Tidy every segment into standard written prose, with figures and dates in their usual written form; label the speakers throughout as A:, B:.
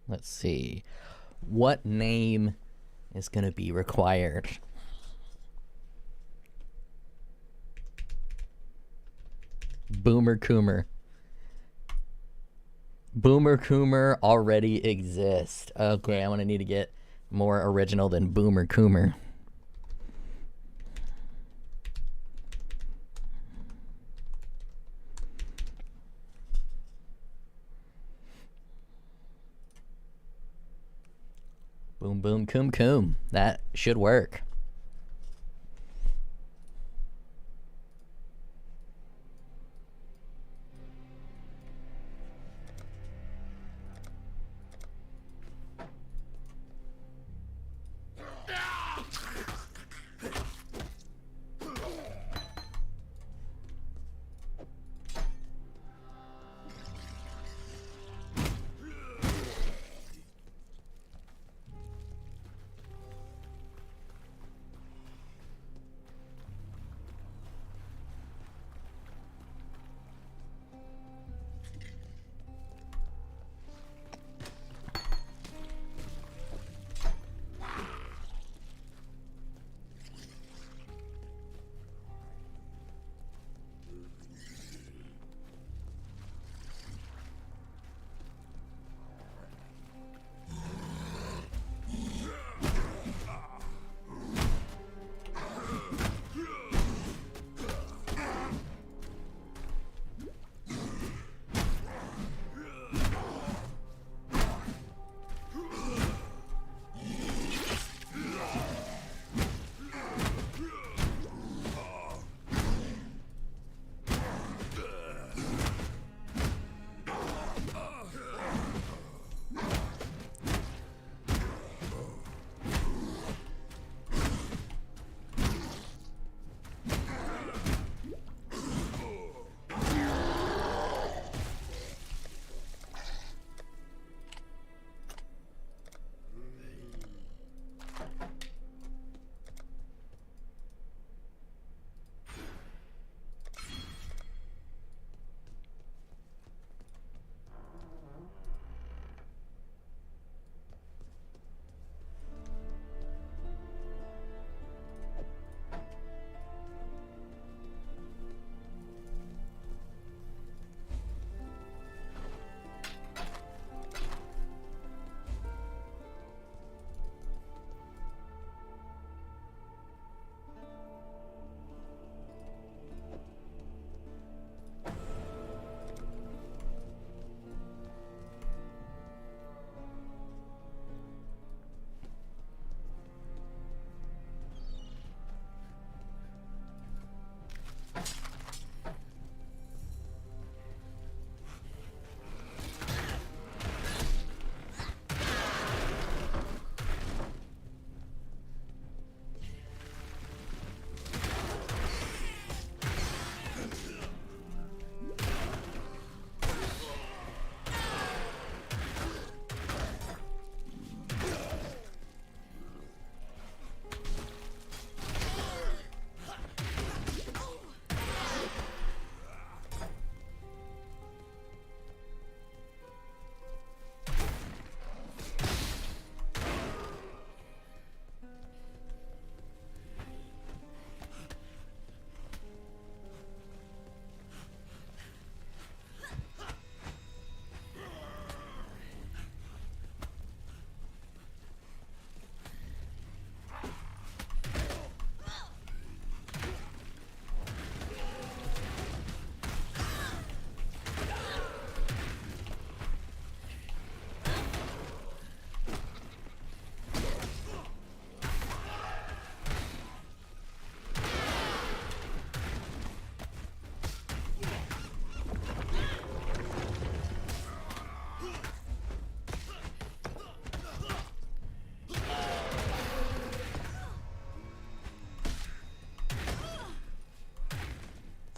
A: Let's see. What name is going to be required? Boomer Coomer. Boomer Coomer already exists. Okay, I'm going to need to get more original than Boomer Coomer. Boom, boom, coom, coom. That should work.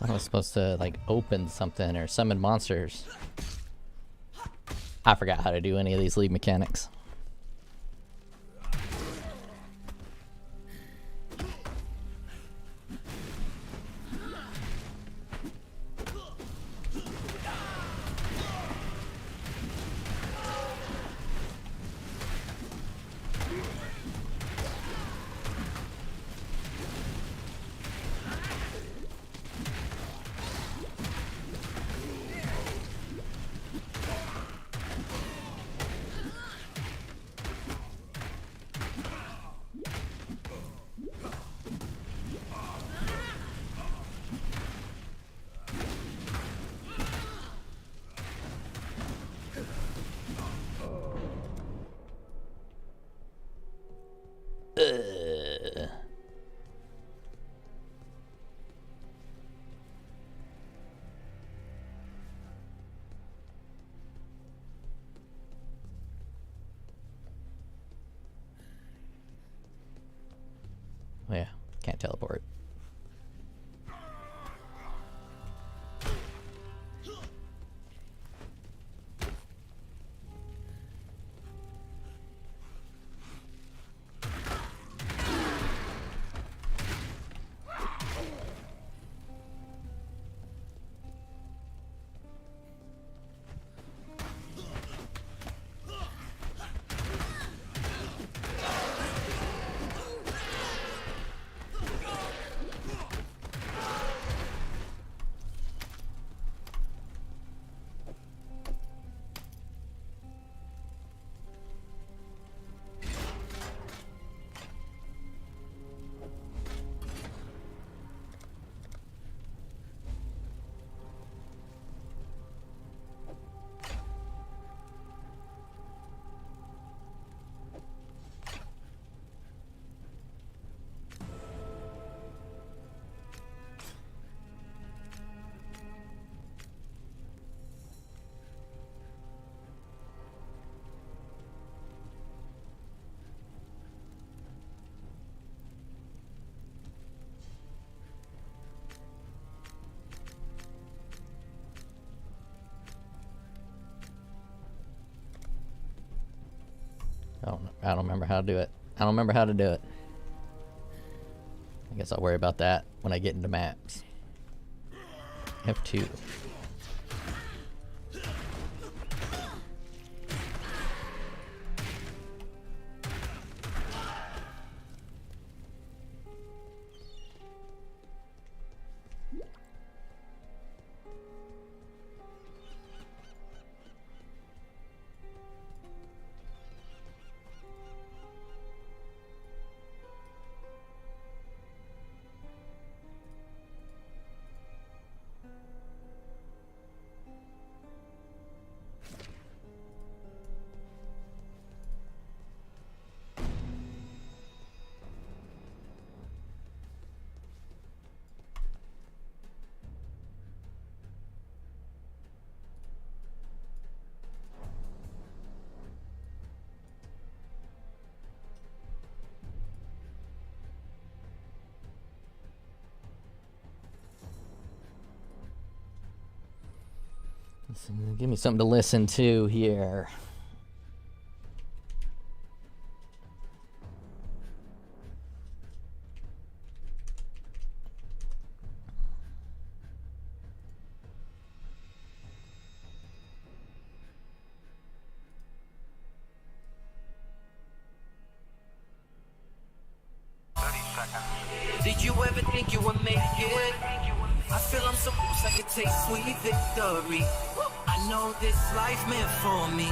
A: I was supposed to like open something or summon monsters. I forgot how to do any of these lead mechanics. Yeah, can't teleport. I don't remember how to do it. I don't remember how to do it. I guess I'll worry about that when I get into maps. F2. Give me something to listen to here.
B: Did you ever think you would make it? I feel I'm so close I could taste sweet victory. I know this life meant for me.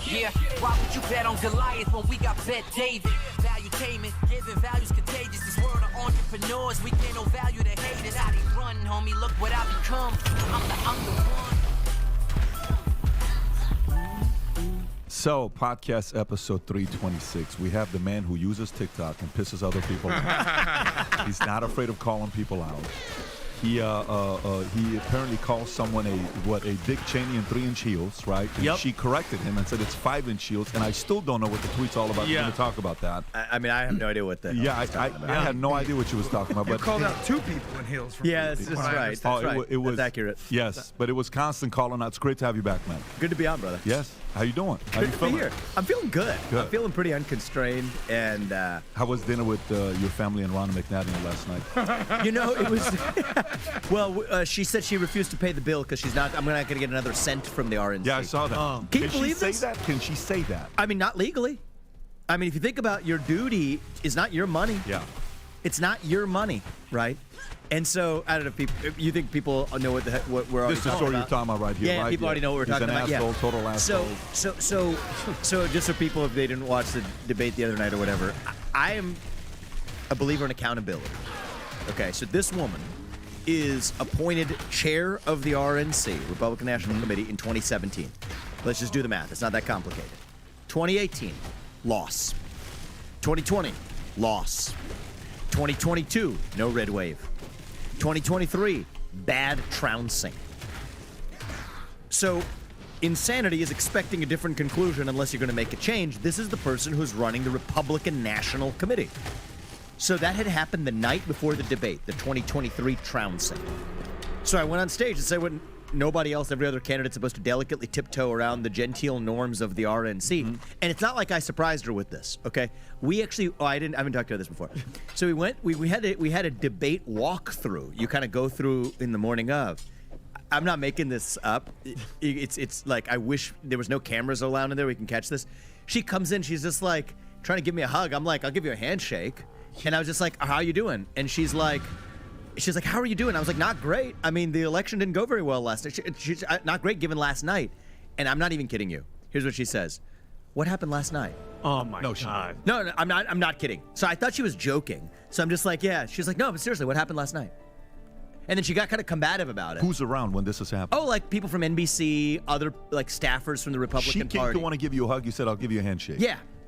B: Yeah, why would you bet on Goliath when we got Bet David? Valuetainment, giving values contagious. This world of entrepreneurs, we get no value to haters. How they run, homie, look what I become. I'm the one.
C: So, podcast episode 326. We have the man who uses TikTok and pisses other people off. He's not afraid of calling people out. He apparently called someone a Dick Cheney in 3-inch heels, right? And
D: Yep.
C: she corrected him and said it's 5-inch heels, and I still don't know what the tweet's all about.
D: Yeah.
C: We're going to talk about that.
D: I mean, I have no idea what the hell
C: Yeah,
D: he's talking about.
C: I had no idea what she was talking about.
E: You
C: But
E: called out two people in heels. From
D: Yeah, that's right. That's right.
C: it was
D: That's accurate.
C: Yes, but it was constant calling out. It's great to have you back, man.
D: Good to be on, brother.
C: Yes. How you doing? How
D: Good
C: you
D: to be
C: feeling?
D: here. I'm feeling good.
C: Good.
D: I'm feeling pretty unconstrained, and
C: How was dinner with your family and Ronna McNabb last night?
D: you know, it was. Well, she said she refused to pay the bill because she's not. I'm not going to get another cent from the RNC.
C: Yeah, I saw that.
D: Can you
C: she
D: believe
C: say
D: this?
C: that? Can she say that?
D: I mean, not legally. I mean, if you think about your duty, is not your money.
C: Yeah.
D: It's not your money, right? And so, I don't know if you think people know what we're already
C: This is the
D: talking
C: story
D: about.
C: you're talking about right here,
D: Yeah,
C: right?
D: people already know what we're
C: He's
D: talking
C: an
D: about.
C: asshole,
D: Yeah,
C: total asshole.
D: So just for people if they didn't watch the debate the other night or whatever, I am a believer in accountability. Okay, so this woman is appointed chair of the RNC, Republican National Committee, in 2017. Let's just do the math. It's not that complicated. 2018, loss. 2020, loss. 2022, no red wave. 2023, bad trouncing. So, insanity is expecting a different conclusion unless you're going to make a change. This is the person who's running the Republican National Committee. So that had happened the night before the debate, the 2023 trouncing. So I went on stage and said, nobody else, every other candidate's supposed to delicately tiptoe around the genteel norms of the RNC. And it's not like I surprised her with this, okay? We actually, I haven't talked about this before. So we had a debate walkthrough. You kind of go through in the morning of. I'm not making this up. It's like, I wish there was no cameras allowed in there. We can catch this. She comes in, she's just like trying to give me a hug. I'm like, I'll give you a handshake. And I was just like, how are you doing? And she's like, how are you doing? I was like, not great. I mean, the election didn't go very well last night. She's not great given last night. And I'm not even kidding you. Here's what she says. What happened last night?
E: Oh my God.
D: No, I'm not kidding. So I thought she was joking. So I'm just like, yeah. She's like, no, but seriously, what happened last night? And then she got kind of combative about it.
C: Who's around when this is happening?
D: Oh, like people from NBC, other like staffers from the Republican
C: She came
D: Party.
C: to want to give you a hug. You said, I'll give you a handshake.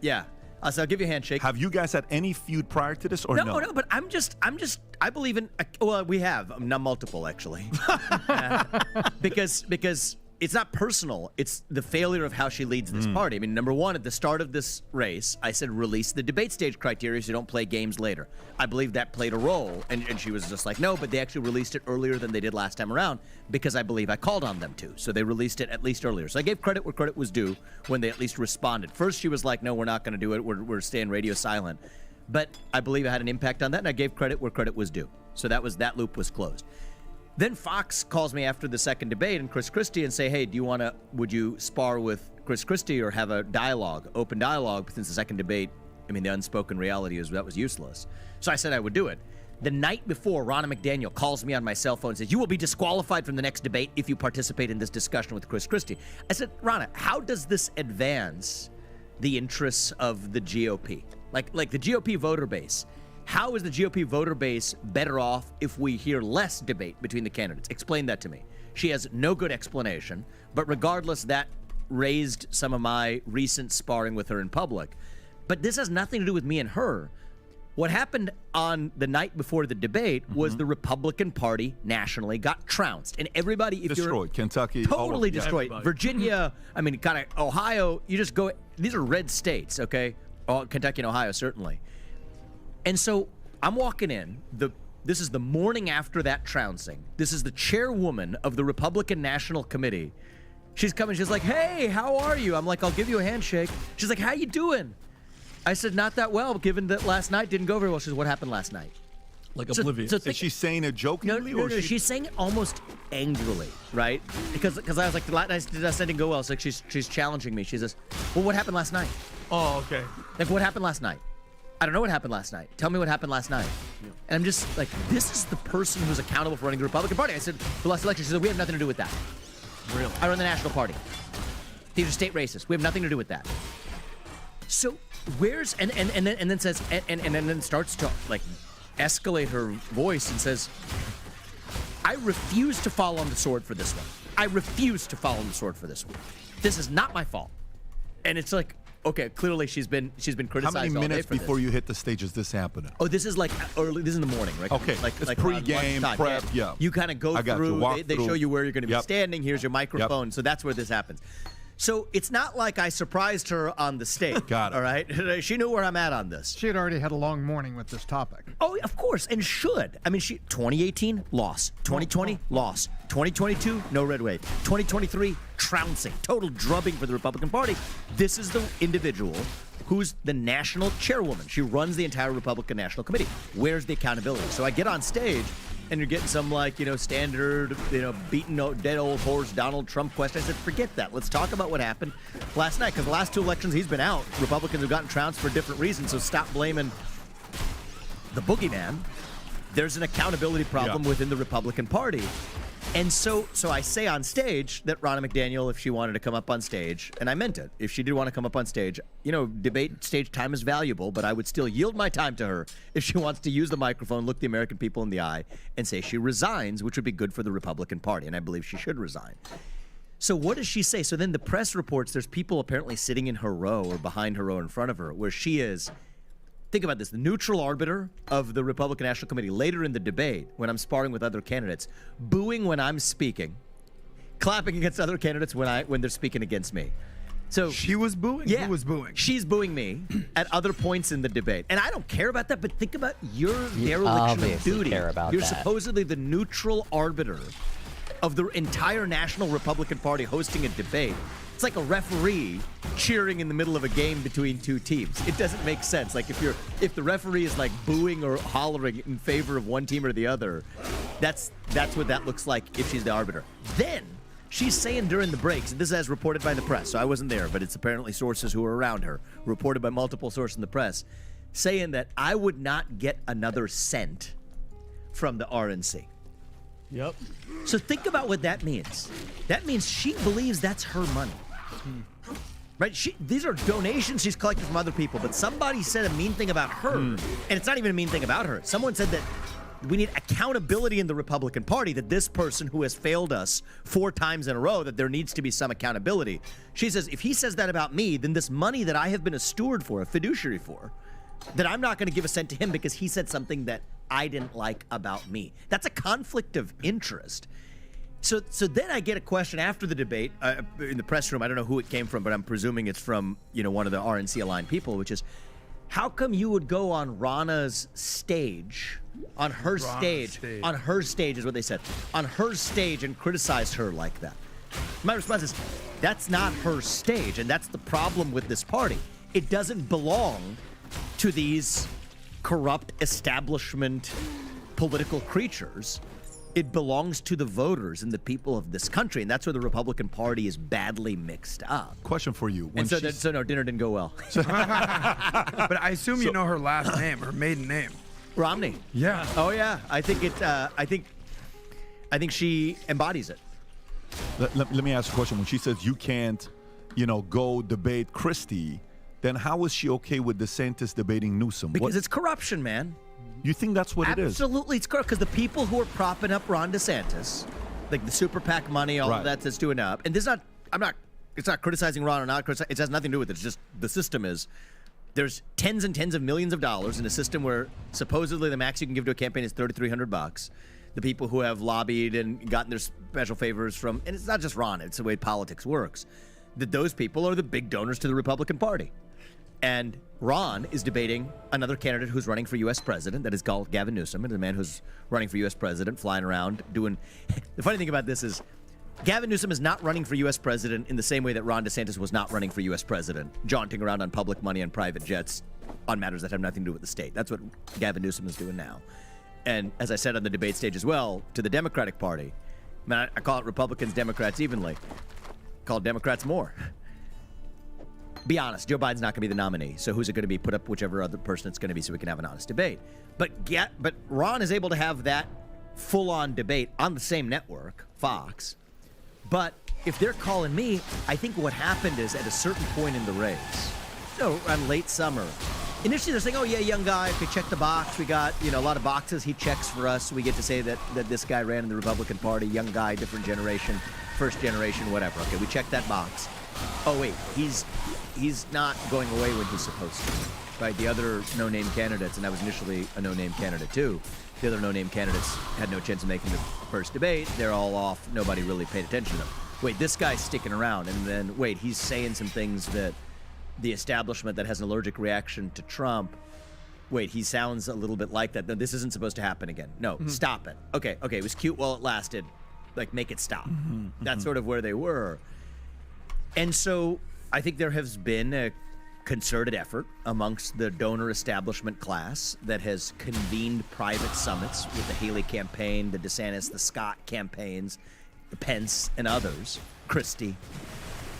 D: Yeah. So I'll give you a handshake.
C: Have you guys had any feud prior to this or no?
D: No, but I believe in, well, we have, not multiple actually. Because it's not personal, it's the failure of how she leads this party. I mean, number one, at the start of this race, I said release the debate stage criteria so you don't play games later. I believe that played a role, and she was just like, no, but they actually released it earlier than they did last time around because I believe I called on them to. So they released it at least earlier. So I gave credit where credit was due when they at least responded. First, she was like, no, we're not going to do it. We're staying radio silent. But I believe I had an impact on that, and I gave credit where credit was due. So that loop was closed. Then Fox calls me after the second debate and Chris Christie and say, hey, would you spar with Chris Christie or have a dialogue, open dialogue, since the second debate, I mean, the unspoken reality is that was useless. So I said I would do it. The night before, Ronna McDaniel calls me on my cell phone and says, you will be disqualified from the next debate if you participate in this discussion with Chris Christie. I said, Ronna, how does this advance the interests of the GOP? Like the GOP voter base. How is the GOP voter base better off if we hear less debate between the candidates? Explain that to me. She has no good explanation, but regardless, that raised some of my recent sparring with her in public. But this has nothing to do with me and her. What happened on the night before the debate was the Republican Party nationally got trounced. And everybody, if
C: destroyed. Kentucky.
D: Totally destroyed.
E: Everybody.
D: Virginia, I mean, kind of Ohio, you just go, these are red states, okay? Oh, Kentucky and Ohio, certainly. And so I'm walking in. This is the morning after that trouncing. This is the chairwoman of the Republican National Committee. She's coming. She's like, hey, how are you? I'm like, I'll give you a handshake. She's like, how you doing? I said, not that well, given that last night didn't go very well. She said, what happened last night?
E: Like oblivious.
C: Is she saying it jokingly?
D: No, she's saying it almost angrily, right? Because I was like, last night didn't go well. It's like she's challenging me. She says, well, what happened last night?
E: Oh, okay.
D: Like, what happened last night? I don't know what happened last night. Tell me what happened last night. Yeah. And I'm just like, this is the person who's accountable for running the Republican Party. I said, the last election, she said, we have nothing to do with that.
E: Really?
D: I run the National Party. These are state races. We have nothing to do with that. So where's, and then says, and then starts to like escalate her voice and says, I refuse to fall on the sword for this one. I refuse to fall on the sword for this one. This is not my fault. And it's like, okay, clearly she's been criticized.
C: How many
D: all day
C: minutes
D: for
C: before
D: this.
C: you hit the stage is this happening?
D: Oh, this is like early. This is in the morning, right?
C: Okay, it's pre-game,
D: lunchtime.
C: prep, yeah.
D: You kind of go
C: I got you.
D: through.
C: Walk
D: They
C: through.
D: show you where you're going to be
C: Yep.
D: standing. Here's your microphone. So that's where this happens. So it's not like I surprised her on the stage.
C: Got it.
D: All right, she knew where I'm at on this.
F: She had already had a long morning with this topic.
D: Oh, of course, and should. I mean, 2018 loss, 2020 loss, 2022 no red wave, 2023 trouncing, total drubbing for the Republican Party. This is the individual who's the national chairwoman. She runs the entire Republican National Committee. Where's the accountability? So I get on stage, and you're getting some standard, beaten dead old horse Donald Trump question. I said, forget that. Let's talk about what happened last night, because the last two elections he's been out. Republicans have gotten trounced for different reasons, so stop blaming the boogeyman. There's an accountability problem within the Republican Party. And so I say on stage that Ronna McDaniel, if she wanted to come up on stage, and I meant it, if she did want to come up on stage, debate stage time is valuable, but I would still yield my time to her if she wants to use the microphone, look the American people in the eye, and say she resigns, which would be good for the Republican Party, and I believe she should resign. So what does she say? So then the press reports there's people apparently sitting in her row or behind her row in front of her, where she is. Think about this, the neutral arbiter of the Republican National Committee later in the debate when I'm sparring with other candidates, booing when I'm speaking, clapping against other candidates when they're speaking against me. So
G: She was booing?
D: yeah,
G: Who was booing?
D: She's booing me at other points in the debate. And I don't care about that, but think about your dereliction of
A: obviously
D: duty.
A: care about
D: You're
A: that.
D: supposedly the neutral arbiter of the entire National Republican Party hosting a debate. It's like a referee cheering in the middle of a game between two teams. It doesn't make sense. Like if the referee is like booing or hollering in favor of one team or the other, that's what that looks like if she's the arbiter. Then she's saying during the breaks, and this is as reported by the press, so I wasn't there, but it's apparently sources who are around her, reported by multiple sources in the press, saying that I would not get another cent from the RNC.
E: Yep.
D: So think about what that means. That means she believes that's her money. Right? These are donations she's collected from other people, but somebody said a mean thing about her, and it's not even a mean thing about her. Someone said that we need accountability in the Republican Party, that this person who has failed us 4 times in a row, that there needs to be some accountability. She says, if he says that about me, then this money that I have been a steward for, a fiduciary for, that I'm not going to give a cent to him because he said something that I didn't like about me. That's a conflict of interest. So then I get a question after the debate in the press room. I don't know who it came from, but I'm presuming it's from one of the RNC aligned people, which is, how come you would go on Rana's stage, on her stage is what they said, on her stage and criticize her like that? My response is, that's not her stage, and that's the problem with this party. It doesn't belong to these corrupt establishment political creatures. It belongs to the voters and the people of this country, and that's where the Republican Party is badly mixed up.
C: Question for you.
D: And so no, dinner didn't go well.
G: But I assume you know her last name, her maiden name.
D: Romney.
G: Yeah.
D: Oh yeah. I think she embodies it.
C: Let me ask a question. When she says you can't, go debate Christie, then how is she okay with DeSantis debating Newsom?
D: Because it's corruption, man.
C: You think that's what it is?
D: Absolutely, it's corrupt. Because the people who are propping up Ron DeSantis, like the super PAC money, all of that's doing up. And it's not criticizing Ron or not criticizing. It has nothing to do with it. It's just the system is. There's tens and tens of millions of dollars in a system where supposedly the max you can give to a campaign is $3,300. The people who have lobbied and gotten their special favors from, and it's not just Ron, it's the way politics works, that those people are the big donors to the Republican Party. And Ron is debating another candidate who's running for U.S. president, that is called Gavin Newsom, and the man who's running for U.S. president, flying around doing. The funny thing about this is, Gavin Newsom is not running for U.S. president in the same way that Ron DeSantis was not running for U.S. president, jaunting around on public money and private jets on matters that have nothing to do with the state. That's what Gavin Newsom is doing now. And as I said on the debate stage as well, to the Democratic Party, I call it Republicans, Democrats evenly. I call Democrats more. Be honest, Joe Biden's not going to be the nominee, so who's it going to be? Put up whichever other person it's going to be so we can have an honest debate. But Ron is able to have that full-on debate on the same network, Fox. But if they're calling me, I think what happened is at a certain point in the race, around late summer, initially they're saying, oh yeah, young guy, okay, check the box. We got, a lot of boxes he checks for us. We get to say that this guy ran in the Republican Party, young guy, different generation, first generation, whatever. Okay, we checked that box. Oh wait, he's not going away when he's supposed to, right? The other no-name candidates, and I was initially a no-name candidate too, the other no-name candidates had no chance of making the first debate. They're all off. Nobody really paid attention to them. Wait, this guy's sticking around, and then, wait, he's saying some things that the establishment that has an allergic reaction to Trump, wait, he sounds a little bit like that. No, this isn't supposed to happen again. No, stop it. Okay, it was cute while it lasted. Like, make it stop. That's sort of where they were. And so I think there has been a concerted effort amongst the donor establishment class that has convened private summits with the Haley campaign, the DeSantis, the Scott campaigns, the Pence, and others, Christie.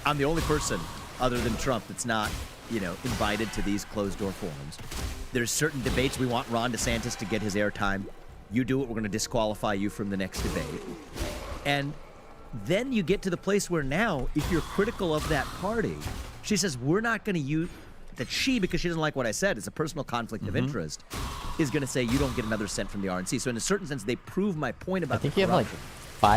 D: I'm the only person other than Trump that's not, invited to these closed-door forums. There's certain debates we want Ron DeSantis to get his airtime. You do it, we're going to disqualify you from the next debate. And then you get to the place where now, if you're critical of that party, she says, we're not going to use that she, because she doesn't like what I said, it's a personal conflict of interest, is going to say you don't get another cent from the RNC. So in a certain sense, they prove my point about
A: I think you have like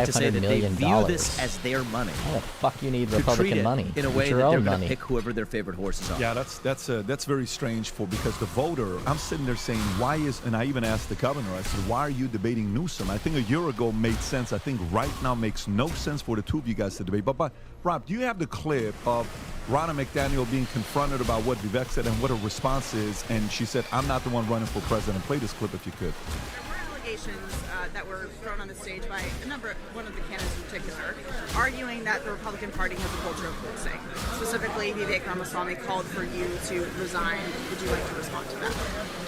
D: to say
A: $500
D: that they
A: million.
D: view this as their money.
A: How the fuck you need
D: To treat
A: Republican
D: it
A: money?
D: in a
A: It's
D: way
A: your
D: that they're
A: own
D: going
A: money.
D: to pick whoever their favorite horses are.
C: Yeah, that's very strange because the voter. I'm sitting there saying, why is? And I even asked the governor. I said, why are you debating Newsom? I think a year ago made sense. I think right now makes no sense for the two of you guys to debate. But Rob, do you have the clip of Ronna McDaniel being confronted about what Vivek said and what her response is? And she said, I'm not the one running for president. Play this clip if you could.
H: Allegations that were thrown on the stage by one of the candidates in particular, arguing that the Republican Party has a culture of losing. Specifically, Vivek Ramaswamy called for you to resign. Would you like to respond to that?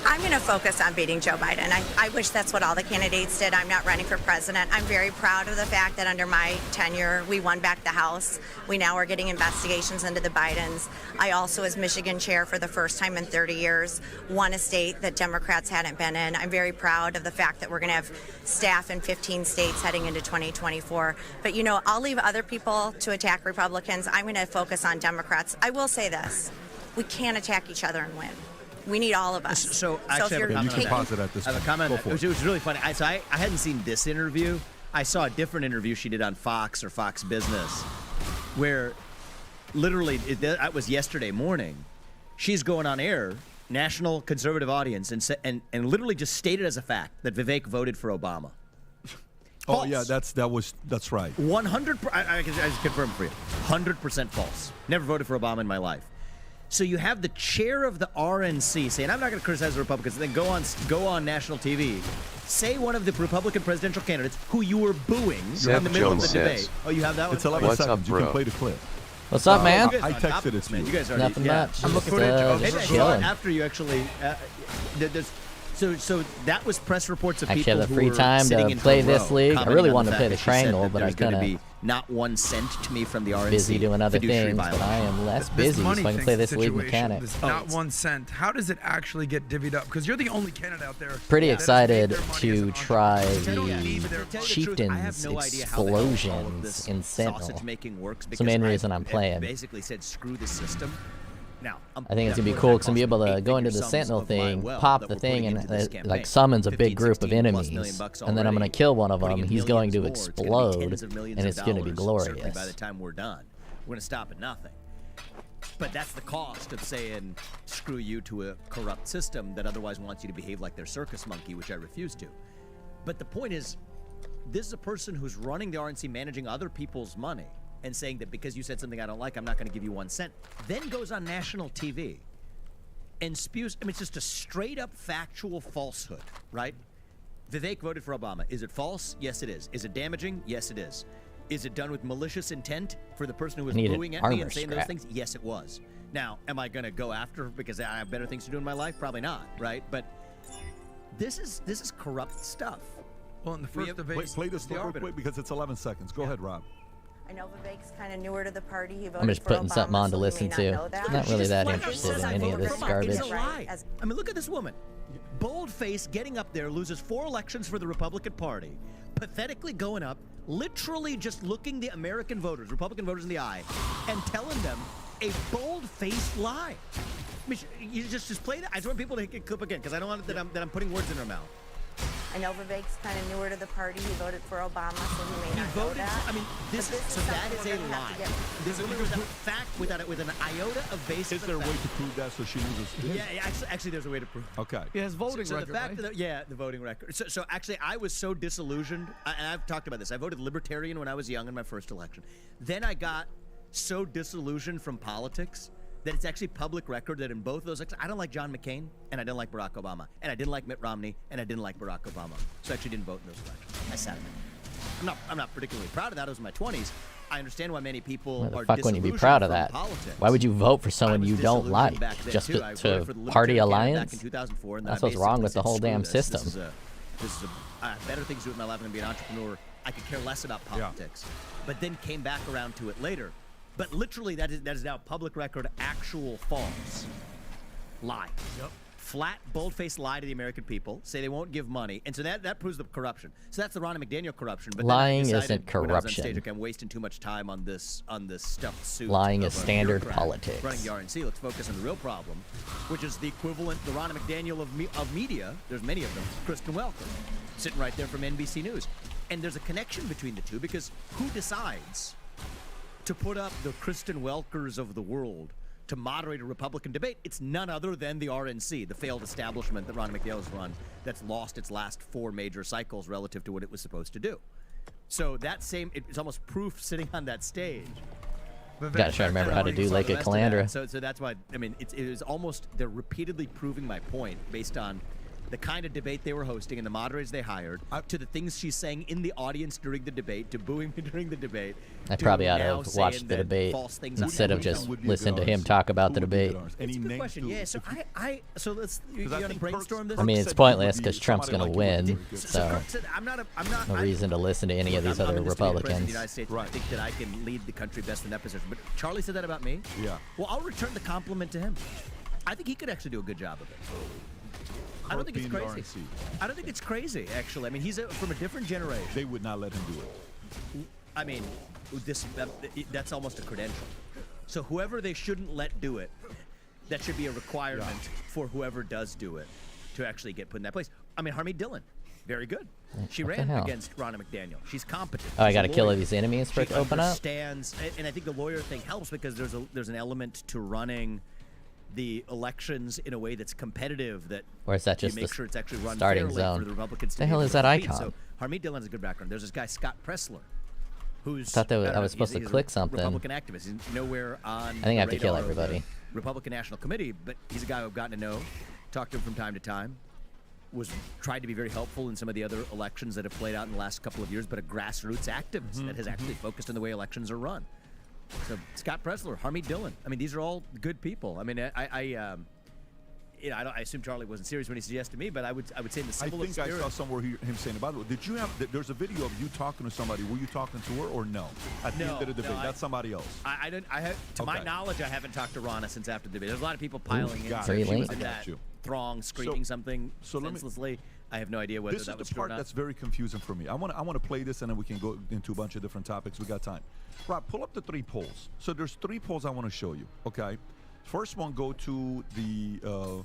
I: I'm going to focus on beating Joe Biden. I wish that's what all the candidates did. I'm not running for president. I'm very proud of the fact that under my tenure, we won back the House. We now are getting investigations into the Bidens. I also, as Michigan chair for the first time in 30 years, won a state that Democrats hadn't been in. I'm very proud of the fact that we're going to have staff in 15 states heading into 2024. But, you know, I'll leave other people to attack Republicans. I'm going to focus on Democrats. I will say this. We can't attack each other and win. We need all of us.
D: So actually,
I: if
D: I
I: you're
C: You can pause it at this
D: I have a
C: point.
D: comment.
C: Go for
D: It was really funny. I hadn't seen this interview. I saw a different interview she did on Fox or Fox Business, where literally that was yesterday morning. She's going on air, national conservative audience, and literally just stated as a fact that Vivek voted for Obama.
C: Oh yeah, that's right.
D: 100. I just confirm for you. 100% false. Never voted for Obama in my life. So you have the chair of the RNC saying, "I'm not going to criticize the Republicans," and then go on national TV, say one of the Republican presidential candidates who you were booing in the middle of the debate. Oh, you have that one?
C: It's 11
J: What's up,
C: seconds. You
J: bro?
C: can play the clip.
A: What's up, man?
D: You guys are
C: I
D: on top
C: texted
D: of
C: it
D: this,
C: to
D: man.
C: you.
D: You guys already,
A: Nothing
D: yeah.
A: much.
D: I'm
A: Just,
D: looking
A: just
D: Maybe I saw it
A: chilling.
D: after you actually. So that was press reports of
A: Actually,
D: people
A: have the
D: who
A: free
D: were
A: time
D: sitting
A: to
D: in
A: play
D: her
A: this
D: row,
A: league. I
D: commenting
A: really
D: on
A: wanted to
D: fact
A: play the
D: that she said
A: triangle,
D: that
A: but I
D: there's going to
A: kinda
D: be not 1 cent to me from the RNC.
A: busy doing other
D: fiduciary
A: things, but
D: violation.
A: I am less
G: This
A: busy, so
G: money
A: I can
G: thing's
A: play
G: the
A: this league
G: situation.
A: mechanic.
G: This not 1 cent. How does it actually get divvied up? Because you're the only candidate out there.
A: Pretty
G: that has
A: excited
G: made their money as
A: to
G: an
A: try
G: entrepreneur. They don't
A: the
G: need their-
D: To tell you the truth, I
A: chieftain's
D: have no idea how the hell all of
A: explosions
D: this
A: in Sentinel.
D: sausage making works
A: It's the main
D: because
A: reason I'm playing.
D: Basically said screw the system. Now,
A: I think it's gonna be cool because I'm gonna be able to go into the Sentinel thing, pop the thing, and it like summons a big group of enemies, and then I'm gonna kill one of them. He's going to explode, and it's gonna be glorious.
D: By the time we're done, we're gonna stop at nothing. But that's the cost of saying screw you to a corrupt system that otherwise wants you to behave like their circus monkey, which I refuse to. But the point is, this is a person who's running the RNC, managing other people's money, and saying that because you said something I don't like, I'm not going to give you 1 cent. Then goes on national TV and spews. I mean, it's just a straight up factual falsehood, right? Vivek voted for Obama. Is it false? Yes, it is. Is it damaging? Yes, it is. Is it done with malicious intent for the person who was
A: Needed
D: booing at me
A: armor
D: and saying
A: strap.
D: those things? Yes, it was. Now, am I going to go after her because I have better things to do in my life? Probably not, right? But this is corrupt stuff.
G: Well, in the first debate,
C: Play this
G: the
C: real
G: arbiter.
C: quick because it's 11 seconds. Go ahead, Rob.
I: I know Vivek's kind of newer to the party. He voted
A: I'm just
I: for
A: putting
I: Obama,
A: something on to
I: so he may
A: listen
I: not
A: to.
I: know that.
A: Not really
D: Just
A: that
D: flat out
A: interested
D: says,
A: in
D: "I
A: any of
D: voted
A: this
D: for Obama."
A: garbage.
D: It's a lie. I mean, look at this woman. Bold-face, getting up there, loses 4 elections for the Republican Party, pathetically going up, literally just looking the American voters, Republican voters in the eye, and telling them a bold-faced lie. I mean, you just play that. I just want people to hit the clip again because I don't want that I'm putting words in her mouth.
I: I know Vivek's kind of newer to the party. He voted for Obama, so he may
D: He
I: not know
D: voted.
I: that.
D: I mean,
I: But
D: so that
I: something
D: is
I: we're
D: a
I: gonna have
D: lie.
I: to get-
D: This is a fact with an iota of basis.
C: Is there a
D: of
C: way
D: fact.
C: to prove that so she loses?
D: Yeah, actually, there's a way to prove.
C: Okay.
E: He has voting
D: So
E: record,
D: the fact
E: right?
D: that, the voting record. So actually, I was so disillusioned, and I've talked about this. I voted Libertarian when I was young in my first election. Then I got so disillusioned from politics that it's actually public record that in both those elections, I don't like John McCain, and I didn't like Barack Obama, and I didn't like Mitt Romney, and I didn't like Barack Obama. So I actually didn't vote in those elections. I sat in it. I'm not particularly proud of that. I was in my 20s. I understand why many people
A: Why the
D: are
A: fuck wouldn't you be
D: disillusioned
A: proud of
D: from
A: that?
D: politics.
A: Why would you vote for
D: I
A: someone
D: was
A: you don't
D: disillusioned
A: like
D: back then,
A: just
D: too. I voted
A: to
D: for the
A: party
D: Libertarian candidate
A: alliance?
D: back in 2004, and then
A: That's
D: I
A: what's wrong
D: basically
A: with the
D: said,
A: whole
D: "Screw
A: damn
D: this.
A: system."
D: I have better things to do with my life. I'm going to be an entrepreneur. I could care less about politics. But then came back around to it later. But literally, that is now public record, actual false. Lie.
E: Yep.
D: Flat, bold-faced lie to the American people. Say they won't give money. And so that proves the corruption. So that's the Ronna McDaniel corruption. But
A: Lying
D: then I
A: isn't
D: decided when I was on
A: corruption.
D: stage, okay, I'm wasting too much time on this stuffed suit.
A: Lying
D: of
A: is
D: a
A: standard
D: bureaucrat
A: politics.
D: Running the RNC. Let's focus on the real problem, which is the equivalent, the Ronna McDaniel of media. There's many of them. Kristen Welker, sitting right there from NBC News. And there's a connection between the two because who decides to put up the Kristen Welkers of the world to moderate a Republican debate? It's none other than the RNC, the failed establishment that Ron McDaniel has run that's lost its last 4 major cycles relative to what it was supposed to do. So that same, it's almost proof sitting on that stage.
A: Gotta try to remember how to do Lake of Calandra.
D: So that's why, I mean, it is almost, they're repeatedly proving my point based on the kind of debate they were hosting and the moderators they hired, to the things she's saying in the audience during the debate, to booing me during the debate.
A: I probably ought to have watched the debate instead of just listen to him talk about the debate.
D: It's a good question. Yeah, so so let's, you gotta brainstorm this?
A: I mean, it's pointless because Trump's going to win, so
D: I'm not
A: no reason to listen to any of these other Republicans.
D: The United States, I think that I can lead the country best in that position. But Charlie said that about me?
C: Yeah.
D: Well, I'll return the compliment to him. I think he could actually do a good job of it. I don't think it's crazy. I don't think it's crazy, actually. I mean, he's from a different generation.
C: They would not let him do it.
D: I mean, that's almost a credential. So whoever they shouldn't let do it, that should be a requirement for whoever does do it to actually get put in that place. I mean, Harmeet Dillon, very good. She ran against Ronna McDaniel. She's competent.
A: Oh, I got to kill these enemies for it to open up?
D: And I think the lawyer thing helps because there's an element to running the elections in a way that's competitive, that
A: or is that just
D: you make sure it's actually run
A: starting
D: fairly
A: zone?
D: For the Republicans
A: The hell is that icon?
D: So Harmeet Dillon has a good background. There's this guy Scott Pressler, who's
A: I thought that I was supposed to click something.
D: Republican activist. He's nowhere on.
A: I think I have to kill everybody.
D: Republican National Committee, but he's a guy I've gotten to know, talked to him from time to time. Was tried to be very helpful in some of the other elections that have played out in the last couple of years, but a grassroots activist that has actually focused on the way elections are run. So Scott Pressler, Harmeet Dillon. I mean, these are all good people. I mean, I assume Charlie wasn't serious when he said yes to me, but I would say in the symbol of spirit.
C: I saw somewhere him saying about it. Did you have? There's a video of you talking to somebody. Were you talking to her or no? At the end of the debate, that's somebody else.
D: I don't. To my knowledge, I haven't talked to Ronna since after the debate. There's a lot of people piling in.
A: She was
D: in that throng screaming something senselessly. I have no idea whether that was true or not.
C: This is the part that's very confusing for me. I want to play this and then we can go into a bunch of different topics. We got time. Rob, pull up the 3 polls. So there's 3 polls I want to show you. Okay. First one, go to the.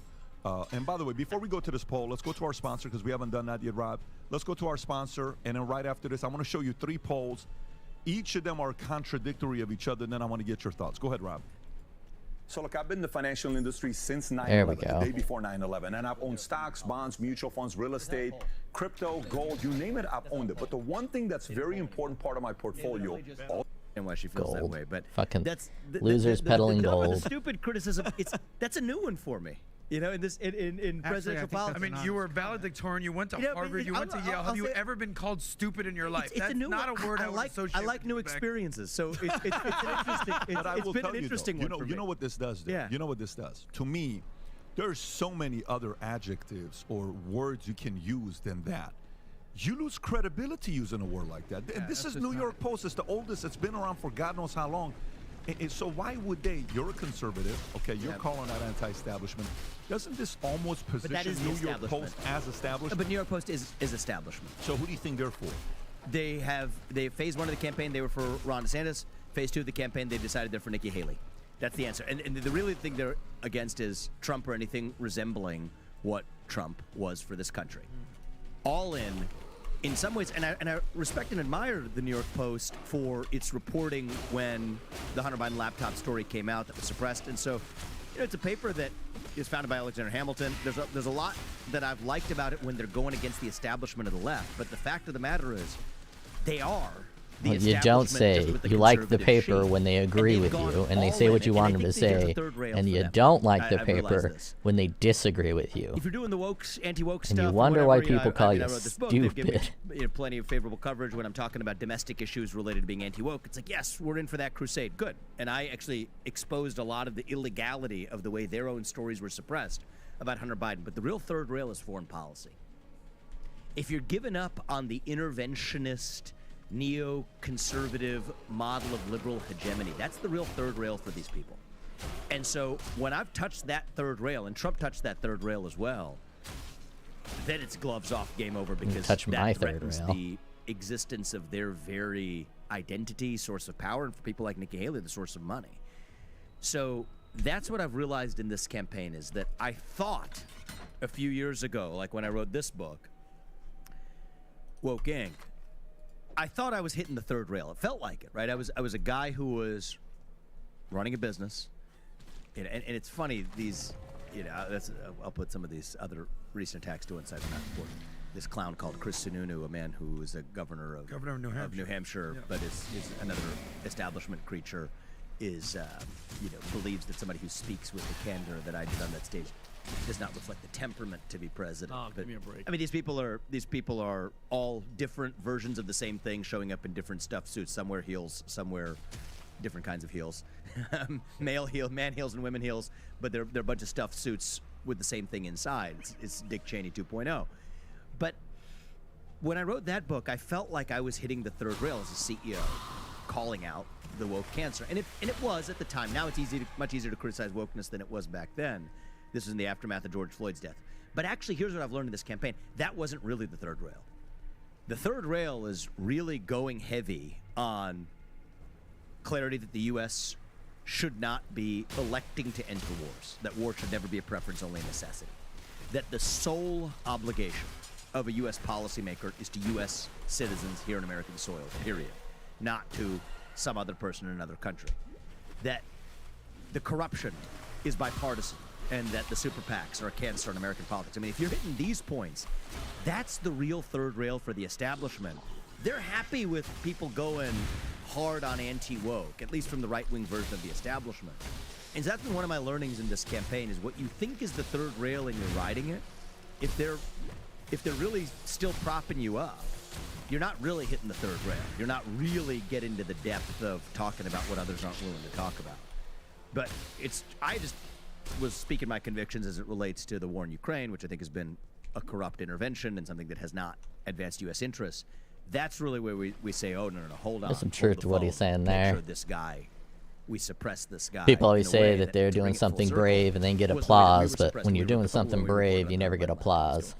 C: And by the way, before we go to this poll, let's go to our sponsor because we haven't done that yet, Rob. Let's go to our sponsor, and then right after this, I want to show you 3 polls. Each of them are contradictory of each other, and then I want to get your thoughts. Go ahead, Rob.
J: So look, I've been in the financial industry since 9/11,
A: There we go.
J: the day before 9/11, and I've owned stocks, bonds, mutual funds, real estate, crypto, gold, you name it, I've owned it. But the one thing that's very important part of my portfolio,
D: and why she feels that way, but
A: fucking
D: that's
A: losers peddling gold.
D: The stupid criticism. That's a new one for me. You know, in presidential politics.
G: I mean, you were valedictorian. You went to Harvard. You went to Yale. Have you ever been called stupid in your life?
D: That's
G: not a word I would associate.
D: I like new experiences, so it's an interesting. It's been an interesting one for me.
C: You know what this does? Yeah. You know what this does? To me, there's so many other adjectives or words you can use than that. You lose credibility using a word like that. Yeah, this is New York Post. It's the oldest. It's been around for God knows how long. And so why would they? You're a conservative, okay? You're calling that anti-establishment. Doesn't this almost position New York Post as establishment?
D: But New York Post is establishment.
C: So who do you think they're for?
D: They phase 1 of the campaign, they were for Ron DeSantis. Phase 2 of the campaign, they decided they're for Nikki Haley. That's the answer. And the really thing they're against is Trump or anything resembling what Trump was for this country. All in some ways, and I respect and admire the New York Post for its reporting when the Hunter Biden laptop story came out that was suppressed. And so, it's a paper that is founded by Alexander Hamilton. There's a lot that I've liked about it when they're going against the establishment of the left. But the fact of the matter is, they are.
A: Well, you don't say you like the paper when they agree with you and they say what you want them to say, and you don't like the paper when they disagree with you.
D: If you're doing the woke, anti-woke stuff,
A: and you wonder why people call you stupid.
D: They give me plenty of favorable coverage when I'm talking about domestic issues related to being anti-woke. It's like, yes, we're in for that crusade. Good. And I actually exposed a lot of the illegality of the way their own stories were suppressed about Hunter Biden. But the real third rail is foreign policy. If you're giving up on the interventionist, neoconservative model of liberal hegemony, that's the real third rail for these people. And so when I've touched that third rail, and Trump touched that third rail as well, then it's gloves off, game over, because that threatens the existence of their very identity, source of power, and for people like Nikki Haley, the source of money. So that's what I've realized in this campaign, is that I thought a few years ago, like when I wrote this book, Woke Inc., I thought I was hitting the third rail. It felt like it, right? I was a guy who was running a business, and it's funny, these, I'll put some of these other recent attacks to one side. Not important. This clown called Chris Sununu, a man who is a governor of New Hampshire, but is another establishment creature, believes that somebody who speaks with the candor that I did on that stage does not reflect the temperament to be president.
E: Oh, give me a break.
D: I mean, these people are all different versions of the same thing, showing up in different stuff suits. Some wear heels, some wear different kinds of heels. Man heels and women heels, but they're a bunch of stuffed suits with the same thing inside. It's Dick Cheney 2.0. But when I wrote that book, I felt like I was hitting the third rail as a CEO, calling out the woke cancer. And it was at the time. Now it's much easier to criticize wokeness than it was back then. This was in the aftermath of George Floyd's death. But actually, here's what I've learned in this campaign. That wasn't really the third rail. The third rail is really going heavy on clarity that the U.S. should not be electing to enter wars, that war should never be a preference, only a necessity, that the sole obligation of a U.S. policymaker is to U.S. citizens here on American soil, period, not to some other person in another country, that the corruption is bipartisan, and that the super PACs are a cancer in American politics. I mean, if you're hitting these points, that's the real third rail for the establishment. They're happy with people going hard on anti-woke, at least from the right-wing version of the establishment. And so that's been one of my learnings in this campaign, is what you think is the third rail and you're riding it, if they're really still propping you up, you're not really hitting the third rail. You're not really getting to the depth of talking about what others aren't willing to talk about. But I just was speaking my convictions as it relates to the war in Ukraine, which I think has been a corrupt intervention and something that has not advanced U.S. interests. That's really where we say, oh, no, hold on.
A: There's some truth to what he's saying there.
D: We suppress this guy.
A: People always say that they're doing something brave and then get applause, but when you're doing something brave, you never get applause.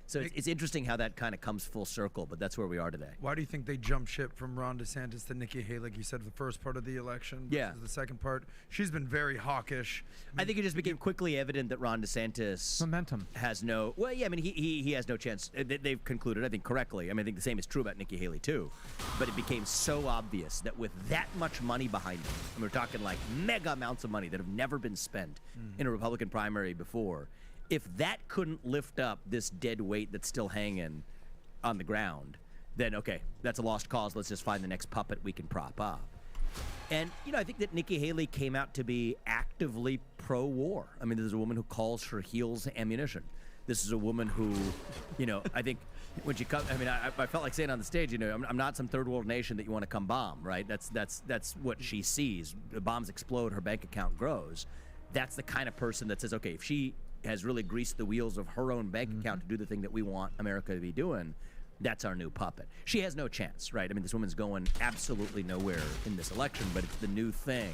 D: So it's interesting how that kind of comes full circle, but that's where we are today.
G: Why do you think they jumped ship from Ron DeSantis to Nikki Haley, like you said, the first part of the election?
D: Yeah.
G: The second part, she's been very hawkish.
D: I think it just became quickly evident that Ron DeSantis has no. Well, yeah, I mean, he has no chance. They've concluded, I think, correctly. I mean, I think the same is true about Nikki Haley too. But it became so obvious that with that much money behind him, and we're talking like mega amounts of money that have never been spent in a Republican primary before. If that couldn't lift up this dead weight that's still hanging on the ground, then okay, that's a lost cause. Let's just find the next puppet we can prop up. And, I think that Nikki Haley came out to be actively pro-war. I mean, this is a woman who calls her heels ammunition. This is a woman who, I think when she comes, I mean, I felt like saying on the stage, I'm not some third world nation that you want to come bomb, right? That's what she sees. The bombs explode, her bank account grows. That's the kind of person that says, okay, if she has really greased the wheels of her own bank account to do the thing that we want America to be doing, that's our new puppet. She has no chance, right? I mean, this woman's going absolutely nowhere in this election, but it's the new thing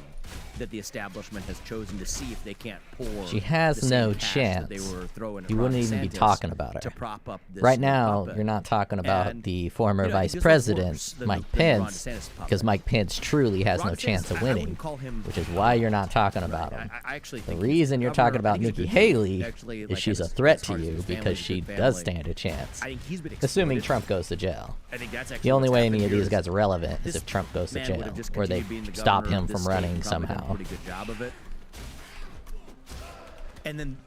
D: that the establishment has chosen to see if they can't pour.
A: She has no chance.
D: They were throwing
A: you wouldn't even be talking about her.
D: To prop up this
A: right now,
D: puppet.
A: You're not talking about
D: And,
A: the former vice president, Mike Pence, because Mike Pence truly has no chance of winning, which is why you're not talking about him.
D: I actually
A: The
D: think
A: reason you're talking about Nikki Haley
D: actually,
A: is she's a threat to you because she does stand a chance.
D: I think he's been
A: Assuming
D: exploited.
A: Trump goes to jail.
D: I think that's actually
A: The only
D: what's
A: way
D: happened
A: any of
D: here
A: these
D: is
A: guys are relevant is
D: this
A: if Trump goes to
D: man would
A: jail,
D: have just
A: or they
D: continued being the
A: stop
D: governor
A: him
D: of this
A: from
D: state
A: running
D: and probably done
A: somehow.
D: a pretty good job of it. And then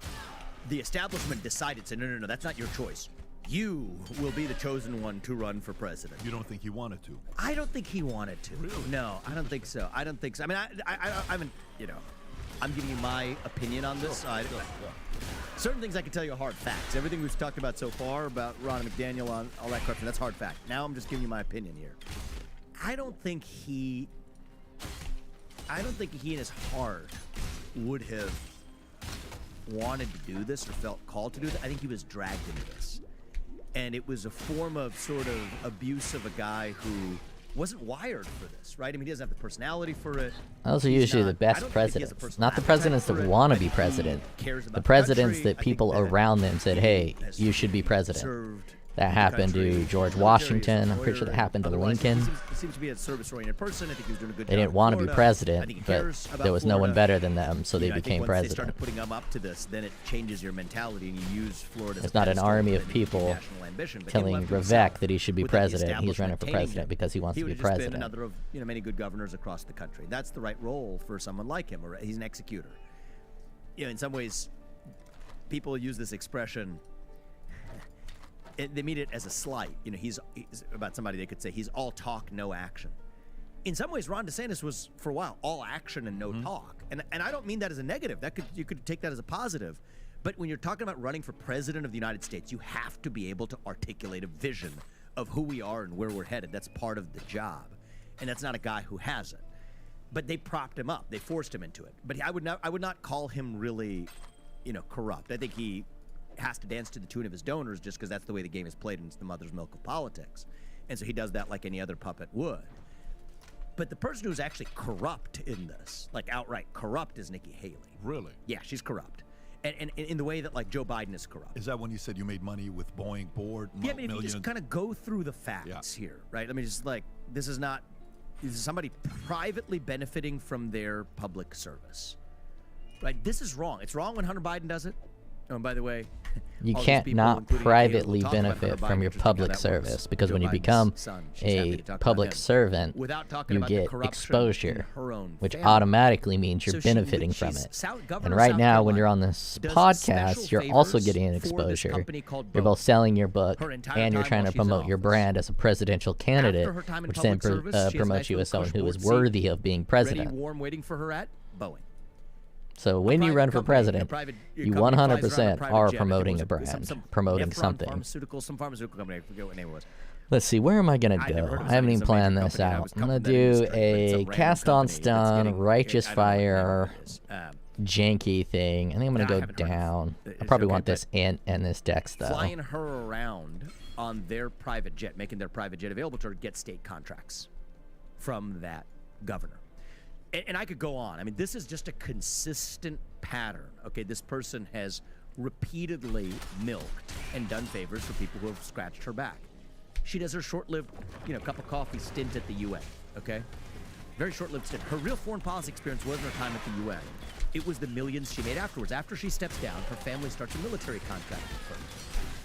D: the establishment decided, said, no, that's not your choice. You will be the chosen one to run for president.
C: You don't think he wanted to?
D: I don't think he wanted to.
C: Really?
D: No, I don't think so. I don't think so. I mean, I haven't, I'm giving you my opinion on this. Certain things I can tell you are hard facts. Everything we've talked about so far about Ron McDaniel on all that corruption, that's hard fact. Now I'm just giving you my opinion here. I don't think he in his heart would have wanted to do this or felt called to do this. I think he was dragged into this. And it was a form of sort of abuse of a guy who wasn't wired for this, right? I mean, he doesn't have the personality for it.
A: Those are usually the best presidents. Not the presidents that want to be president. The presidents that people around them said, hey, you should be president. That happened to George Washington. I'm pretty sure that happened to Lincoln.
D: He seems to be a service-oriented person. I think he was doing a good job.
A: They didn't want to be
D: I think
A: president,
D: he
A: but
D: cares about
A: there was no one
D: Florida.
A: better than them, so they
D: You know, I think
A: became
D: once they
A: president.
D: started putting them up to this, then it changes your mentality, and you use Florida as
A: It's
D: a
A: not an
D: pedestal
A: army
D: for
A: of
D: the
A: people
D: national ambition, but
A: telling
D: he left himself
A: Rivek that he should be
D: without the
A: president. He's running for
D: establishment
A: president
D: painting him.
A: because he wants
D: He
A: to be
D: would have just been
A: president.
D: another of many good governors across the country. That's the right role for someone like him. Or he's an executor. You know, in some ways, people use this expression. They mean it as a slight. You know, he's about somebody. They could say he's all talk, no action. In some ways, Ron DeSantis was for a while all action and no talk. And I don't mean that as a negative. You could take that as a positive. But when you're talking about running for president of the United States, you have to be able to articulate a vision of who we are and where we're headed. That's part of the job. And that's not a guy who has it. But they propped him up. They forced him into it. But I would not call him really, corrupt. I think he has to dance to the tune of his donors just because that's the way the game is played and it's the mother's milk of politics. And so he does that like any other puppet would. But the person who's actually corrupt in this, like outright corrupt, is Nikki Haley.
C: Really?
D: Yeah, she's corrupt. And in the way that like Joe Biden is corrupt.
C: Is that when you said you made money with Boeing board?
D: Yeah, I mean, if you just kind of go through the facts here, right? I mean, just like, this is somebody privately benefiting from their public service, right? This is wrong. It's wrong when Hunter Biden does it. Oh, and by the way,
A: You
D: all these
A: can't
D: people,
A: not
D: including
A: privately
D: Haley, will talk about
A: benefit
D: Hunter
A: from
D: Biden,
A: your
D: interesting how
A: public
D: that
A: service,
D: works.
A: because
D: Joe
A: when you
D: Biden's
A: become
D: son, she's happy
A: a
D: to talk about
A: public
D: him.
A: servant,
D: Without talking
A: you
D: about the
A: get
D: corruption
A: exposure,
D: in her own
A: which
D: family.
A: automatically means you're
D: So
A: benefiting from
D: she's
A: it.
D: Governor
A: And
D: of
A: right
D: South
A: now, when you're
D: Carolina,
A: on this
D: does
A: podcast,
D: special
A: you're also
D: favors
A: getting an
D: for this
A: exposure.
D: company called
A: You're
D: Boeing.
A: both selling your book
D: Her entire
A: and you're
D: time
A: trying
D: while
A: to
D: she's in
A: promote your
D: office.
A: brand as a presidential candidate,
D: After her time in
A: which then
D: public service, she has a
A: promotes
D: nice
A: you
D: little
A: as someone who is
D: cushboard seat,
A: worthy of being president.
D: Ready, warm, waiting for her at Boeing.
A: So when you
D: Private
A: run for
D: company,
A: president,
D: private- your
A: you
D: company flies around a
A: 100%
D: private
A: are
D: jet. I think it
A: promoting
D: was
A: a brand,
D: some
A: promoting
D: Nephron
A: something.
D: Some pharmaceutical company. I forget what name it was.
A: Let's see, where am I going to
D: I never
A: go?
D: heard of
A: I haven't
D: it.
A: even
D: It's a major
A: planned this
D: company. I
A: out.
D: was
A: I'm going
D: covering that
A: to do
D: industry, but it's a
A: a
D: random
A: cast on
D: company that's
A: stun,
D: getting-
A: righteous
D: I don't know
A: fire,
D: what it is.
A: janky thing. I think I'm going
D: I
A: to go
D: haven't heard of it.
A: down. I
D: It's
A: probably
D: okay,
A: want
D: but
A: this and this Dex, though.
D: Flying her around on their private jet, making their private jet available to her to get state contracts from that governor. And I could go on. I mean, this is just a consistent pattern. Okay, this person has repeatedly milked and done favors for people who have scratched her back. She does her short-lived, cup of coffee stint at the UN. Okay, very short-lived stint. Her real foreign policy experience wasn't her time at the UN. It was the millions she made afterwards. After she steps down, her family starts a military contracting firm,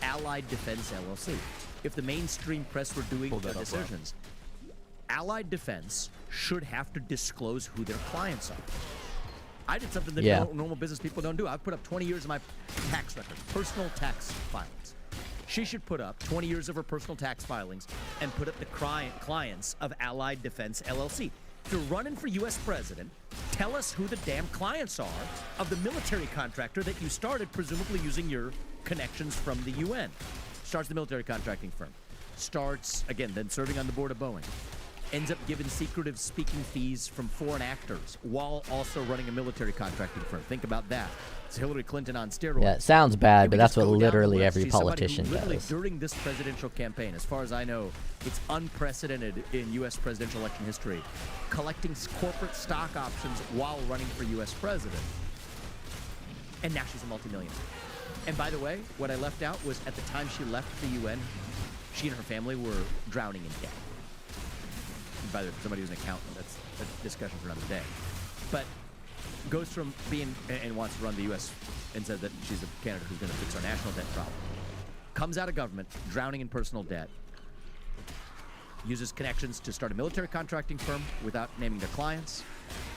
D: Allied Defense LLC. If the mainstream press were doing their decisions, Allied Defense should have to disclose who their clients are. I did something that normal business people don't do. I've put up 20 years of my tax record, personal tax filings. She should put up 20 years of her personal tax filings and put up the clients of Allied Defense LLC. If you're running for U.S. president, tell us who the damn clients are of the military contractor that you started, presumably using your connections from the UN. Starts the military contracting firm. Starts, again, then serving on the board of Boeing. Ends up giving secretive speaking fees from foreign actors while also running a military contracting firm. Think about that. It's Hillary Clinton on steroids.
A: Yeah, it sounds bad, but that's what literally
D: West.
A: every
D: She's somebody who
A: politician
D: literally,
A: does.
D: during this presidential campaign, as far as I know, it's unprecedented in U.S. presidential election history, collecting corporate stock options while running for U.S. president. And now she's a multimillionaire. And by the way, what I left out was at the time she left the UN, she and her family were drowning in debt. By the way, somebody who's an accountant, that's a discussion for another day. But goes from being, and wants to run the U.S., and said that she's a candidate who's going to fix our national debt problem. Comes out of government, drowning in personal debt, uses connections to start a military contracting firm without naming their clients,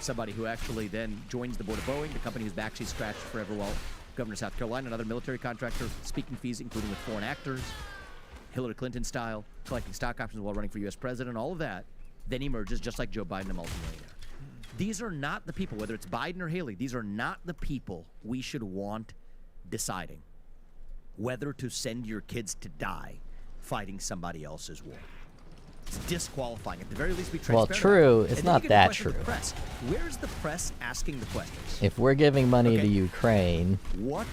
D: somebody who actually then joins the board of Boeing, the company whose back she's scratched forever while Governor of South Carolina, another military contractor, speaking fees, including with foreign actors, Hillary Clinton style, collecting stock options while running for U.S. president, all of that, then emerges just like Joe Biden, a multimillionaire. These are not the people, whether it's Biden or Haley, these are not the people we should want deciding whether to send your kids to die fighting somebody else's war. It's disqualifying. At the very least, be transparent.
A: Well, true. It's
D: And then
A: not
D: you get the
A: that
D: question of
A: true.
D: the press. Where's the press asking the questions?
A: If we're giving money to
D: Okay.
A: Ukraine,
D: What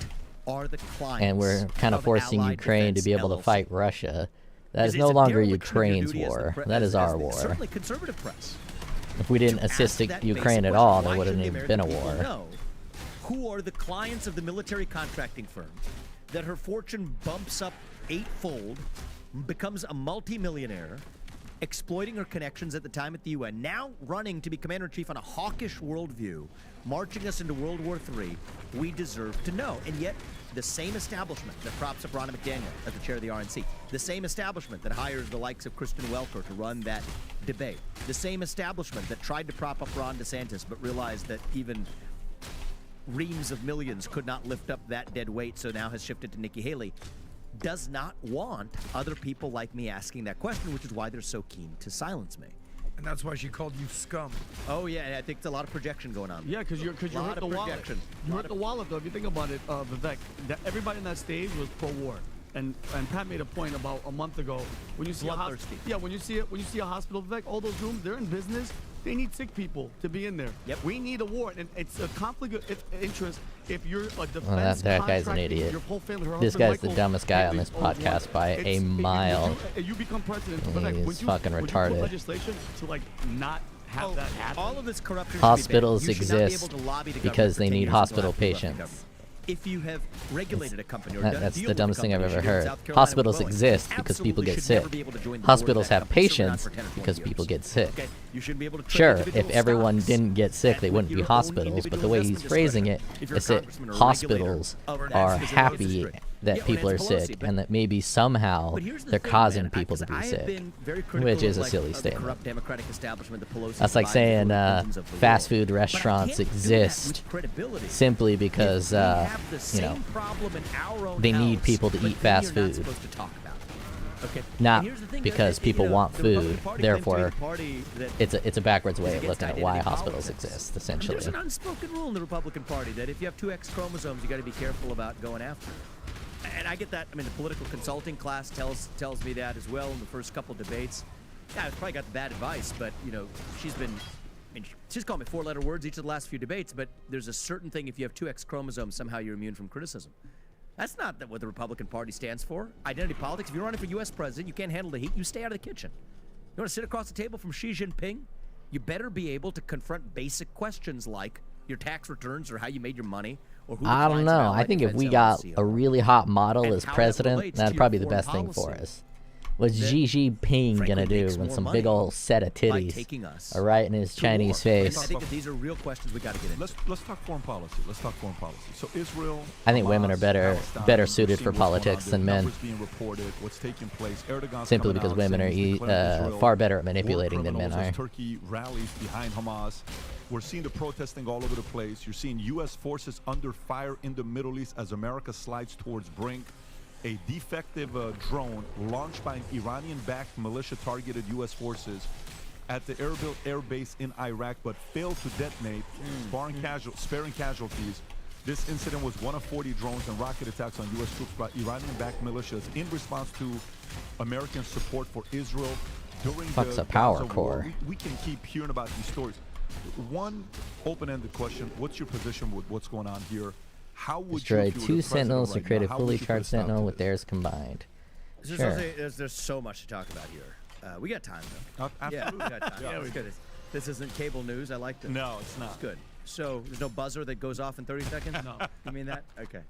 D: are the clients
A: and we're kind of forcing
D: Allied
A: Ukraine to
D: Defense
A: be able to
D: LLC?
A: fight Russia, that is
D: Is
A: no
D: it a
A: longer
D: dereliction of your
A: Ukraine's
D: duty as the
A: war.
D: pre-
A: That
D: as-
A: is
D: as
A: our
D: the-
A: war.
D: Certainly conservative press.
A: If we didn't
D: To
A: assist
D: ask that
A: Ukraine
D: basic
A: at all,
D: question.
A: there
D: Why
A: wouldn't
D: should the
A: have been a
D: American people
A: war.
D: know who are the clients of the military contracting firm that her fortune bumps up eightfold, becomes a multimillionaire, exploiting her connections at the time at the UN, now running to be commander-in-chief on a hawkish worldview, marching us into World War III. We deserve to know. And yet, the same establishment that props up Ronna McDaniel as the chair of the RNC, the same establishment that hires the likes of Kristen Welker to run that debate, the same establishment that tried to prop up Ron DeSantis but realized that even reams of millions could not lift up that dead weight, so now has shifted to Nikki Haley, does not want other people like me asking that question, which is why they're so keen to silence me.
G: And that's why she called you scum.
D: Oh yeah, I think it's a lot of projection going on.
E: Yeah, because you hurt the wallet. You hurt the wallet, though. If you think about it, Vivek, that everybody in that stage was pro-war, and Pat made a point about a month ago when you see when you see a hospital, Vivek, all those rooms, they're in business. They need sick people to be in there.
D: Yep.
E: We need a war, and it's a conflict of interest if you're a defense
A: Well, that guy's an idiot.
E: Your whole family, her
A: This
E: husband,
A: guy's the
E: Michael,
A: dumbest guy on
E: Haley's
A: this
E: a war.
A: podcast by a mile.
E: You become president.
A: He's fucking
E: would
A: retarded.
E: you put legislation to like not have that happen?
D: All of this corruption.
A: Hospitals
D: should be banned. You should not be
A: exist
D: able to lobby the
A: because
D: government
A: they
D: for 10
A: need
D: years until
A: hospital
D: after you left the
A: patients.
D: government. If you have regulated a company or done a
A: That's
D: deal
A: the
D: with a
A: dumbest thing I've
D: company,
A: ever
D: you should do it in
A: heard.
D: South Carolina
A: Hospitals
D: with Boeing.
A: exist because people
D: Absolutely
A: get
D: should
A: sick.
D: never be able to join the board of
A: Hospitals
D: that
A: have
D: company. Sit around
A: patients
D: for 10 or 12
A: because
D: years.
A: people get sick.
D: Okay, you shouldn't be able to trade
A: Sure,
D: individual
A: if everyone
D: stocks
A: didn't get sick, they
D: and
A: wouldn't
D: with
A: be
D: your own
A: hospitals. But the way he's
D: individual
A: phrasing it
D: investment discretion. If you're a
A: is that
D: congressman or a regulator
A: hospitals
D: of an
A: are
D: specific
A: happy
D: industry.
A: that
D: Yeah,
A: people are
D: Nancy Pelosi,
A: sick
D: but-
A: and that maybe somehow
D: But here's the
A: they're
D: thing,
A: causing
D: man,
A: people to be
D: I have
A: sick,
D: been very critical
A: which is
D: of,
A: a silly
D: of the
A: statement.
D: corrupt Democratic establishment, the Pelosi
A: That's like
D: Biden,
A: saying
D: the Clintons of the
A: fast
D: world.
A: food
D: But I
A: restaurants
D: can't do that
A: exist
D: with credibility.
A: simply
D: If
A: because
D: we have the
A: you
D: same
A: know,
D: problem in our own
A: they need
D: house,
A: people to
D: but
A: eat
D: then
A: fast
D: you're not
A: food.
D: supposed to talk about it. Okay.
A: Not
D: And here's the thing,
A: because
D: that,
A: people want
D: the Republican
A: food,
D: Party
A: therefore
D: claims to be the party that
A: it's a backwards way of
D: against
A: looking at why
D: identity
A: hospitals
D: politics.
A: exist,
D: And
A: essentially.
D: there's an unspoken rule in the Republican Party that if you have 2 X chromosomes, you got to be careful about going after it. And I get that. I mean, the political consulting class tells me that as well in the first couple debates. Yeah, I've probably got bad advice, but she's been. I mean, she's called me 4-letter words each of the last few debates. But there's a certain thing: if you have 2 X chromosomes, somehow you're immune from criticism. That's not what the Republican Party stands for. Identity politics. If you're running for U.S. president, you can't handle the heat. You stay out of the kitchen. You want to sit across the table from Xi Jinping? You better be able to confront basic questions like your tax returns or how you made your money. Or who the
A: I don't
D: clients are,
A: know. I
D: like
A: think if
D: defense
A: we got
D: LLC
A: a
D: are.
A: really hot model
D: And
A: as
D: how that
A: president,
D: relates
A: that'd
D: to
A: probably
D: your
A: the best
D: foreign
A: thing for
D: policy.
A: us. What's
D: That,
A: Xi Jinping
D: frankly,
A: gonna do
D: makes
A: when
D: more
A: some
D: money
A: big old set of
D: by
A: titties
D: taking us
A: are right in his
D: to
A: Chinese
D: war. And
A: face?
D: I think that these are real questions we got to get into.
C: Let's talk foreign policy. Let's talk foreign policy. So Israel.
A: I think women are
C: Hamas,
A: better
C: Palestine,
A: suited
C: we're
A: for
C: seeing what's going on
A: politics
C: there,
A: than men.
C: numbers being reported, what's taking place. Erdogan's
A: Simply
C: coming
A: because
C: out
A: women are
C: saying he's declaring Israel
A: far better at
C: war
A: manipulating than men
C: criminals
A: are.
C: as Turkey rallies behind Hamas. We're seeing the protesting all over the place. You're seeing U.S. forces under fire in the Middle East as America slides towards brink. A defective drone launched by an Iranian-backed militia targeted U.S. forces at the Erbil air base in Iraq, but failed to detonate, sparing casualties. This incident was one of 40 drones and rocket attacks on U.S. troops by Iranian-backed militias in response to American support for Israel during
A: Fuck's
C: the
A: a power
C: Gaza war.
A: core.
C: We can keep hearing about these stories. One open-ended question: what's your position with what's going on here? How would
A: Destroy
C: you, if you were
A: 2
C: the president
A: Sentinels to
C: right
A: create
C: now,
A: a
C: how
A: fully
C: would you put a
A: charged
C: stop to
A: Sentinel with
C: this?
A: theirs combined.
D: There's,
A: Sure.
D: there's so much to talk about here. We got time, though.
C: Absolutely.
D: Yeah, we got time.
C: Yeah,
D: it's good. This isn't cable news. I liked it.
C: No, it's not.
D: It's good. So there's no buzzer that goes off in 30 seconds? No. You mean that? Okay.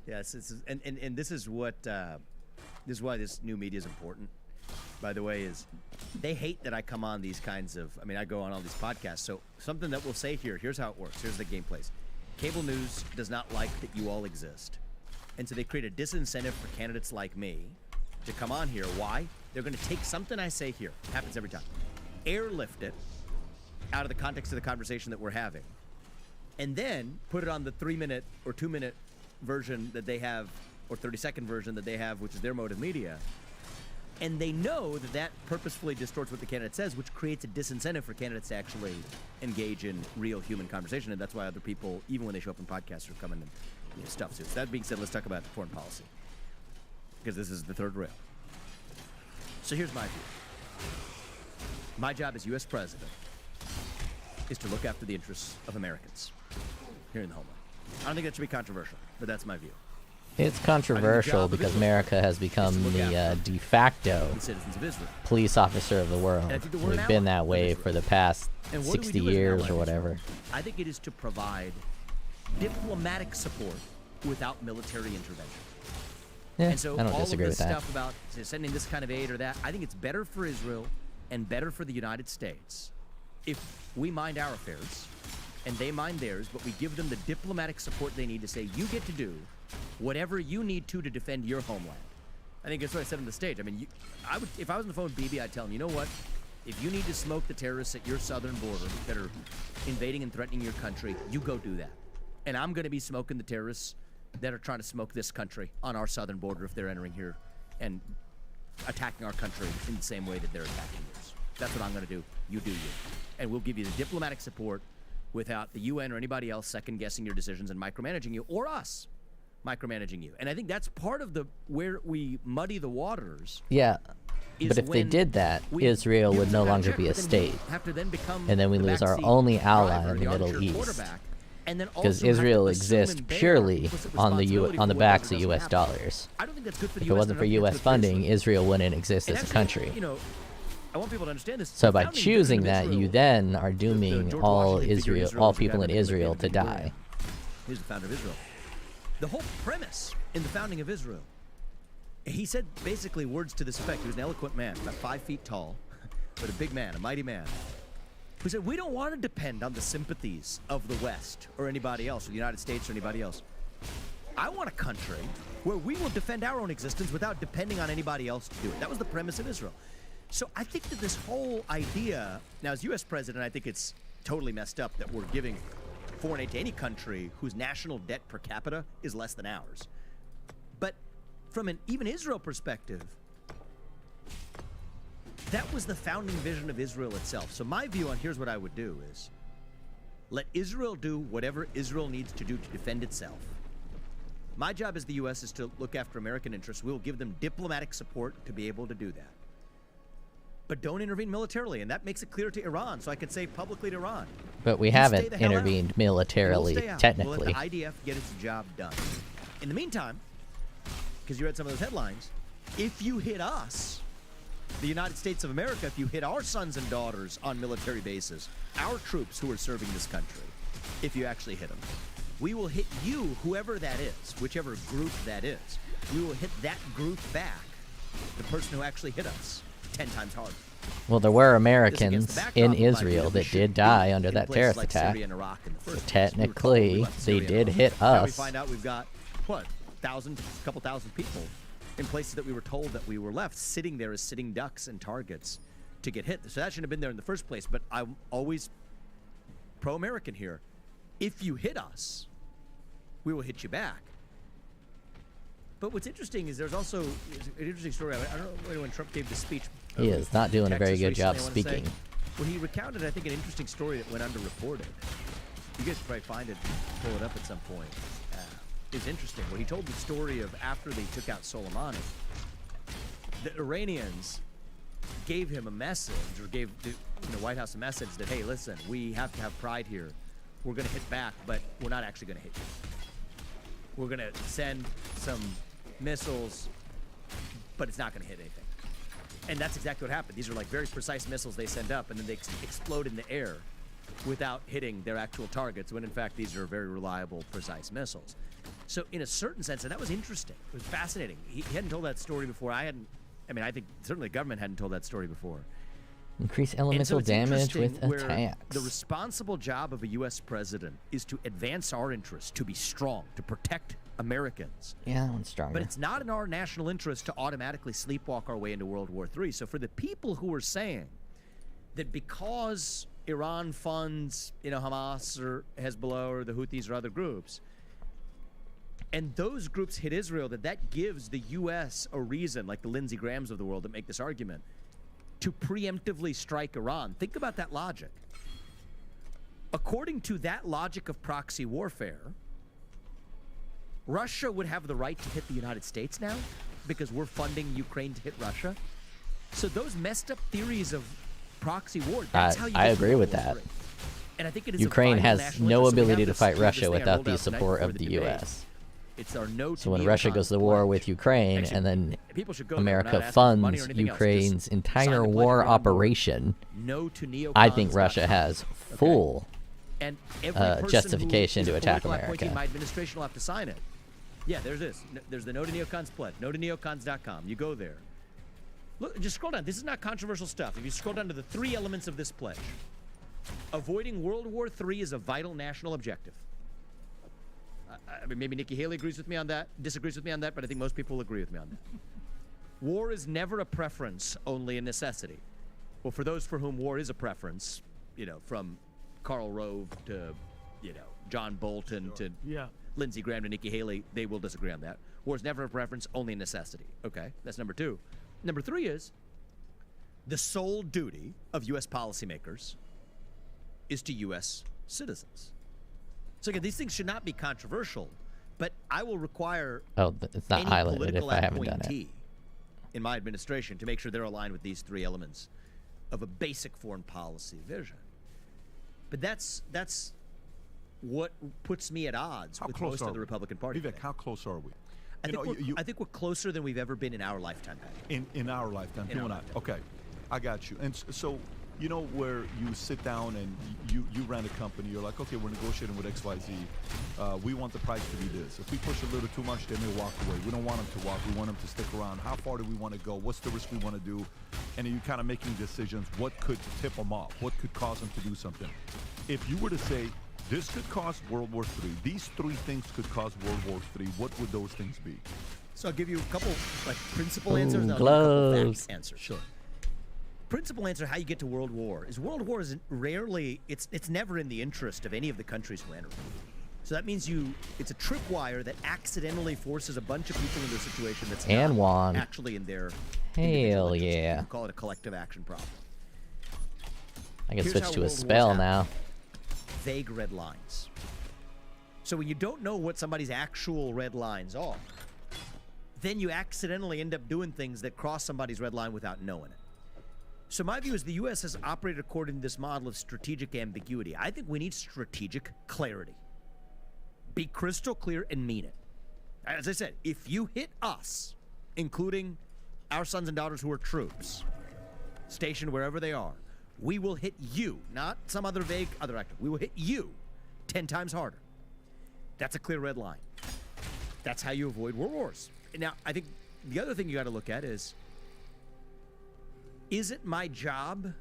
D: Yes. And this is what this is why this new media is important. By the way, is they hate that I come on these kinds of. I mean, I go on all these podcasts. So something that we'll say here. Here's how it works. Here's the game plays. Cable news does not like that you all exist, and so they create a disincentive for candidates like me to come on here. Why? They're going to take something I say here. Happens every time. Airlift it out of the context of the conversation that we're having, and then put it on the 3-minute or 2-minute version that they have, or 30-second version that they have, which is their mode of media. And they know that that purposefully distorts what the candidate says, which creates a disincentive for candidates to actually engage in real human conversation. And that's why other people, even when they show up in podcasts, are coming and stuff. So that being said, let's talk about foreign policy, because this is the third rail. So here's my view. My job as U.S. president is to look after the interests of Americans here in the homeland. I don't think that should be controversial, but that's my view.
A: It's controversial because America has become the de facto
D: The citizens of Israel.
A: police officer of the world.
D: And I think that we're
A: We've
D: an
A: been
D: ally
A: that
D: of
A: way
D: Israel.
A: for the past
D: And what do we
A: 60
D: do as an
A: years
D: ally
A: or
D: of
A: whatever.
D: Israel? I think it is to provide diplomatic support without military intervention.
A: Yeah,
D: and so
A: I don't
D: all
A: disagree
D: of this
A: with that.
D: stuff about sending this kind of aid or that, I think it's better for Israel and better for the United States if we mind our affairs and they mind theirs, but we give them the diplomatic support they need to say, you get to do whatever you need to defend your homeland. I think that's what I said on the stage. I mean, I would, if I was on the phone with Bibi, I'd tell him, you know what? If you need to smoke the terrorists at your southern border that are invading and threatening your country, you go do that. And I'm going to be smoking the terrorists that are trying to smoke this country on our southern border if they're entering here and attacking our country in the same way that they're attacking yours. That's what I'm going to do. You do you. And we'll give you the diplomatic support without the UN or anybody else second-guessing your decisions and micromanaging you, or us micromanaging you. And I think that's part of the where we muddy the waters.
A: Yeah, but if they did that, Israel would no longer be a state, and then we lose our only ally in the Middle East, because Israel exists purely on the backs of U.S. dollars. If it wasn't for U.S. funding, Israel wouldn't exist as a country.
D: I want people to understand this.
A: So by choosing that, you then are dooming all people in Israel to die.
D: He's the founder of Israel. The whole premise in the founding of Israel, he said basically words to this effect. He was an eloquent man, about 5 feet tall, but a big man, a mighty man, who said, we don't want to depend on the sympathies of the West or anybody else, or the United States or anybody else. I want a country where we will defend our own existence without depending on anybody else to do it. That was the premise of Israel. So I think that this whole idea, now as U.S. president, I think it's totally messed up that we're giving foreign aid to any country whose national debt per capita is less than ours. But from an even Israel perspective, that was the founding vision of Israel itself. So my view on here's what I would do is let Israel do whatever Israel needs to do to defend itself. My job as the U.S. is to look after American interests. We'll give them diplomatic support to be able to do that. But don't intervene militarily, and that makes it clear to Iran, so I can say publicly to Iran.
A: But we haven't intervened militarily, technically.
D: We'll let the IDF get its job done. In the meantime, because you read some of those headlines, if you hit us, the United States of America, if you hit our sons and daughters on military bases, our troops who are serving this country, if you actually hit them, we will hit you, whoever that is, whichever group that is. We will hit that group back, the person who actually hit us, 10 times harder.
A: Well, there were Americans in Israel that did die under that terrorist attack. So technically, they did hit us.
D: Now we find out we've got, what, a couple thousand people in places that we were told that we were left sitting there as sitting ducks and targets to get hit. So that shouldn't have been there in the first place, but I'm always pro-American here. If you hit us, we will hit you back. But what's interesting is there's also an interesting story. I don't know when Trump gave the speech.
A: He is not doing a very good job speaking.
D: When he recounted, I think, an interesting story that went underreported. You guys should probably find it, pull it up at some point. It's interesting. When he told the story of after they took out Soleimani, the Iranians gave him a message, or gave the White House a message that, hey, listen, we have to have pride here. We're going to hit back, but we're not actually going to hit you. We're going to send some missiles, but it's not going to hit anything. And that's exactly what happened. These are like very precise missiles they send up, and then they explode in the air without hitting their actual targets, when in fact these are very reliable, precise missiles. So in a certain sense, and that was interesting. It was fascinating. He hadn't told that story before. I think certainly the government hadn't told that story before.
A: Increase elemental damage with attacks.
D: The responsible job of a U.S. president is to advance our interests, to be strong, to protect Americans.
A: Yeah, that one's stronger.
D: But it's not in our national interest to automatically sleepwalk our way into World War III. So for the people who are saying that because Iran funds, Hamas or Hezbollah or the Houthis or other groups, and those groups hit Israel, that gives the U.S. a reason, like the Lindsey Grahams of the world that make this argument, to preemptively strike Iran. Think about that logic. According to that logic of proxy warfare, Russia would have the right to hit the United States now because we're funding Ukraine to hit Russia. So those messed up theories of proxy war, that's how you
A: I agree with that.
D: And I think it is
A: Ukraine has no ability to fight Russia without the support of the U.S. So when Russia goes to war with Ukraine, and then America funds Ukraine's entire war operation, I think Russia has full justification to attack America.
D: My administration will have to sign it. Yeah, there's this. There's the No to Neocons pledge. No to neocons.com. You go there. Look, just scroll down. This is not controversial stuff. If you scroll down to the 3 elements of this pledge, avoiding World War III is a vital national objective. I mean, maybe Nikki Haley agrees with me on that, disagrees with me on that, but I think most people will agree with me on that. War is never a preference, only a necessity. Well, for those for whom war is a preference, you know, from Karl Rove to, you know, John Bolton to Lindsey Graham to Nikki Haley, they will disagree on that. War is never a preference, only a necessity. Okay, that's number 2. Number 3 is the sole duty of U.S. policymakers is to U.S. citizens. So again, these things should not be controversial, but I will require
A: it's not
D: any
A: highlighted
D: political
A: if I haven't done it.
D: appointee in my administration to make sure they're aligned with these 3 elements of a basic foreign policy vision. But that's what puts me at odds with most of the Republican Party.
C: Vivek, how close are we?
D: I think we're closer than we've ever been in our lifetime.
C: In our lifetime, you and I. Okay, I got you. And so, you know, where you sit down and you ran a company, you're like, okay, we're negotiating with XYZ. We want the price to be this. If we push a little too much, they may walk away. We don't want them to walk. We want them to stick around. How far do we want to go? What's the risk we want to do? And then you kind of making decisions. What could tip them off? What could cause them to do something? If you were to say, this could cause World War III, these 3 things could cause World War III, what would those things be?
D: So I'll give you a couple like principal answers and I'll
A: gloves.
D: give you a couple fact answers. Sure. Principal answer how you get to World War is rarely, it's never in the interest of any of the countries who enter. So that means it's a tripwire that accidentally forces a bunch of people into a situation that's not actually in their
A: Hell yeah.
D: You call it a collective action problem.
A: I can switch to a spell now.
D: Vague red lines. So when you don't know what somebody's actual red lines are, then you accidentally end up doing things that cross somebody's red line without knowing it. So my view is the U.S. has operated according to this model of strategic ambiguity. I think we need strategic clarity. Be crystal clear and mean it. As I said, if you hit us, including our sons and daughters who are troops, stationed wherever they are, we will hit you, not some other vague other actor. We will hit you 10 times harder. That's a clear red line. That's how you avoid world wars. Now, I think the other thing you got to look at is it my job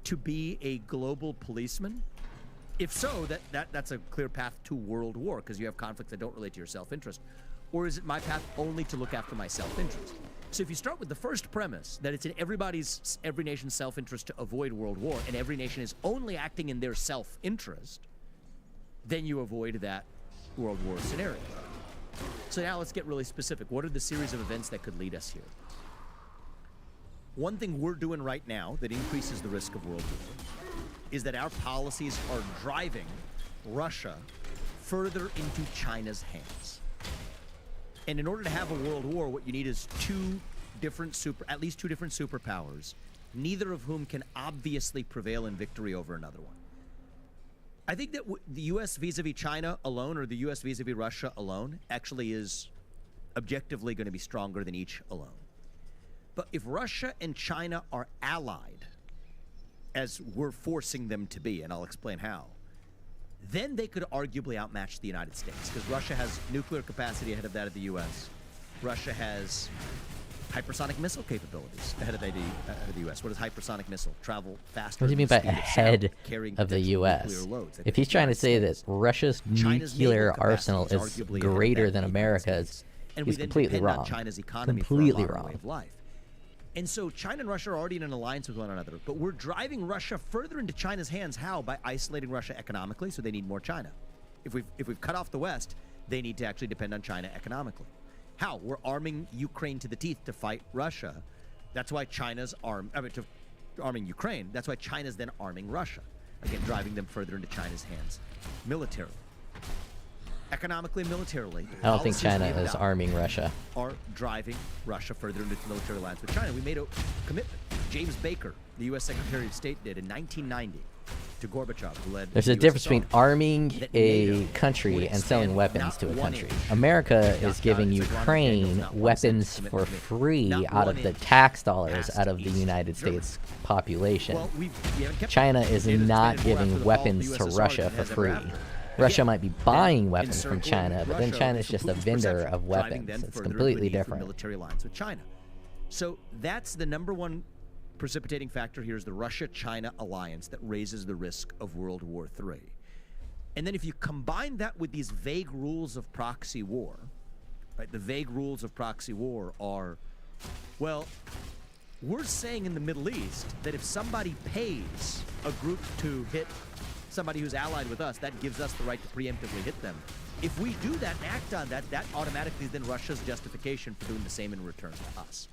D: to be a global policeman? If so, that's a clear path to world war because you have conflicts that don't relate to your self-interest. Or is it my path only to look after my self-interest? So if you start with the first premise that it's in every nation's self-interest to avoid world war and every nation is only acting in their self-interest, then you avoid that world war scenario. So now let's get really specific. What are the series of events that could lead us here? One thing we're doing right now that increases the risk of world war is that our policies are driving Russia further into China's hands. And in order to have a world war, what you need is at least two different superpowers, neither of whom can obviously prevail in victory over another one. I think that the U.S. vis-a-vis China alone, or the U.S. vis-a-vis Russia alone, actually is objectively going to be stronger than each alone. But if Russia and China are allied, as we're forcing them to be, and I'll explain how, then they could arguably outmatch the United States, because Russia has nuclear capacity ahead of that of the U.S. Russia has hypersonic missile capabilities ahead of the U.S. What is hypersonic missile? Travel faster.
A: What do you mean by ahead of the U.S.? If he's trying to say that Russia's nuclear arsenal is greater than America's, he's completely wrong. Completely wrong.
D: And so China and Russia are already in an alliance with one another, but we're driving Russia further into China's hands. How? By isolating Russia economically, so they need more China. If we've cut off the West, they need to actually depend on China economically. How? We're arming Ukraine to the teeth to fight Russia. That's why China's arming Ukraine. That's why China's then arming Russia. Again, driving them further into China's hands militarily. Economically and militarily.
A: I don't think China is arming Russia.
D: Are driving Russia further into military alliance with China. We made a commitment. James Baker, the U.S. Secretary of State, did in 1990 to Gorbachev, who led.
A: There's a difference between arming a country and selling weapons to a country. America is giving Ukraine weapons for free out of the tax dollars out of the United States population. China is not giving weapons to Russia for free. Russia might be buying weapons from
D: encircling
A: China, but then
D: Russia
A: China's
D: from
A: just a
D: Putin's
A: vendor
D: perception,
A: of
D: driving
A: weapons.
D: them
A: It's
D: further into
A: completely
D: a need for
A: different.
D: military alliance with China. So that's the number one precipitating factor here is the Russia-China alliance that raises the risk of World War III. And then if you combine that with these vague rules of proxy war, right? The vague rules of proxy war are, well, we're saying in the Middle East that if somebody pays a group to hit somebody who's allied with us, that gives us the right to preemptively hit them. If we do that and act on that, that automatically is then Russia's justification for doing the same in return to us.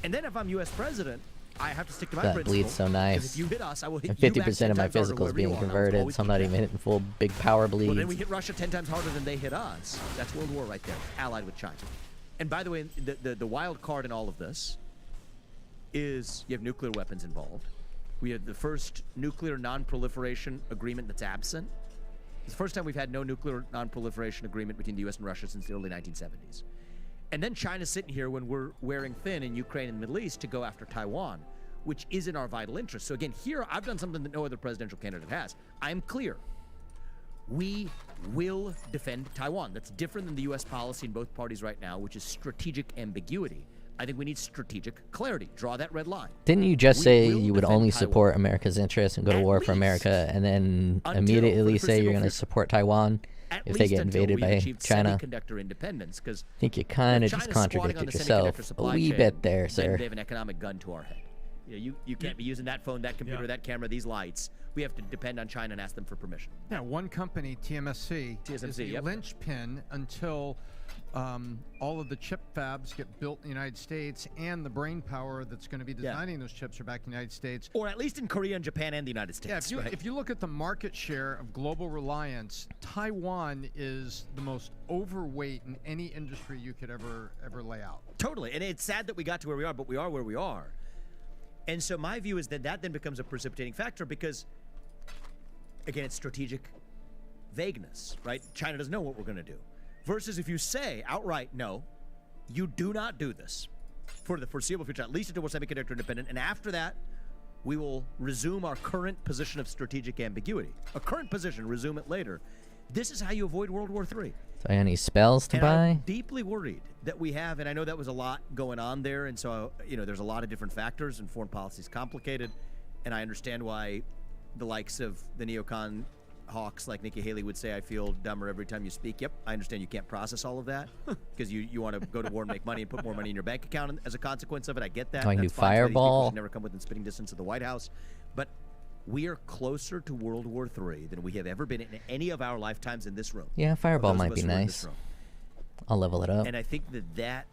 D: And then if I'm U.S. president, I have to stick to my
A: That
D: principle.
A: bleeds so nice.
D: 'Cause if you hit us, I will hit
A: And
D: you back
A: 50% of
D: 10
A: my
D: times harder,
A: physicals
D: whoever
A: being
D: you are. I will
A: converted,
D: always
A: so I'm
D: keep
A: not
D: that.
A: even hitting full big power bleeds.
D: Well, then we hit Russia 10 times harder than they hit us. That's World War right there, allied with China. And by the way, the wild card in all of this is you have nuclear weapons involved. We have the first nuclear non-proliferation agreement that's absent. It's the first time we've had no nuclear non-proliferation agreement between the U.S. and Russia since the early 1970s. And then China's sitting here when we're wearing thin in Ukraine and the Middle East to go after Taiwan, which is in our vital interest. So again, here I've done something that no other presidential candidate has. I'm clear. We will defend Taiwan. That's different than the U.S. policy in both parties right now, which is strategic ambiguity. I think we need strategic clarity. Draw that red line.
A: Didn't you just
D: We
A: say
D: will
A: you would
D: defend
A: only
D: Taiwan.
A: support America's interests and go to
D: At
A: war for
D: least
A: America, and then
D: until
A: immediately
D: the
A: say you're
D: foreseeable
A: going to
D: future.
A: support Taiwan
D: At
A: if they
D: least
A: get
D: until
A: invaded
D: we've
A: by
D: achieved
A: China?
D: semiconductor independence, because
A: I think you kind of just
D: China's squatting
A: contradicted
D: on the
A: yourself
D: semiconductor
A: a
D: supply
A: wee
D: chain,
A: bit there,
D: then
A: sir.
D: They have an economic gun to our head. You can't be using that phone, that computer, that camera, these lights. We have to depend on China and ask them for permission.
F: Yeah, one company, TSMC, is the
D: yep.
F: linchpin until all of the chip fabs get built in the United States, and the brain power that's going to be designing those chips are back in the United States.
D: Or at least in Korea and Japan and the United States.
F: Yeah, if you look at the market share of global reliance, Taiwan is the most overweight in any industry you could ever lay out.
D: Totally. And it's sad that we got to where we are, but we are where we are. And so my view is that that then becomes a precipitating factor because, again, it's strategic vagueness, right? China doesn't know what we're going to do. Versus if you say outright, no, you do not do this for the foreseeable future, at least until we're semiconductor independent. And after that, we will resume our current position of strategic ambiguity. A current position, resume it later. This is how you avoid World War III.
A: So any spells to
D: And
A: buy?
D: I'm deeply worried that we have, and I know that was a lot going on there, and so, there's a lot of different factors, and foreign policy is complicated, and I understand why the likes of the neocon hawks like Nikki Haley would say, I feel dumber every time you speak. Yep, I understand you can't process all of that because you want to go to war and make money and put more money in your bank account as a consequence of it. I get that.
A: Oh, I can
D: That's
A: do
D: fine. So these people
A: Fireball.
D: should never come within spitting distance of the White House. But we are closer to World War III than we have ever been in any of our lifetimes in this room.
A: Yeah, Fireball
D: Those of
A: might
D: us
A: be
D: who are in this
A: nice.
D: room.
A: I'll level it up.
D: And I think that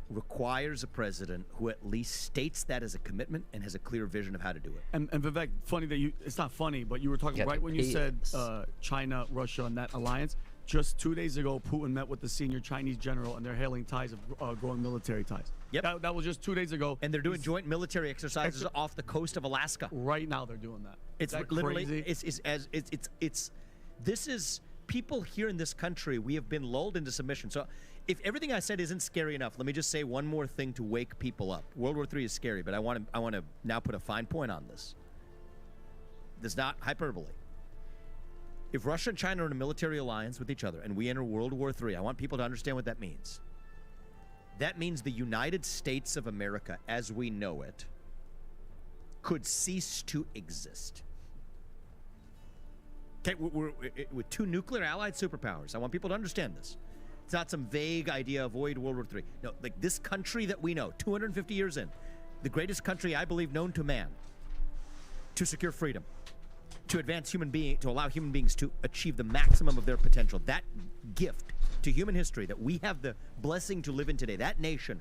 D: requires a president who at least states that as a commitment and has a clear vision of how to do it.
E: And Vivek, funny that it's not funny, but you were talking
A: Yeah,
E: right when you
A: he
E: said
A: is.
E: China, Russia, and that alliance. Just 2 days ago, Putin met with the senior Chinese general, and they're hailing ties of growing military ties.
D: Yep.
E: That was just 2 days ago.
D: And they're doing joint military exercises off the coast of Alaska.
E: Right now, they're doing that.
D: It's
E: That
D: literally
E: crazy?
D: this is people here in this country. We have been lulled into submission. So, if everything I said isn't scary enough, let me just say one more thing to wake people up. World War III is scary, but I want to now put a fine point on this. This is not hyperbole. If Russia and China are in a military alliance with each other and we enter World War III, I want people to understand what that means. That means the United States of America, as we know it, could cease to exist. Okay, we're with two nuclear allied superpowers. I want people to understand this. It's not some vague idea, avoid World War III. No, like this country that we know, 250 years in, the greatest country I believe known to man, to secure freedom, to advance to allow human beings to achieve the maximum of their potential. That gift to human history that we have the blessing to live in today, that nation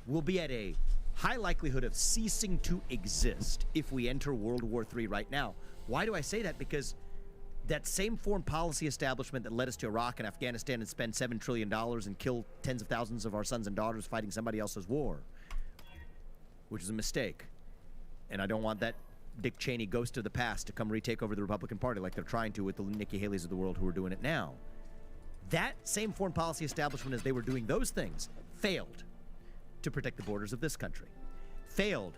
D: will be at a high likelihood of ceasing to exist if we enter World War III right now. Why do I say that? Because that same foreign policy establishment that led us to Iraq and Afghanistan and spend $7 trillion and kill tens of thousands of our sons and daughters fighting somebody else's war, which is a mistake. And I don't want that Dick Cheney ghost of the past to come retake over the Republican Party like they're trying to with the Nikki Haley's of the world who are doing it now. That same foreign policy establishment, as they were doing those things, failed to protect the borders of this country. Failed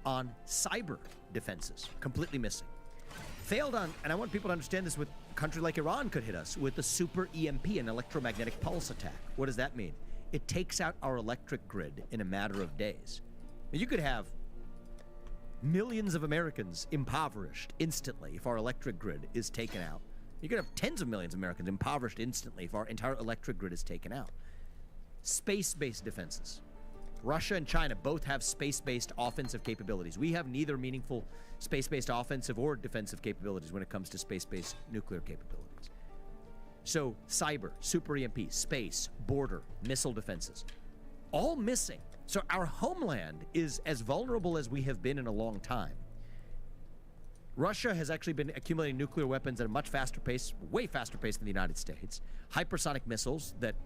D: on cyber defenses, completely missing. Failed on, and I want people to understand this with country like Iran could hit us with a super EMP, an electromagnetic pulse attack. What does that mean? It takes out our electric grid in a matter of days. You could have millions of Americans impoverished instantly if our electric grid is taken out. You could have tens of millions of Americans impoverished instantly if our entire electric grid is taken out. Space-based defenses. Russia and China both have space-based offensive capabilities. We have neither meaningful space-based offensive or defensive capabilities when it comes to space-based nuclear capabilities. So cyber, super EMP, space, border, missile defenses, all missing. So our homeland is as vulnerable as we have been in a long time. Russia has actually been accumulating nuclear weapons at a much faster pace, way faster pace than the United States. Hypersonic missiles that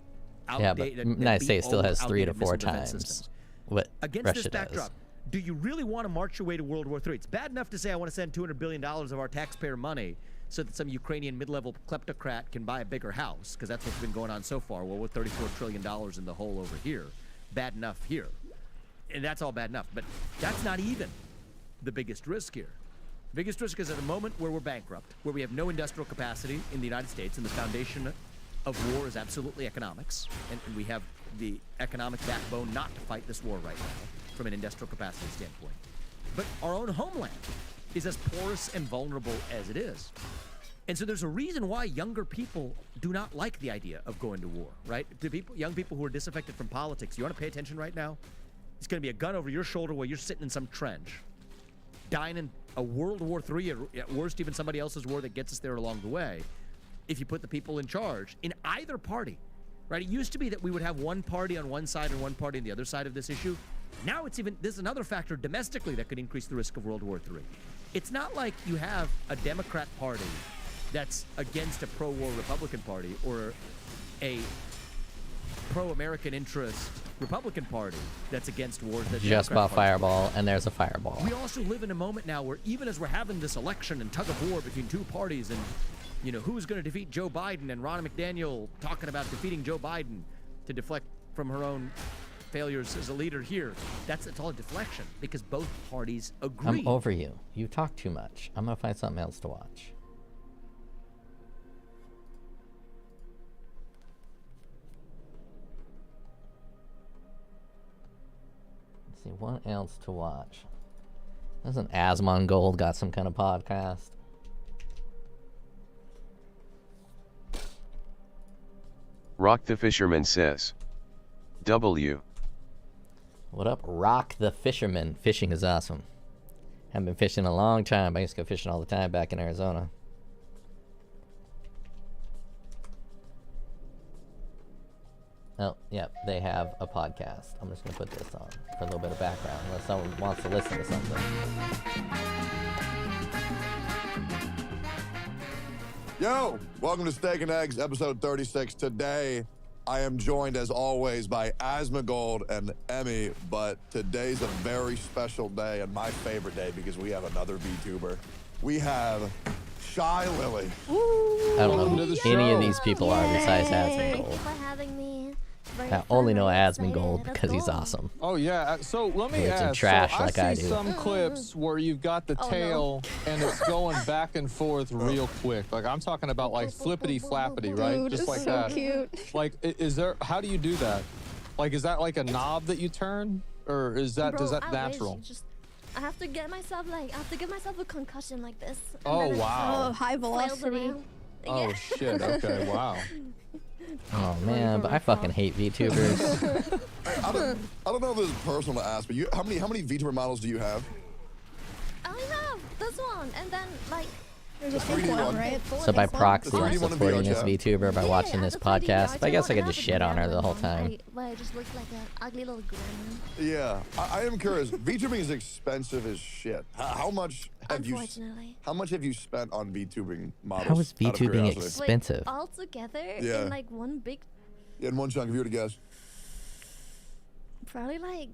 A: but the United States still has 3 to 4 times what
D: against
A: Russia
D: this backdrop, do you really want to march your way to World War III? It's bad enough to say I want to send $200 billion of our taxpayer money so that some Ukrainian mid-level kleptocrat can buy a bigger house, because that's what's been going on so far. Well, we're $34 trillion in the hole over here. Bad enough here. And that's all bad enough. But that's not even the biggest risk here. The biggest risk is at a moment where we're bankrupt, where we have no industrial capacity in the United States, and the foundation of war is absolutely economics, and we have the economic backbone not to fight this war right now from an industrial capacity standpoint. But our own homeland is as porous and vulnerable as it is. And so there's a reason why younger people do not like the idea of going to war, right? To young people who are disaffected from politics, you want to pay attention right now? It's going to be a gun over your shoulder while you're sitting in some trench, dying in a World War III, at worst even somebody else's war that gets us there along the way, if you put the people in charge in either party, right? It used to be that we would have one party on one side and one party on the other side of this issue. Now there's another factor domestically that could increase the risk of World War III. It's not like you have a Democrat party that's against a pro-war Republican party or a pro-American interest Republican Party that's against wars. That
A: just bought Fireball, and there's a Fireball.
D: We also live in a moment now where even as we're having this election and tug of war between two parties and, you know, who's going to defeat Joe Biden, and Ronna McDaniel talking about defeating Joe Biden to deflect from her own failures as a leader here, it's all a deflection because both parties agree.
A: I'm over you. You talk too much. I'm going to find something else to watch. What else to watch? Doesn't Asmongold got some kind of podcast?
K: Rock the Fisherman says, W.
A: What up, Rock the Fisherman? Fishing is awesome. Haven't been fishing in a long time. I used to go fishing all the time back in Arizona. Oh, yep, they have a podcast. I'm just going to put this on for a little bit of background, unless someone wants to listen to something.
L: Yo, welcome to Steak and Eggs, episode 36. Today, I am joined, as always, by Asmongold and Emmy, but today's a very special day and my favorite day because we have another VTuber. We have Shy Lily.
A: I don't know who any of these people are besides Asmongold.
M: Thank you for having me.
A: I only know Asmongold because he's awesome.
N: Oh yeah, so let me
A: It's in
N: ask.
A: trash
N: so
A: like
N: I
A: I
N: see
A: do.
N: some clips where you've got the tail and it's going back and forth real quick. Like I'm talking about like flippity flappity, right?
M: Dude,
N: Just like
M: so
N: that.
M: cute.
N: Like, is there? How do you do that? Like, is that like a knob that you turn, or is that
M: Bro,
N: is that
M: I
N: natural?
M: wish. I have to get myself a concussion like this. And
N: Oh,
M: then
N: wow.
M: Oh, high velocity.
N: Oh shit. Okay. Wow.
A: Oh man, but I fucking hate VTubers.
L: I don't know if this is personal to ask, but how many VTuber models do you have?
M: I have this one, and then like there's
L: a pink one, right?
A: So by proxy,
L: The
A: I'm
L: 3D one would be
A: supporting this
L: okay.
A: VTuber by watching this podcast. But I guess I could just shit on her the whole time.
M: I just look like an ugly little gremlin.
L: Yeah, I am curious. VTubing is expensive as shit. How much have you?
M: Unfortunately.
L: How much have you spent on VTubing models?
A: How is
L: out of
A: VTubing
L: curiosity?
A: expensive?
M: Like, all together
L: Yeah.
M: in like one big,
L: In one chunk, if you were to guess.
M: probably like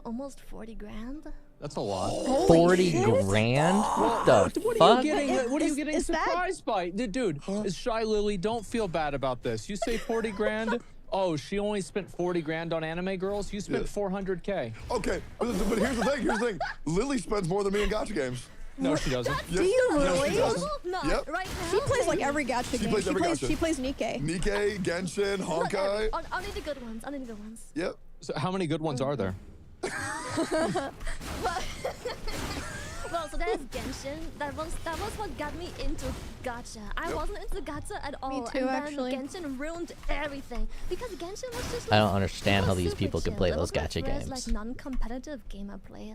M: almost 40 grand.
N: That's a lot.
A: 40 grand? What the
N: What
A: fuck?
N: are you getting? What are you getting
M: is that-
N: surprised by, dude? It's Shy Lily. Don't feel bad about this. You say 40 grand. Oh, she only spent 40 grand on anime girls. You spent 400K.
L: Okay, but here's the thing. Lily spends more than me in gacha games.
N: No, she doesn't.
L: Yep.
O: Do you
L: No,
O: really?
L: she doesn't.
M: No,
L: Yep.
M: right now.
O: She plays like every gacha
L: She
O: game.
L: plays every gacha.
O: She plays Nikkei.
L: Nikkei, Genshin, Honkai.
M: Only the good ones. Only the good ones.
L: Yep.
N: So how many good ones are there?
M: Well, so there's Genshin. That was what got me into gacha. I wasn't into gacha at all.
O: too,
M: and then
O: actually.
M: Genshin ruined everything because Genshin was just.
A: I
M: Like,
A: don't understand
M: it
A: how
M: was
A: these
M: super
A: people can
M: chill.
A: play
M: It
A: those
M: was my
A: gacha
M: first,
A: games.
M: Like non-competitive game I played,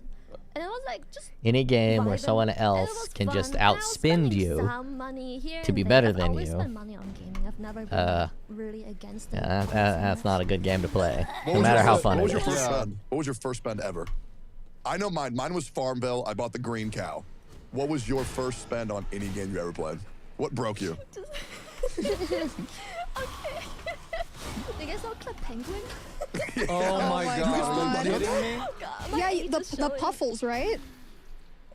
M: and it was like just.
A: Any game where
M: vibing.
A: someone
M: It
A: else
M: was
A: can just
M: fun. I was
A: outspin
M: spending
A: you
M: some money here
A: to
M: and
A: be
M: there.
A: better
M: I've
A: than
M: always
A: you.
M: spent money on gaming. I've never been really against it.
A: Yeah, that's not a good game to play,
L: What
A: no
L: was
A: matter
L: your
A: how
L: first-
A: fun
L: What was
A: it
L: your
A: is.
L: first spend? What was your first spend ever? I know mine. Mine was Farmville. I bought the green cow. What was your first spend on any game you ever played? What broke you?
M: Okay. You guys all Club Penguin?
N: Oh my God! Are you kidding me?
M: Oh God, my
O: Yeah,
M: age
O: the
M: is showing.
O: puffles, right?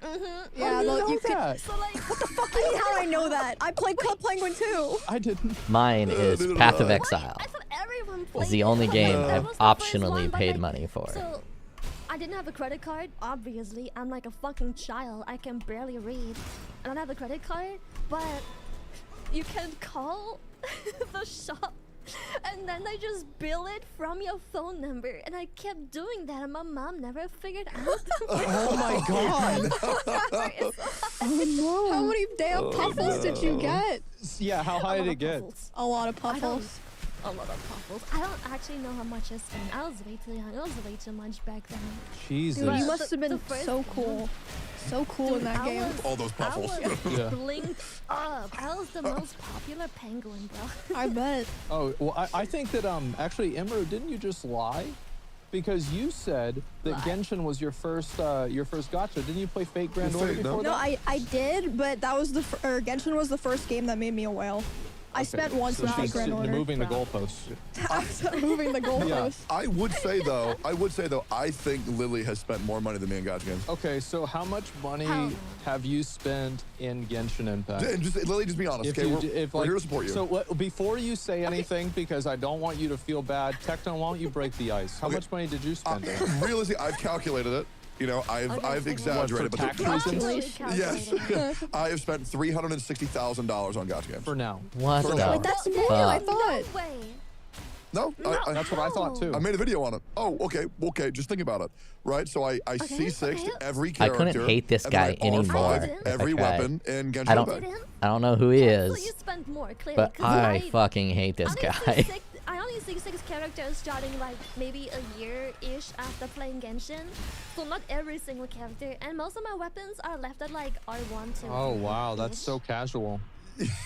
M: Mm-hmm.
O: Yeah,
N: know
O: you could.
N: that.
M: So like,
O: What the fuck? You mean how I know that? I played Club Penguin too.
N: I didn't.
A: Mine is
L: neither
A: Path
L: did
A: of
L: I.
A: Exile.
M: I thought everyone played
A: It's the
M: it.
A: only game
M: That
A: I've
M: was the first
A: optionally
M: one, but,
A: paid
M: like,
A: money for.
M: So, I didn't have a credit card, obviously. I'm like a fucking child. I can barely read. I don't have a credit card, but you can call the shop and then they just bill it from your phone number. And I kept doing that and my mom never figured out.
N: Oh my God!
O: Oh no! How many damn puffles did you get?
N: Yeah, how high did it get?
O: A lot of
M: I don't-
O: puffles.
M: A lot of puffles. I don't actually know how much I spent. I was way too young. It was way too much back then.
N: Jesus.
O: Dude, you
M: But
O: must have been
M: the first
O: so
M: game-
O: cool. So cool in that
M: I
O: game.
M: was-
L: All those puffles.
M: I was
N: Yeah.
M: blinked up. I was the most popular penguin, bro.
O: I bet.
N: Oh, well, I think that actually, Imro, didn't you just lie? Because you said that
M: Lie.
N: Genshin was your first gacha. Didn't you play Fate Grand
L: Fate,
N: Order
L: no.
N: before
O: No,
N: that?
O: I did, but that was Genshin was the first game that made me a whale. I spent once
N: So
O: in
N: she's
O: Fate Grand Order.
N: moving the goalposts.
O: I was moving the goalposts.
L: I would say though, I think Lily has spent more money than me in gacha games.
N: Okay, so how much money
M: How?
N: have you spent in Genshin Impact?
L: Lily, just be honest, okay? We're here to support you.
N: So before you say anything, because I don't want you to feel bad, Tecton, why don't you break the ice? How
L: Okay.
N: much money did you spend?
L: Realistically, I've calculated it. You know, I've exaggerated,
N: What, for
L: but
N: tax
M: Totally
N: reasons?
L: yes, I have spent $360,000 on gacha games.
N: For now.
A: What
L: For
A: the
L: now.
O: Wait, that's
M: No,
O: more. I
A: fuck?
O: thought.
M: No way.
L: No,
N: That's what I thought too.
L: I made a video on it. Oh, okay. Just think about it, right? So I C6'd
M: okay.
L: every
A: I
L: character.
A: couldn't hate this
L: and then
A: guy
L: I R5'd
A: anymore
M: if
L: every
A: I tried.
L: weapon in Genshin
A: I don't-
L: Impact.
M: Didn't?
A: I don't know who he
M: So
A: is,
M: you spent more, clearly.
A: but
M: 'cause
A: I fucking hate this guy.
M: I only see 6 characters starting like maybe a year-ish after playing Genshin. So not every single character. And most of my weapons are left at like R1 to
N: Oh wow, that's so casual.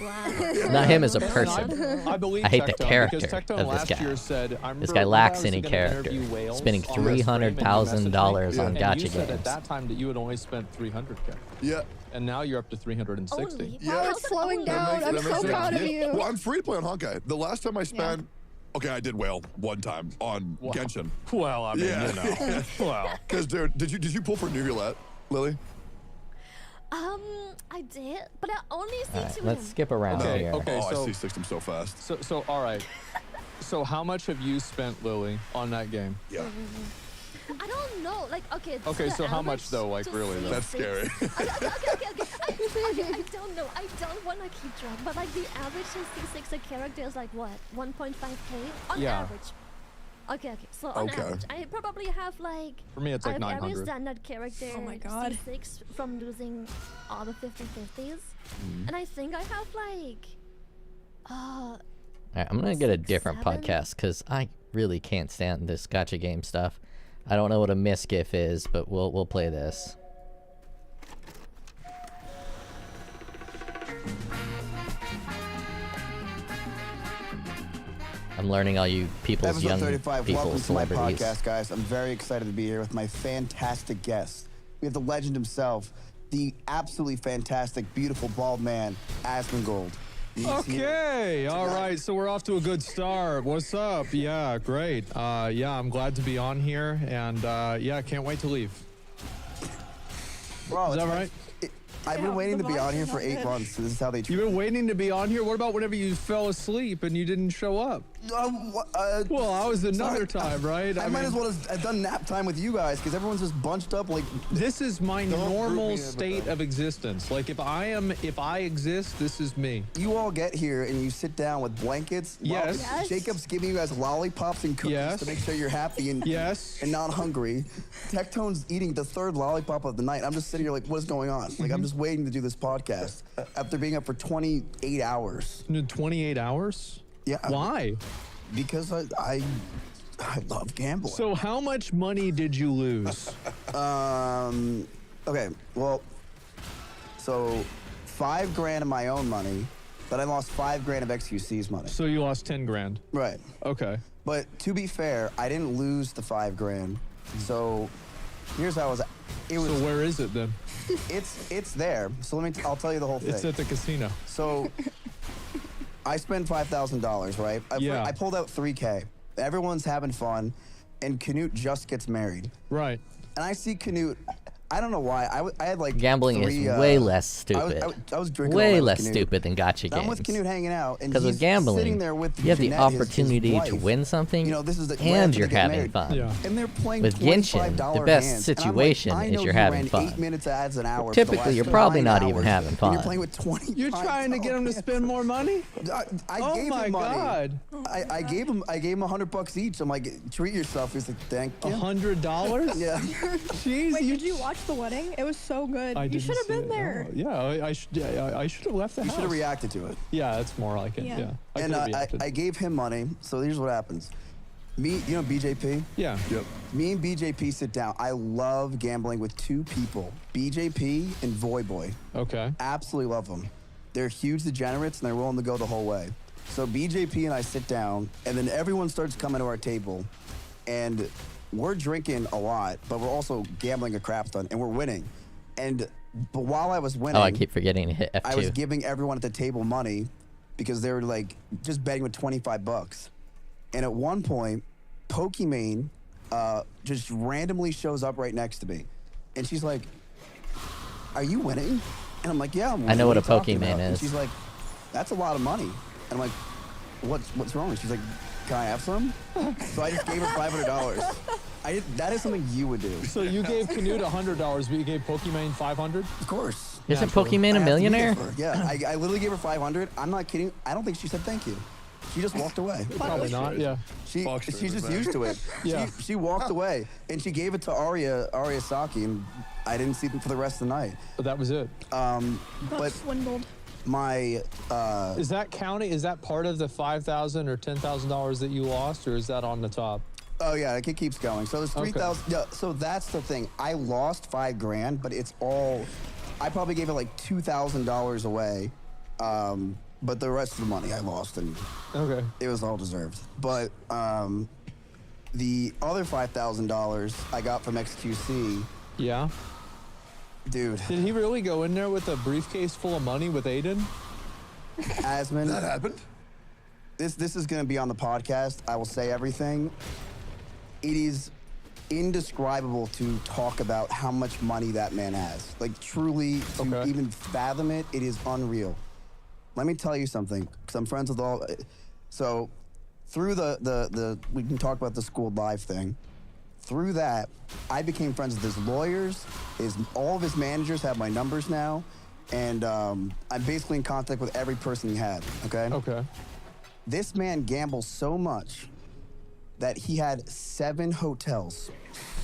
M: Wow.
A: Not him as a
N: And
A: person.
N: I believe
A: I hate the
N: Tecton,
A: character
N: because Tecton
A: of this
N: last
A: guy.
N: year said, I
A: This
N: remember
A: guy
N: when
A: lacks
N: I was
A: any
N: gonna
A: character.
N: interview Wales
A: Spending
N: on this stream, and you messaged me,
A: $300,000 on
N: and
A: gacha
N: you said
A: games.
N: at that time that you had only spent 300K.
L: Yeah.
N: And now you're up to 360.
M: Only?
L: Yeah.
M: Wow,
O: It's
M: that's
O: slowing
M: only-
O: down. I'm so proud of you.
L: Well, I'm free to play on Honkai. The last time I spent, okay, I did whale one time on
N: Wow.
L: Genshin.
N: Well, I mean,
L: Yeah.
N: you know. Well.
L: Because, dude, did you pull for New Roulette, Lily?
M: I did, but I only see
A: Alright,
M: 2
A: let's
M: of them.
A: skip around
N: Okay,
A: here.
N: okay.
L: Oh,
N: so-
L: I C6'd him so fast.
N: So all right. So how much have you spent, Lily, on that game?
L: Yeah.
M: I don't know. Like, okay.
N: Okay,
M: the
N: so how much
M: average
N: though, like,
M: to
N: really, though?
L: That's scary.
M: Okay. I don't know. I don't want to keep track. But like the average to C6 a character is like what? 1.5k on
N: Yeah.
M: average. Okay. So on
L: Okay.
M: average, I probably have like.
N: For me, it's like
M: I have every
N: 900.
M: standard character
O: Oh my God.
M: C6 from losing all the 50/50s, and I think I have like.
A: Alright, I'm gonna get a different
M: 7?
A: podcast because I really can't stand this gacha game stuff. I don't know what a misgif is, but we'll play this. I'm learning all you people's
P: Episode
A: young
P: 35,
A: people
P: welcome to my
A: celebrities.
P: podcast, guys. I'm very excited to be here with my fantastic guest. We have the legend himself, the absolutely fantastic, beautiful, bald man, Asmongold. He's here
N: Okay, all
P: tonight.
N: right, so we're off to a good start. What's up? Yeah, great. Yeah, I'm glad to be on here, and yeah, can't wait to leave.
P: Bro,
N: Is that
P: it's
N: right?
P: I've been waiting to be on here for 8 months, so this is how they treat
N: You've been waiting to be on here? What about whenever you fell asleep and you didn't show up? Well, I was another time, right?
P: I might as well have done nap time with you guys because everyone's just bunched up like.
N: This is my normal state of existence. Like if I exist, this is me.
P: You all get here and you sit down with blankets.
N: Yes.
P: Jacob's giving you guys lollipops and cookies to make sure you're happy and and not hungry. Tectone's eating the third lollipop of the night. I'm just sitting here like, what is going on? Like I'm just waiting to do this podcast after being up for 28 hours.
N: 28 hours?
P: Yeah.
N: Why?
P: Because I love gambling.
N: So how much money did you lose?
P: Okay, well, so $5,000 of my own money, but I lost $5,000 of XQC's money.
N: So you lost 10 grand.
P: Right.
N: Okay.
P: But to be fair, I didn't lose the $5,000. So here's how it was.
N: So where is it then?
P: It's there. So I'll tell you the whole thing.
N: It's at the casino.
P: So I spent $5,000, right? I pulled out $3K. Everyone's having fun, and Canute just gets married.
N: Right.
P: And I see Canute. I don't know why. I had like
A: Gambling
P: three,
A: is way less stupid.
P: I was drinking
A: way
P: all night
A: less
P: with Canute.
A: stupid than gotcha
P: I'm
A: games.
P: with Canute hanging out, and
A: Because
P: he's
A: with gambling,
P: sitting there with
A: you have the
P: Jeanette, his
A: opportunity
P: wife.
A: to win something,
P: You know, this is the
A: and you're
P: get
A: having
P: married.
A: fun.
N: Yeah.
P: And they're playing
A: With Genshin,
P: $25
A: the best
P: hands, and I'm
A: situation
P: like, I
A: is
P: know
A: you're
P: you
A: having
P: ran
A: fun.
P: 8 minutes ads an hour. for the
A: Typically,
P: last
A: you're probably
P: 9
A: not even
P: hours,
A: having
P: and
A: fun.
P: You're playing with 20.
N: You're trying to get him to spend more money?
P: I
N: Oh
P: gave
N: my
P: him money.
N: God.
P: I gave him $100 each. I'm like, treat yourself. He's like, thank you.
N: $100?
P: Yeah.
N: Jeez,
O: Wait, did you watch the wedding? It was so good. You should have been there.
N: Yeah, I should have left the
P: You
N: house.
P: should have reacted to it.
N: Yeah, that's more like it.
O: Yeah.
N: Yeah. I
P: And
N: could've reacted.
P: I gave him money. So here's what happens. Me, you know BJP?
N: Yeah.
C: Yep.
P: Me and BJP sit down. I love gambling with two people, BJP and Voyboy.
N: Okay.
P: Absolutely love them. They're huge degenerates and they're willing to go the whole way. So BJP and I sit down, and then everyone starts coming to our table, and we're drinking a lot, but we're also gambling a crap ton, and we're winning. But while I was winning,
A: Oh, I keep forgetting to hit F2.
P: I was giving everyone at the table money because they were like just betting with $25. And at one point, Pokimane just randomly shows up right next to me, and she's like, "Are you winning?" And I'm like, "Yeah, I'm winning."
A: I know what a
P: are you talking
A: Pokimane
P: about?" And
A: is.
P: she's like, "That's a lot of money." And I'm like, "What's wrong?" And she's like, "Can I have some?" So I just gave her $500. That is something you would do.
N: So you gave Canute $100, but you gave Pokimane $500?
P: Of course.
A: Isn't
N: Naturally.
A: Pokimane
P: I
A: a
P: have to
A: millionaire?
P: give her- Yeah, I literally gave her $500. I'm not kidding. I don't think she said thank you. She just walked away.
N: Probably not, yeah.
P: She's just used to it.
N: Yeah.
P: She walked away, and she gave it to Arya Saki, and I didn't see them for the rest of the night.
N: But that was it.
P: But
O: swindled.
P: my
N: Is that counting? Is that part of the $5,000 or $10,000 that you lost, or is that on the top?
P: oh yeah, it keeps going. So there's 3,000. Yeah, so that's the thing. I lost $5,000, but it's all. I probably gave it like $2,000 away. But the rest of the money I lost, and it was all deserved. But the other $5,000 I got from XQC.
N: Yeah.
P: Dude.
N: Did he really go in there with a briefcase full of money with Aiden?
P: Asman.
L: That happened.
P: This is going to be on the podcast. I will say everything. It is indescribable to talk about how much money that man has. Like, truly, to even fathom it, it is unreal. Let me tell you something, because I'm friends with all. So, through the we can talk about the school live thing. Through that, I became friends with his lawyers. All of his managers have my numbers now, and I'm basically in contact with every person he had. Okay.
N: Okay.
P: This man gambles so much that he had 7 hotels.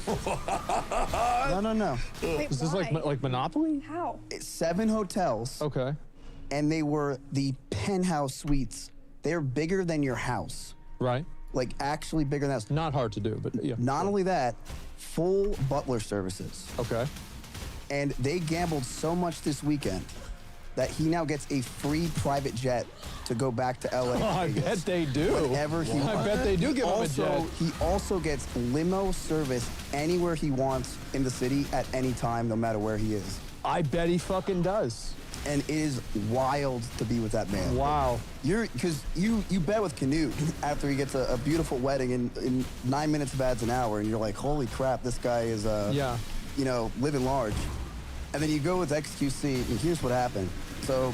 P: No.
O: Wait,
N: Is this like Monopoly?
O: How?
P: 7 hotels.
N: Okay.
P: And they were the penthouse suites. They're bigger than your house.
N: Right.
P: Like actually bigger than us.
N: Not hard to do, but yeah.
P: Not only that, full butler services.
N: Okay.
P: And they gambled so much this weekend that he now gets a free private jet to go back to LA.
N: Oh, I bet they do.
P: Whenever he
N: I
P: wants.
N: bet they do give him a jet.
P: He also gets limo service anywhere he wants in the city at any time, no matter where he is.
N: I bet he fucking does.
P: And it is wild to be with that man.
N: Wow.
P: Because you bet with Canute after he gets a beautiful wedding in 9 minutes of ads an hour, and you're like, holy crap, this guy is living large. And then you go with XQC, and here's what happened. So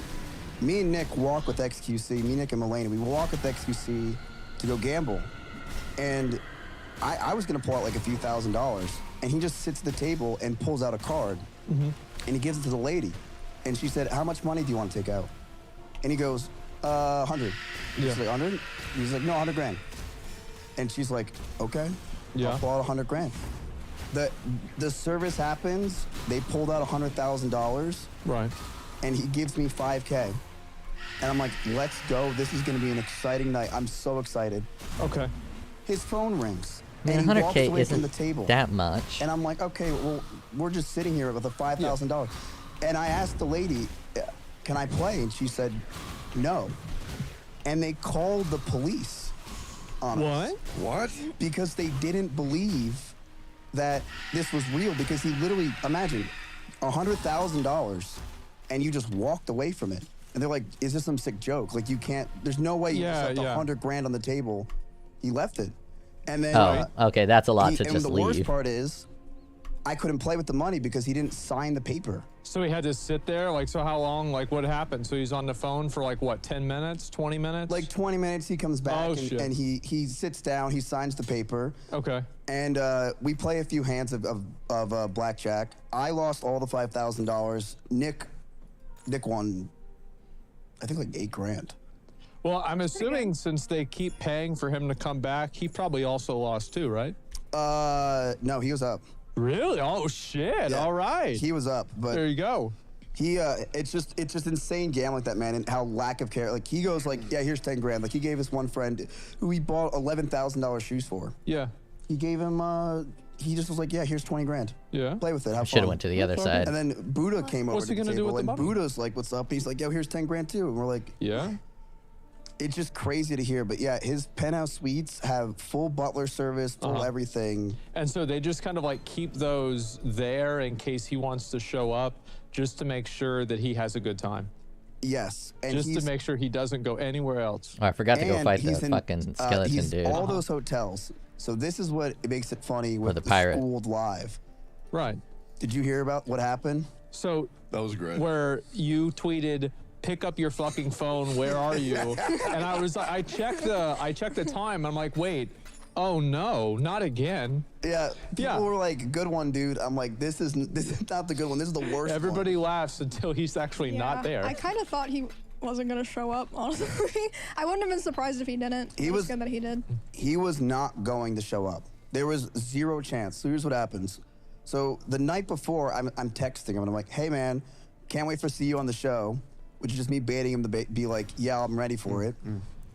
P: me and Nick walk with XQC, me, Nick, and Mulaney, we walk with XQC to go gamble. And I was going to pull out like a few $1,000s. And he just sits at the table and pulls out a card. And he gives it to the lady. And she said, how much money do you want to take out? And he goes, 100.
N: Yeah.
P: She's like, 100? He's like, no, 100 grand. And she's like, okay.
N: Yeah.
P: I'll pull out 100 grand. The service happens. They pulled out $100,000.
N: Right.
P: And he gives me $5K. And I'm like, let's go. This is going to be an exciting night. I'm so excited.
N: Okay.
P: His phone rings.
A: I mean,
P: and he walks
A: 100K
P: away from the
A: isn't
P: table.
A: that much.
P: And I'm like, okay, well, we're just sitting here with a $5,000. And I asked the lady, can I play? And she said, no. And they called the police on us.
G: What?
P: Because they didn't believe that this was real. Because he literally, imagine, $100,000 and you just walked away from it. And they're like, is this some sick joke? Like, you can't, there's no way you just left 100 grand on the table. He left it. And then,
A: okay, that's a lot to
P: and
A: just
P: the
A: leave.
P: worst part is, I couldn't play with the money because he didn't sign the paper.
N: So he had to sit there? Like, so how long? Like, what happened? So he's on the phone for like, what, 10 minutes, 20 minutes?
P: Like 20 minutes, he comes back and he sits down, he signs the paper.
N: Okay.
P: And we play a few hands of blackjack. I lost all the $5,000. Nick won, I think, like 8 grand.
N: Well, I'm assuming since they keep paying for him to come back, he probably also lost too, right?
P: No, he was up.
N: Really? Oh shit!
P: Yeah,
N: all right.
P: He was up, but
N: there you go.
P: He, it's just insane gambling, that man, and how lack of care. Like, he goes like, yeah, here's 10 grand. Like, he gave his one friend who he bought $11,000 shoes for.
N: Yeah.
P: He gave him. He just was like, yeah, here's 20 grand.
N: Yeah.
P: Play with it. Have
A: Should have
P: fun.
A: went to the other side.
P: And then Buddha came over
N: What's
P: to
N: he
P: the
N: gonna do
P: table,
N: with the
P: and
N: money?
P: Buddha's like, what's up? He's like, yo, here's 10 grand too. And we're like,
N: yeah.
P: It's just crazy to hear, but yeah, his penthouse suites have full butler service, full everything.
N: And so they just kind of like keep those there in case he wants to show up, just to make sure that he has a good time.
P: Yes. And
N: just to make sure he doesn't go anywhere else.
A: Oh, I forgot to go fight the
P: he's in,
A: fucking skeleton
P: he's
A: dude.
P: all those hotels. So this is what makes it funny with
A: the pirate.
P: Schooled Live.
N: Right.
P: Did you hear about what happened?
N: So
L: that was great.
N: Where you tweeted, pick up your fucking phone, where are you? And I was like, I checked the time. I'm like, wait, oh no, not again.
P: Yeah, people were like, good one, dude. I'm like, this is not the good one. This is the worst
N: Everybody laughs until he's actually not there.
O: I kind of thought he wasn't going to show up, honestly. I wouldn't have been surprised if he didn't. It was good that he did.
P: He was not going to show up. There was zero chance. So here's what happens. So the night before, I'm texting him, and I'm like, hey, man, can't wait to see you on the show. Which is just me baiting him to be like, yeah, I'm ready for it.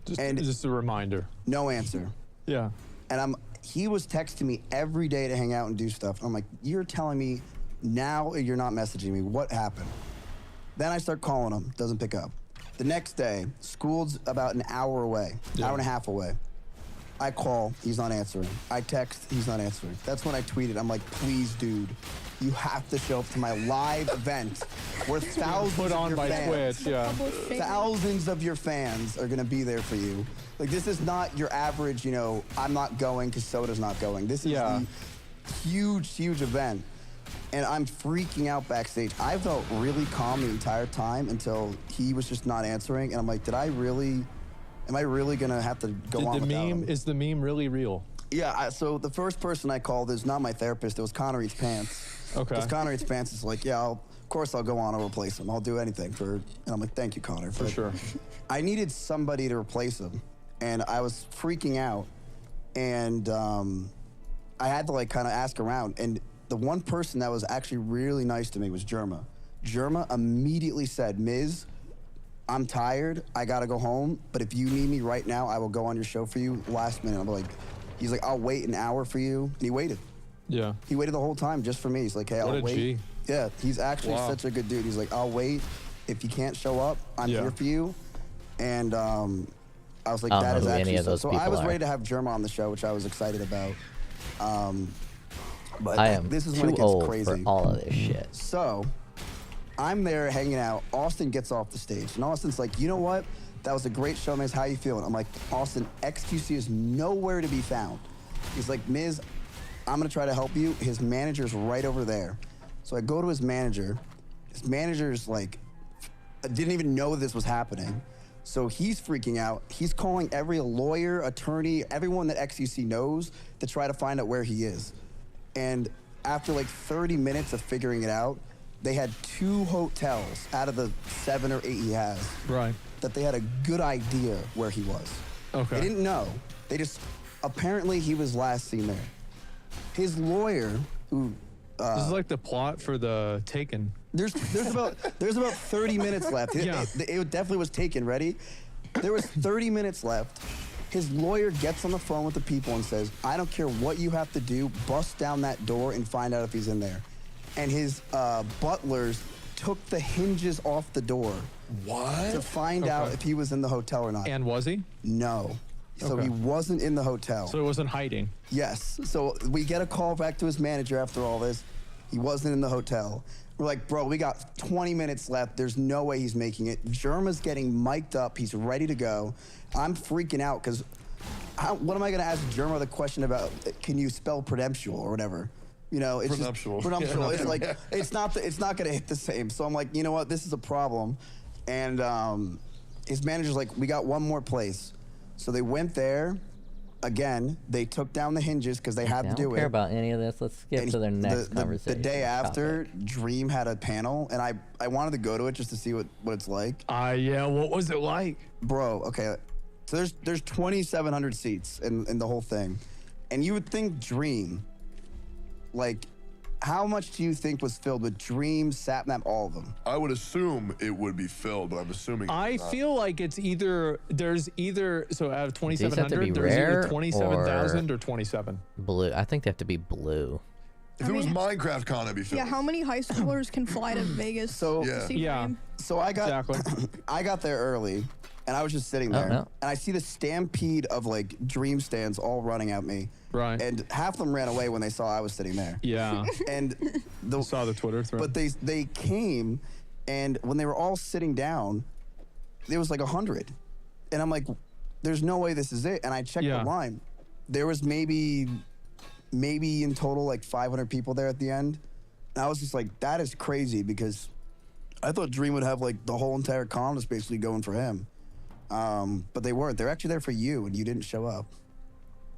N: Just a reminder.
P: No answer.
N: Yeah.
P: And he was texting me every day to hang out and do stuff. I'm like, you're telling me now you're not messaging me. What happened? Then I start calling him. Doesn't pick up. The next day, Schooled's about an hour away, hour and a half away. I call, he's not answering. I text, he's not answering. That's when I tweeted, I'm like, please, dude, you have to show up to my live event where thousands
N: put on
P: of your
N: by
P: fans,
N: Twitch, yeah.
P: thousands of your fans are gonna be there for you. Like, this is not your average, you know, I'm not going because Soda's not going. This is the huge, huge event. And I'm freaking out backstage. I felt really calm the entire time until he was just not answering. And I'm like, am I really gonna have to go on without him?
N: Is the meme really real?
P: Yeah, so the first person I called is not my therapist, it was Connor Eats Pants.
N: Okay.
P: Because Connor Eats Pants is like, yeah, of course I'll go on and replace him. I'll do anything for, and I'm like, thank you, Connor.
N: For sure.
P: I needed somebody to replace him, and I was freaking out, and I had to like kind of ask around, and the one person that was actually really nice to me was Jerma. Jerma immediately said, Miz, I'm tired, I gotta go home, but if you need me right now, I will go on your show for you last minute. I'm like, he's like, I'll wait an hour for you. And he waited.
N: Yeah.
P: He waited the whole time just for me. He's like, hey,
N: What
P: I'll
N: a
P: wait.
N: G.
P: Yeah, he's actually
N: Wow.
P: such a good dude. He's like, I'll wait. If you can't show up, I'm here for you. And I was like,
A: I don't
P: that
A: know
P: is
A: who any
P: actually
A: of those
P: so I
A: people
P: was
A: are.
P: ready to have Jerma on the show, which I was excited about. But
A: I am
P: this is
A: too
P: when it gets
A: old
P: crazy.
A: for all of this shit.
P: So I'm there hanging out. Austin gets off the stage, and Austin's like, you know what? That was a great show, Miz. How you feeling? I'm like, Austin, XQC is nowhere to be found. He's like, Miz, I'm gonna try to help you. His manager's right over there. So I go to his manager. His manager's like, didn't even know this was happening. So he's freaking out. He's calling every lawyer, attorney, everyone that XUC knows to try to find out where he is. And after like 30 minutes of figuring it out, they had 2 hotels out of the 7 or 8 he has.
N: Right.
P: That they had a good idea where he was.
N: Okay.
P: They didn't know. They just, apparently he was last seen there. His lawyer, who...
N: this is like the plot for the Taken.
P: There's about 30 minutes left.
N: Yeah.
P: It definitely was Taken. Ready? There was 30 minutes left. His lawyer gets on the phone with the people and says, I don't care what you have to do, bust down that door and find out if he's in there. And his butlers took the hinges off the door.
L: What?
P: To find out if he was in the hotel or not.
N: And was he?
P: No. So
N: Okay.
P: he wasn't in the hotel.
N: So he wasn't hiding.
P: Yes. So we get a call back to his manager after all this. He wasn't in the hotel. We're like, bro, we got 20 minutes left. There's no way he's making it. Germa's getting mic'd up. He's ready to go. I'm freaking out because what am I going to ask Germa the question about, can you spell prudential or whatever? You know, it's
L: Prenuptial.
P: Prenuptial.
L: Yeah.
P: It's like, it's not going to hit the same. So I'm like, you know what? This is a problem. And his manager's like, we got one more place. So they went there. Again, they took down the hinges because they had to do it.
A: I don't care about any of this. Let's skip to their next conversation.
P: The day after, Dream had a panel, and I wanted to go to it just to see what it's like.
N: Yeah, what was it like?
P: Bro, okay. So there's 2,700 seats in the whole thing. And you would think Dream, like, how much do you think was filled with Dream, Sapnap, all of them?
L: I would assume it would be filled, but I'm assuming
N: I
L: it's not.
N: feel like it's there's either so out of
A: These have to be
N: 2,700, there's
A: rare
N: either 27,000 or 27.
A: Blue. I think they have to be blue.
L: If it was Minecraft Con, it'd be filled.
O: Yeah, how many high schoolers can fly to Vegas to see Dream?
P: So I got
N: Exactly.
P: I got there early, and I was just sitting there,
A: no.
P: and I see the stampede of like Dream stands all running at me.
N: Right.
P: And half of them ran away when they saw I was sitting there.
N: Yeah.
P: And
N: I saw the Twitter thread.
P: But they came, and when they were all sitting down, there was like 100, and I'm like, there's no way this is it. And I checked the line. There was maybe in total like 500 people there at the end. And I was just like, that is crazy, because I thought Dream would have like the whole entire con was basically going for him. But they weren't. They're actually there for you, and you didn't show up.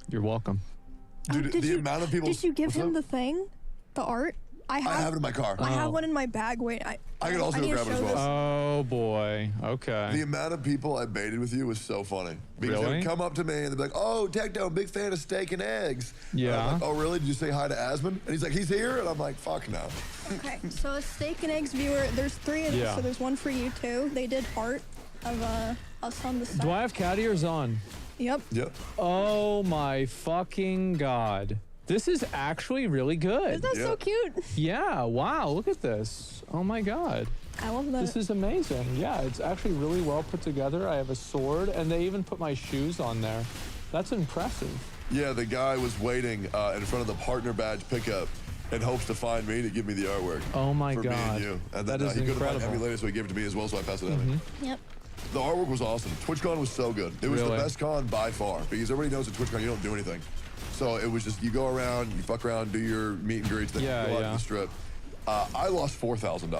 N: You're welcome.
L: Dude, the amount of people.
O: Did you give him the thing? The art?
L: I have it in my car.
O: I have one in my bag. Wait,
L: I could also
O: need
L: go
O: to
L: grab it as
O: show
L: well.
N: Oh boy. Okay.
L: The amount of people I baited with you was so funny. Because
N: Really?
L: they'd come up to me and they'd be like, "Oh, Techno, big fan of steak and eggs."
N: Yeah.
L: And I'm like, "Oh, really? Did you say hi to Asmund?" And he's like, "He's here," and I'm like, "Fuck no."
O: Okay, so a steak and eggs viewer, there's 3 of these,
N: Yeah.
O: so there's one for you too. They did art of us on the side.
N: Do I have cat ears on?
O: Yep.
L: Yep.
N: Oh my fucking god. This is actually really good.
O: Isn't that so cute?
N: Yeah, wow, look at this. Oh my god.
O: I love that.
N: This is amazing. Yeah, it's actually really well put together. I have a sword, and they even put my shoes on there. That's impressive.
L: Yeah, the guy was waiting in front of the partner badge pickup in hopes to find me to give me the artwork.
N: Oh my
L: for me
N: god.
L: and you. And
N: That
L: then
N: is
L: he couldn't find
N: incredible.
L: Emmy later, so he gave it to me as well, so I passed it on.
O: Yep.
L: The artwork was awesome. TwitchCon was so good. It was the
N: Really?
L: best con by far, because everybody knows at TwitchCon you don't do anything. So it was just, you go around, you fuck around, do your meet and greets, then
N: Yeah,
L: you go out
N: yeah.
L: to the strip. I lost $4,000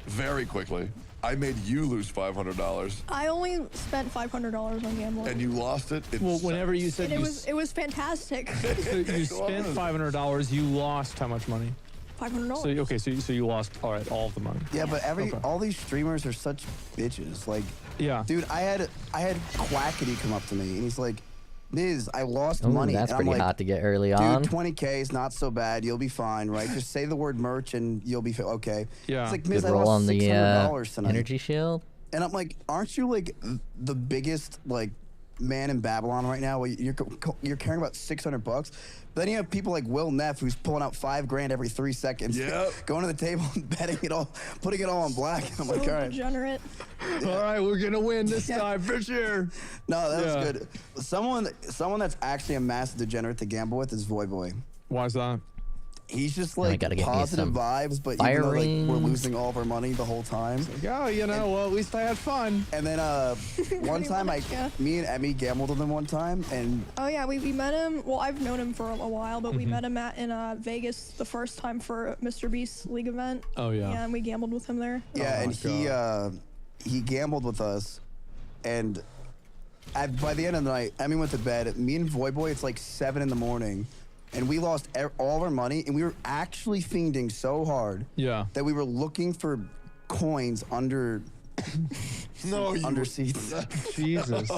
L: very quickly. I made you lose $500,
O: I only spent $500 on gambling.
L: and you lost it.
N: Well, whenever you said
O: And it was fantastic.
N: so you spent $500, you lost how much money?
O: $500.
N: So okay, so you lost all of the money.
P: Yeah, but all these streamers are such bitches. Like,
N: yeah,
P: dude, I had Quackity come up to me, and he's like, Miz, I lost
A: Ooh,
P: money.
A: that's
P: and I'm
A: pretty
P: like,
A: hot to get early
P: dude,
A: on.
P: 20K is not so bad. You'll be fine, right? Just say the word merch and you'll be okay.
N: Yeah.
P: It's like,
A: Good
P: Miz, I
A: roll
P: lost
A: on the
P: $600 tonight.
A: energy shield.
P: And I'm like, aren't you like the biggest like man in Babylon right now? Where you're caring about $600. But then you have people like Will Neff, who's pulling out $5,000 every 3 seconds, going to the table and betting it all, putting it all on black. I'm like, all right,
O: degenerate.
N: All right, we're gonna win this time for sure.
P: No, that was good. Someone that's actually a massive degenerate to gamble with is Voy Boy.
N: Why is that?
P: He's just
A: Now I
P: like
A: gotta get me
P: positive
A: some
P: vibes, but
A: fire
P: even though like, we're
A: rings.
P: losing all of our money the whole time.
N: Oh, you know, well, at least I had fun.
P: And then one time, me and Emmy gambled with him one time, and
O: Oh yeah, we met him. Well, I've known him for a while, but we met him in Vegas the first time for Mr. Beast's league event.
N: Oh yeah.
O: Yeah, and we gambled with him there.
P: yeah, and he gambled with us, and by the end of the night, Emmy went to bed. Me and Voyboy, it's like 7 in the morning, and we lost all of our money, and we were actually fiending so hard that we were looking for coins under under seats.
N: Jesus.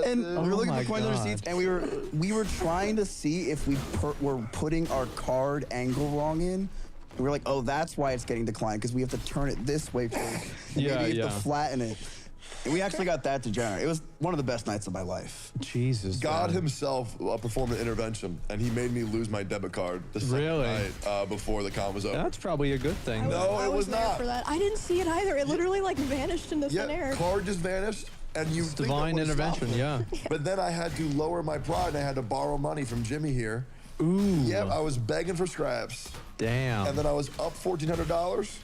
P: And we were looking for coins under seats, and we were trying to see if we were putting our card angle wrong in. And we were like, oh, that's why it's getting declined, because we have to turn it this way first. Maybe you have to flatten it. And we actually got that degenerate. It was one of the best nights of my life.
N: Jesus.
L: God himself performed an intervention, and he made me lose my debit card the second night before the con was over.
N: That's probably a good thing.
O: I was there for that. I didn't see it either. It literally like vanished into thin air.
L: Card just vanished. And you think
N: divine intervention,
L: But then I had to lower my pride, and I had to borrow money from Jimmy here.
N: Ooh.
L: Yep, I was begging for scraps.
N: Damn.
L: And then I was up $1,400,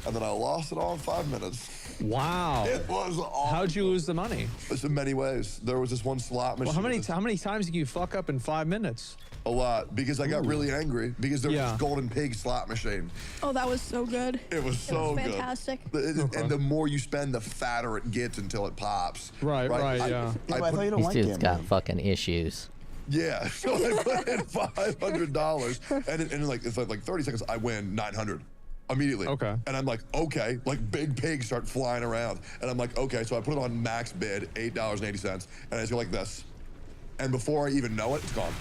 L: and then I lost it all in 5 minutes.
N: Wow.
L: It was awful.
N: How'd you lose the money?
L: It's in many ways. There was this one slot machine.
N: Well, how many times did you fuck up in 5 minutes?
L: A lot, because I got really angry because there was this Golden Pig slot machine.
O: Oh, that was so good.
L: It was so good.
O: Fantastic.
L: And the more you spend, the fatter it gets until it pops.
N: Right,
P: I thought you don't like
A: These dudes
P: gambling.
A: got fucking issues.
L: Yeah, so I put in $500, and in like 30 seconds, I win $900 immediately.
N: Okay.
L: And I'm like, okay, like big pigs start flying around, and I'm like, okay, so I put it on max bid, $8.80, and I just go like this, and before I even know it, it's gone.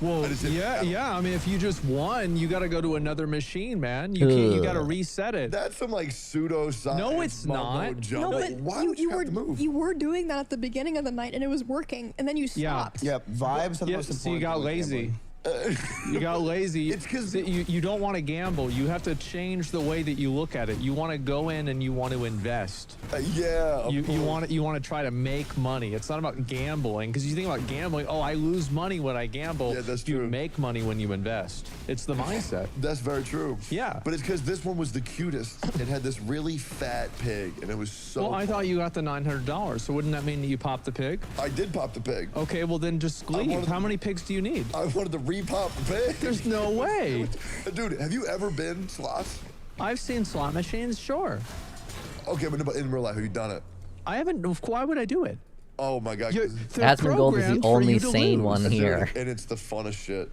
N: Well, I mean, if you just won, you got to go to another machine, man. You got to reset it.
L: That's some like pseudo-science.
N: No, it's not.
O: No, but
L: why would you have to move?
O: you were doing that at the beginning of the night, and it was working, and then you stopped.
P: Yep, vibes are the most important.
N: So you got lazy. You got lazy.
L: It's because
N: you don't want to gamble. You have to change the way that you look at it. You want to go in and you want to invest. You want to try to make money. It's not about gambling, because you think about gambling. Oh, I lose money when I gamble.
L: Yeah, that's
N: you
L: true.
N: make money when you invest. It's the mindset.
L: That's very true.
N: Yeah.
L: But it's because this one was the cutest. It had this really fat pig, and it was so.
N: Well, I thought you got the $900. So wouldn't that mean that you popped the pig?
L: I did pop the pig.
N: Okay, well then just leave. How many pigs do you need?
L: I wanted to repop the pig.
N: There's no way.
L: Dude, have you ever been slots?
N: I've seen slot machines, sure.
L: Okay, but in real life, have you done it?
N: I haven't. Why would I do it?
L: Oh my God.
A: Asmongold is the only sane one here.
L: And it's the funnest shit.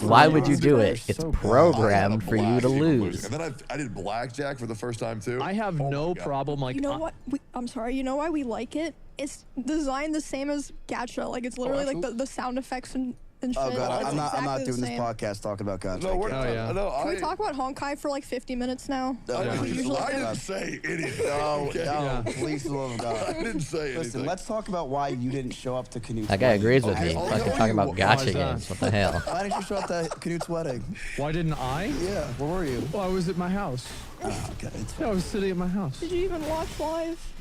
A: Why would you do it? It's programmed for you to lose.
L: And then I did blackjack for the first time too.
N: I have no problem. Like,
O: you know what? I'm sorry. You know why we like it? It's designed the same as Gacha. Like it's literally like the sound effects and shit.
P: Oh god,
O: It's
P: I'm not
O: exactly
P: doing
O: the
P: this
O: same.
P: podcast talking about gacha.
L: No, we're
O: Can we talk about Honkai for like 50 minutes now?
L: I
O: Usually
L: didn't say anything.
P: No, please, for the love of God.
L: I didn't say anything.
P: Listen, let's talk about why you didn't show up to Canute's
A: That guy
P: wedding.
A: agrees with me. Fucking talking about gacha games. What the hell?
P: Why didn't you show up to Canute's wedding?
N: Why didn't I?
P: Yeah, where were you?
N: Well, I was at my house.
P: Oh, okay.
N: Yeah, I was sitting at my house.
O: Did you even watch live?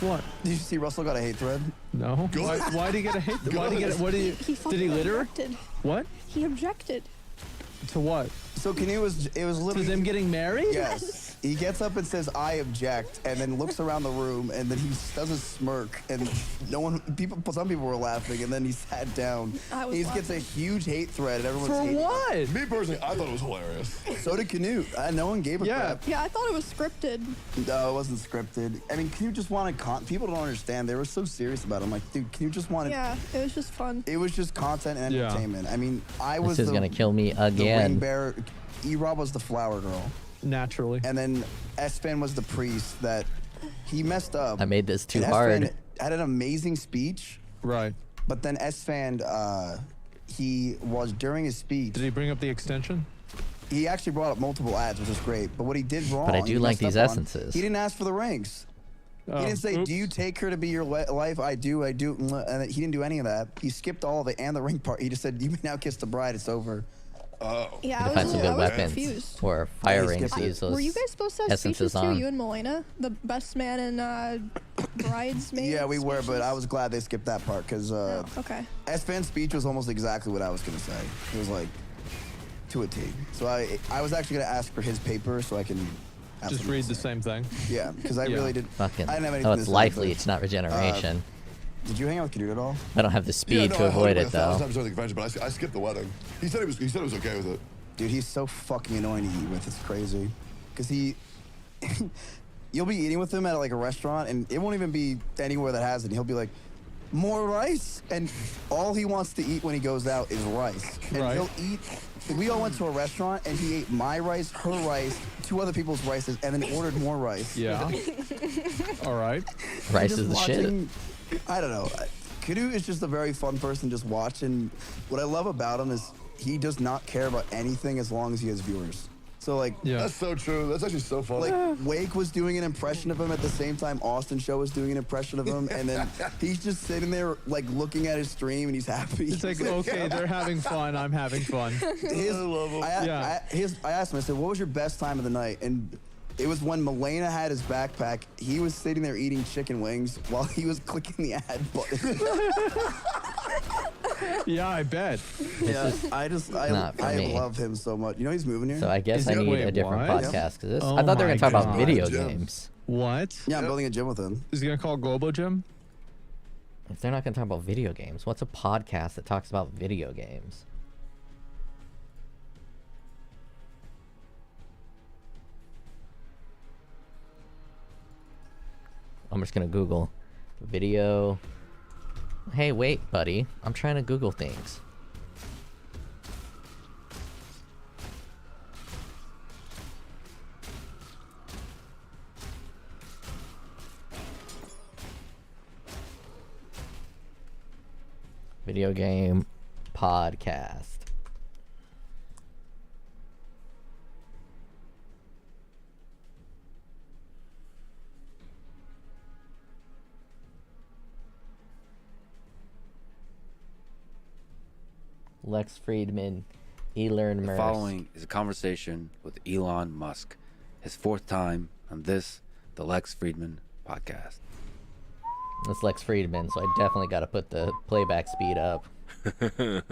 N: What?
P: Did you see Russell got a hate thread?
N: No. Why did he get a hate? Why did he get? What did he?
O: He
N: Did he litter?
O: objected.
N: What?
O: He objected.
N: To what?
P: So Canute it was literally
N: to them getting married?
P: Yes. He gets up and says, "I object," and then looks around the room, and then he does a smirk, and some people were laughing, and then he sat down. He gets a huge hate thread, and everyone's
N: For
P: hating
N: what?
P: him.
L: Me personally, I thought it was hilarious.
P: So did Canute. No one gave a crap.
O: Yeah, I thought it was scripted.
P: No, it wasn't scripted. I mean, Canute just wanted people don't understand. They were so serious about it. I'm like, dude, Canute just wanted.
O: Yeah, it was just fun.
P: It was just content and
A: Yeah.
P: entertainment. I mean, I was.
A: This is gonna kill me again.
P: The ring bearer. E-Rob was the flower girl.
N: Naturally.
P: And then S-Fan was the priest that he messed up.
A: I made this too
P: And
A: hard.
P: S-Fan had an amazing speech.
N: Right.
P: But then S-Fan, he was during his speech.
N: Did he bring up the extension?
P: He actually brought up multiple ads, which was great. But what he did wrong.
A: But I do
P: he
A: like
P: messed
A: these
P: up on,
A: essences.
P: He didn't ask for the rings. He didn't say, "Do you take her to be your wife?" I do. And he didn't do any of that. He skipped all of it and the ring part. He just said, "You may now kiss the bride. It's over."
O: Yeah,
A: to find some good weapons
O: confused.
A: or fire rings to use those
O: Were you guys supposed to have
A: essences
O: speeches too?
A: on.
O: You and Melena, the best man and bridesmaid.
P: Yeah, we were, but I was glad they skipped that part because
O: Okay.
P: S-Fan's speech was almost exactly what I was gonna say. It was like to a T. So I was actually gonna ask for his paper so I can have
N: Just
P: something
N: read
P: to
N: the
P: say.
N: same thing.
P: Yeah, because I really did.
A: Fucking.
P: I didn't have anything
A: Oh,
P: to
A: it's
P: say,
A: likely
P: but,
A: it's not regeneration.
P: Did you hang out with Canute at all?
A: I don't have the speed to avoid it though.
L: Times during the convention, but I skipped the wedding. He said it was okay with it.
P: Dude, he's so fucking annoying to eat with. It's crazy. Because you'll be eating with him at like a restaurant, and it won't even be anywhere that has it. He'll be like, more rice, and all he wants to eat when he goes out is rice. And he'll eat. We all went to a restaurant, and he ate my rice, her rice, 2 other people's rices, and then ordered more rice.
N: Yeah. All right.
A: Rice is the shit.
P: I don't know. Kudu is just a very fun person just watching. What I love about him is he does not care about anything as long as he has viewers. So like,
L: That's so true. That's actually so funny.
P: Like Wake was doing an impression of him at the same time Austin Show was doing an impression of him, and then he's just sitting there like looking at his stream and he's happy.
N: It's like, okay, they're having fun. I'm having fun.
P: I asked him, I said, what was your best time of the night? And it was when Milena had his backpack. He was sitting there eating chicken wings while he was clicking the ad button.
N: Yeah, I bet.
P: Yeah, I love him so much. You know he's moving here.
A: So I guess I need a different podcast because this.
N: Oh
A: I thought they were
N: my
A: gonna talk about
N: God.
A: video games.
N: What?
P: Yeah, I'm building a gym with him.
N: Is he gonna call Globo Gym?
A: If they're not gonna talk about video games, what's a podcast that talks about video games? I'm just gonna Google video. Hey, wait, buddy. I'm trying to Google things. Video game podcast. Lex Friedman, Elon
Q: The
A: Musk.
Q: following is a conversation with Elon Musk, his 4th time on this, the Lex Friedman podcast.
A: It's Lex Friedman, so I definitely got to put the playback speed up. Only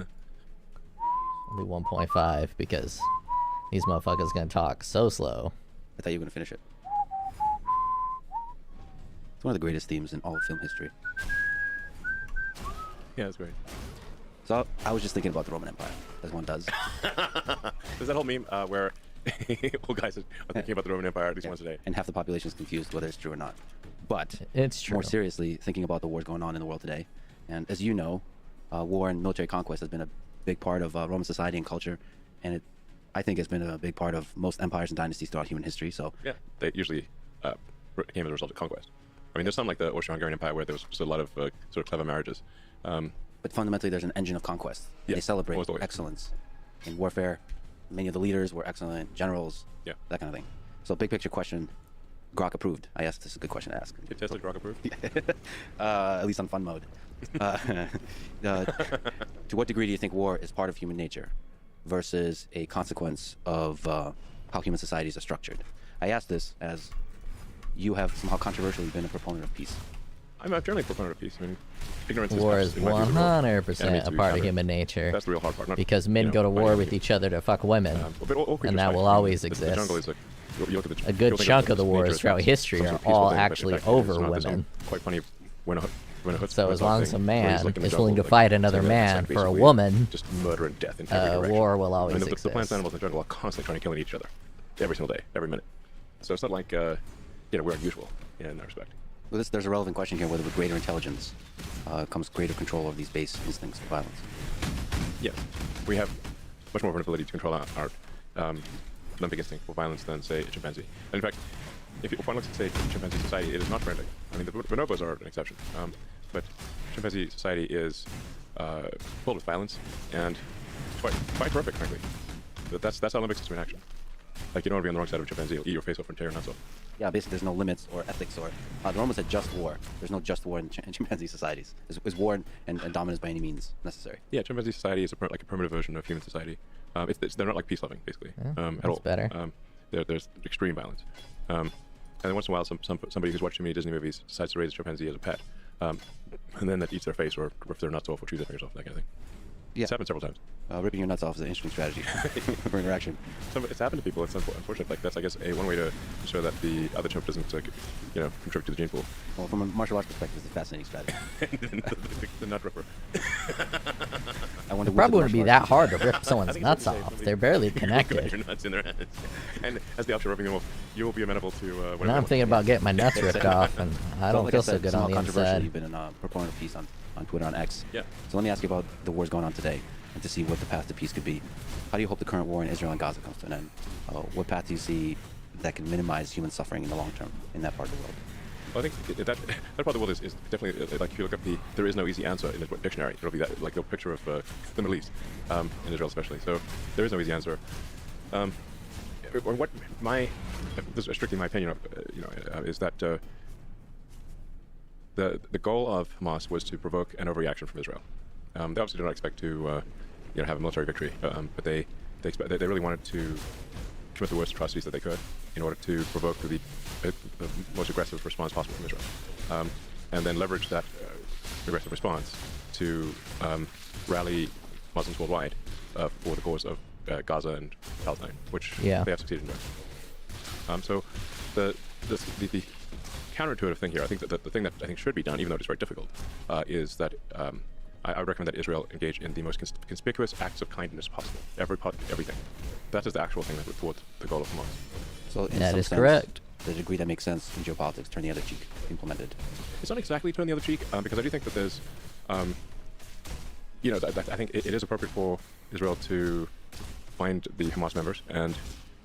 A: 1.5 because these motherfuckers gonna talk so slow.
Q: I thought you were going to finish it. It's one of the greatest themes in all of film history.
R: Yeah, that's great.
Q: So I was just thinking about the Roman Empire, as one does.
R: There's that whole meme where old guys are thinking about the Roman Empire at least once a day.
Q: And half the population is confused whether it's true or not. But
A: it's true.
Q: More seriously, thinking about the wars going on in the world today, and as you know, war and military conquest has been a big part of Roman society and culture, and I think it's been a big part of most empires and dynasties throughout human history. So
R: Yeah, they usually came as a result of conquest. I mean, there's some like the Austro-Hungarian Empire where there was just a lot of sort of clever marriages.
Q: But fundamentally, there's an engine of conquest.
R: Yeah,
Q: They celebrate
R: almost always.
Q: excellence in warfare. Many of the leaders were excellent generals.
R: Yeah.
Q: That kind of thing. So, big picture question. Grok approved. I asked this is a good question to ask.
R: You tested Grok approved?
Q: At least on fun mode. To what degree do you think war is part of human nature versus a consequence of how human societies are structured? I ask this as you have somehow controversially been a proponent of peace.
R: I'm generally a proponent of peace. I mean, ignorance
A: War
R: is
A: is 100% a part of human nature.
R: That's the real hard part. Not,
A: because men go to war with each other to fuck women, and that will always exist.
R: The jungle is like, you look at
A: A good chunk of the wars throughout history are all actually over women.
R: Quite funny when
A: So as long as a man is willing to fight another man for a woman,
R: just murder and death in every direction.
A: war will always
R: I mean, the
A: exist.
R: plants and animals in the jungle are constantly trying to kill each other, every single day, every minute. So it's not like we're unusual in that respect.
Q: Well, there's a relevant question here, whether with greater intelligence comes greater control over these base instincts of violence.
R: Yes, we have much more of an ability to control our limping instinct for violence than, say, a chimpanzee. And in fact, if one looks at, say, chimpanzee society, it is not friendly. I mean, the bonobos are an exception, but chimpanzee society is full of violence and quite horrific, frankly. But that's our limbic system in action. Like, you don't want to be on the wrong side of a chimpanzee. You'll eat your face off and tear your nuts off.
Q: Yeah, basically there's no limits or ethics or the Romans had just war. There's no just war in chimpanzee societies. Is war and dominance by any means necessary?
R: Yeah, chimpanzee society is like a primitive version of human society. They're not like peace loving, basically, at all.
A: better.
R: There's extreme violence. And then once in a while, somebody who's watching many Disney movies decides to raise a chimpanzee as a pet, and then that eats their face or rips their nuts off or chews their fingers off, that kind of thing.
Q: Yeah.
R: It's happened several times.
Q: Ripping your nuts off is an interesting strategy for interaction.
R: It's happened to people. It's unfortunate. Like that's, I guess, one way to show that the other chimp doesn't, contribute to the gene pool.
Q: Well, from a martial arts perspective, it's a fascinating strategy.
R: the nut ripper.
Q: I wonder
A: It probably wouldn't be that hard to rip someone's nuts off. They're barely connected.
R: Your nuts in their heads. And as the option of ripping them off, you will be amenable to.
A: Now I'm thinking about getting my nuts ripped off, and I don't feel so good on the inside.
Q: You've been a proponent of peace on Twitter, on X.
R: Yeah.
Q: So let me ask you about the wars going on today, and to see what the path to peace could be. How do you hope the current war in Israel and Gaza comes to an end? What path do you see that can minimize human suffering in the long term in that part of the world?
R: Well, I think that part of the world is definitely, like, if you look up there is no easy answer in the dictionary. It'll be that, like, a picture of the Middle East, in Israel especially. So there is no easy answer. This is strictly my opinion, is that the goal of Hamas was to provoke an overreaction from Israel. They obviously do not expect to, have a military victory, but they really wanted to commit the worst atrocities that they could in order to provoke the most aggressive response possible from Israel, and then leverage that aggressive response to rally Muslims worldwide for the cause of Gaza and Palestine, which they have succeeded in doing. So the counterintuitive thing here, I think that the thing that I think should be done, even though it's very difficult, is that I would recommend that Israel engage in the most conspicuous acts of kindness possible. Everything. That is the actual thing that would thwart the goal of Hamas.
Q: So in
A: that
Q: some
A: is
Q: sense,
A: correct.
Q: The degree that makes sense in geopolitics, turn the other cheek, implemented.
R: It's not exactly turn the other cheek, because I do think that there's, I think it is appropriate for Israel to find the Hamas members and,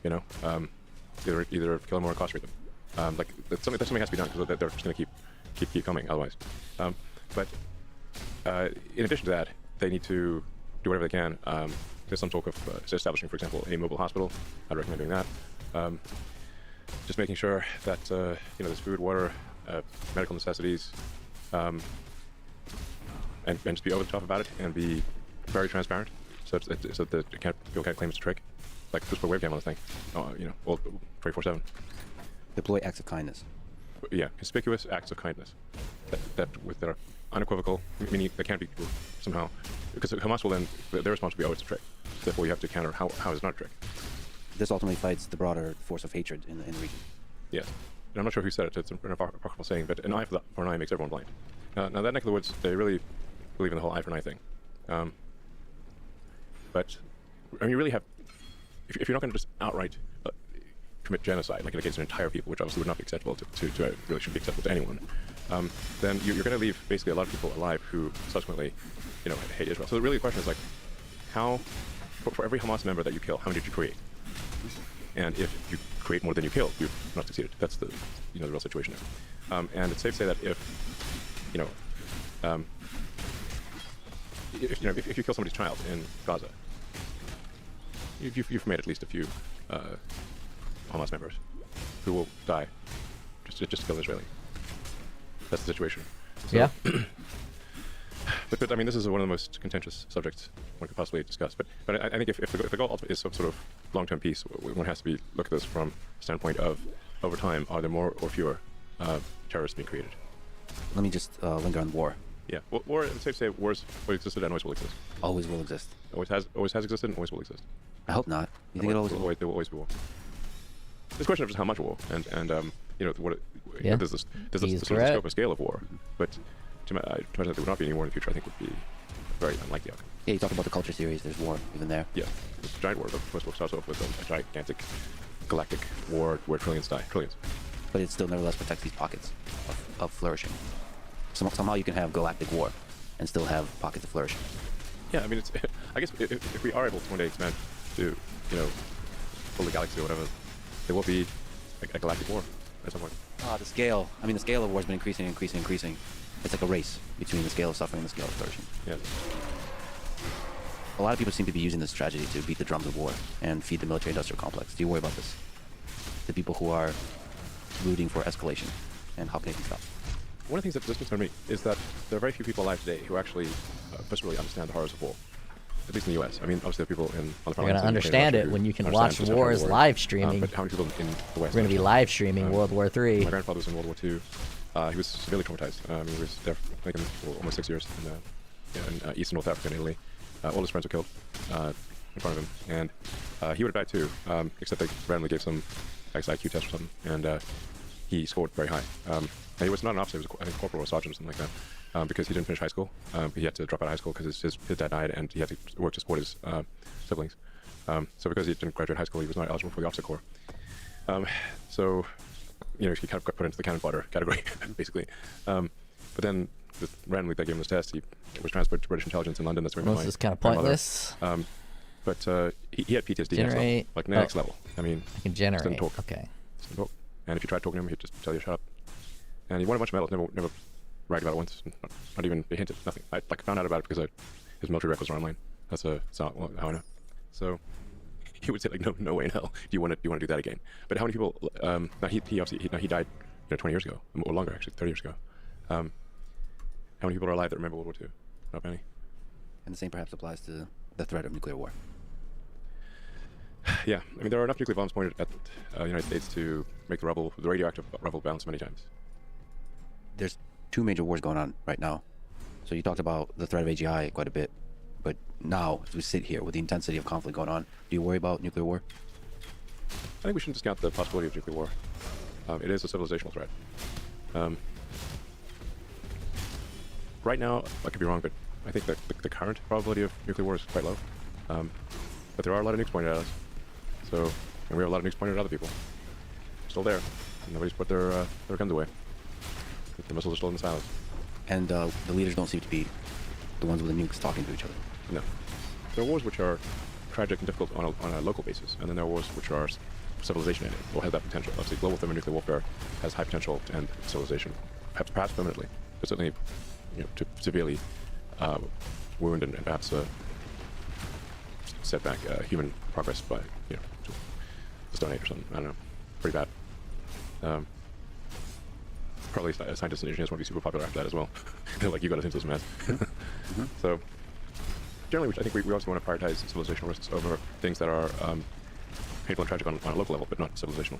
R: either kill them or incarcerate them. That's something has to be done, because they're just going to keep coming otherwise. But in addition to that, they need to do whatever they can. There's some talk of establishing, for example, a mobile hospital. I'd recommend doing that. Just making sure that there's food, water, medical necessities, and just be over the top about it and be very transparent, so that people can't claim it's a trick, like just put a webcam on the thing, all 24/7.
Q: Deploy acts of kindness.
R: Yeah, conspicuous acts of kindness that are unequivocal, meaning they can't be somehow, because Hamas will then, their response will be, oh, it's a trick. Therefore, you have to counter how is it not a trick.
Q: This ultimately fights the broader force of hatred in the region.
R: Yes. And I'm not sure who said it. It's an apocryphal saying, but an eye for an eye makes everyone blind. Now, that neck of the woods, they really believe in the whole eye for an eye thing. But, I mean, you really have, if you're not going to just outright commit genocide, like against an entire people, which obviously would not be acceptable to really shouldn't be acceptable to anyone, then you're going to leave basically a lot of people alive who subsequently, hate Israel. So really the question is, like, how, for every Hamas member that you kill, how many did you create? And if you create more than you killed, you've not succeeded. That's the real situation there. And it's safe to say that if you kill somebody's child in Gaza, you've made at least a few Hamas members who will die just to kill an Israeli. That's the situation. So,
A: yeah.
R: But I mean, this is one of the most contentious subjects one could possibly discuss. But I think if the goal ultimately is some sort of long-term peace, one has to look at this from the standpoint of, over time, are there more or fewer terrorists being created?
Q: Let me just linger on war.
R: Yeah, war. It's safe to say wars existed and always will exist.
Q: Always will exist.
R: Always has existed and always will exist.
Q: I hope not. You think it always will?
R: There will always be war. It's a question of just how much war, and what does the sort of scope and scale of war. But to imagine that there would not be any war in the future, I think would be very unlikely outcome.
Q: Yeah, you talk about the culture series. There's war even there.
R: Yeah, it's a giant war. The first book starts off with a gigantic galactic war where trillions die. Trillions.
Q: But it still nevertheless protects these pockets of flourishing. Somehow you can have galactic war and still have pockets of flourishing.
R: Yeah, I mean, I guess if we are able to one day expand to, full the galaxy or whatever, there will be a galactic war at some point.
Q: The scale of war has been increasing. It's like a race between the scale of suffering and the scale of flourishing.
R: Yeah.
Q: A lot of people seem to be using this tragedy to beat the drums of war and feed the military-industrial complex. Do you worry about this? The people who are rooting for escalation, and how can it be stopped?
R: One of the things that does concern me is that there are very few people alive today who actually really understand the horrors of war. At least in the U.S. I mean, obviously there are people on the front lines.
A: You're going to understand it when you can watch wars live streaming.
R: But how many people in the West?
A: We're going to be live streaming World War III.
R: My grandfather was in World War II. He was severely traumatized. He was there for almost 6 years in East and North Africa and Italy. All his friends were killed in front of him. And he would have died too, except they randomly gave some IQ test or something. And he scored very high. And he was not an officer, he was I think corporal or sergeant or something like because he didn't finish high school. He had to drop out of high school because his dad died, and he had to work to support his siblings. So because he didn't graduate high school, he was not eligible for the officer corps. So, he kind of got put into the cannon fodder category, basically. But then, just randomly, they gave him this test. He was transferred to British intelligence in London. That's where he met
A: This
R: my
A: is kind of
R: grandmother.
A: pointless.
R: But he had PTSD
A: Generate.
R: next level. I mean,
A: I can generate.
R: Didn't talk.
A: Okay.
R: Didn't talk. And if you tried talking to him, he'd just tell you to shut up. And he won a bunch of medals. Never bragged about it once. Not even hinted. Nothing. I found out about it because his military records are online. That's how I know. So he would say no way in hell do you want to do that again. But how many people? Now he died 20 years ago or longer, actually 30 years ago. How many people are alive that remember World War II? Not many.
Q: And the same perhaps applies to the threat of nuclear war.
R: Yeah, I mean there are enough nuclear bombs pointed at the United States to make the radioactive rubble bounce many times.
Q: There's 2 major wars going on right now. So you talked about the threat of AGI quite a bit, but now as we sit here with the intensity of conflict going on, do you worry about nuclear war?
R: I think we shouldn't discount the possibility of nuclear war. It is a civilizational threat. Right now, I could be wrong, but I think that the current probability of nuclear war is quite low. But there are a lot of nukes pointed at us. And we have a lot of nukes pointed at other people. Still there. Nobody's put their guns away. The missiles are still in the silos.
Q: And the leaders don't seem to be the ones with the nukes talking to each other.
R: No. There are wars which are tragic and difficult on a local basis, and then there are wars which are civilization ending, or have that potential. Obviously, global thermonuclear warfare has high potential to end civilization, perhaps permanently, but certainly to severely wound and perhaps set back human progress by to the Stone Age or something. I don't know. Pretty bad. Probably scientists and engineers won't be super popular after that as well. They're like, you got us into this mess. So generally, I think we also want to prioritize civilizational risks over things that are painful and tragic on a local level, but not civilizational.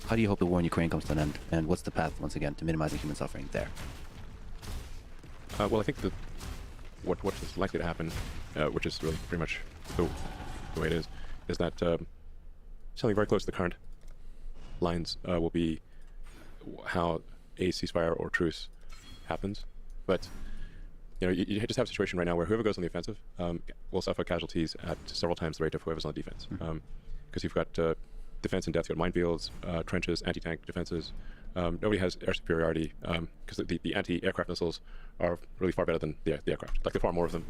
Q: How do you hope the war in Ukraine comes to an end? And what's the path, once again, to minimizing human suffering there?
R: Well, I think that what is likely to happen, which is really pretty much the way it is that something very close to the current lines will be how a ceasefire or truce happens. But you just have a situation right now where whoever goes on the offensive will suffer casualties at several times the rate of whoever's on the defense. Because you've got defense in depth, you've got minefields, trenches, anti-tank defenses. Nobody has air superiority because the anti-aircraft missiles are really far better than the aircraft. Like, there are far more of them.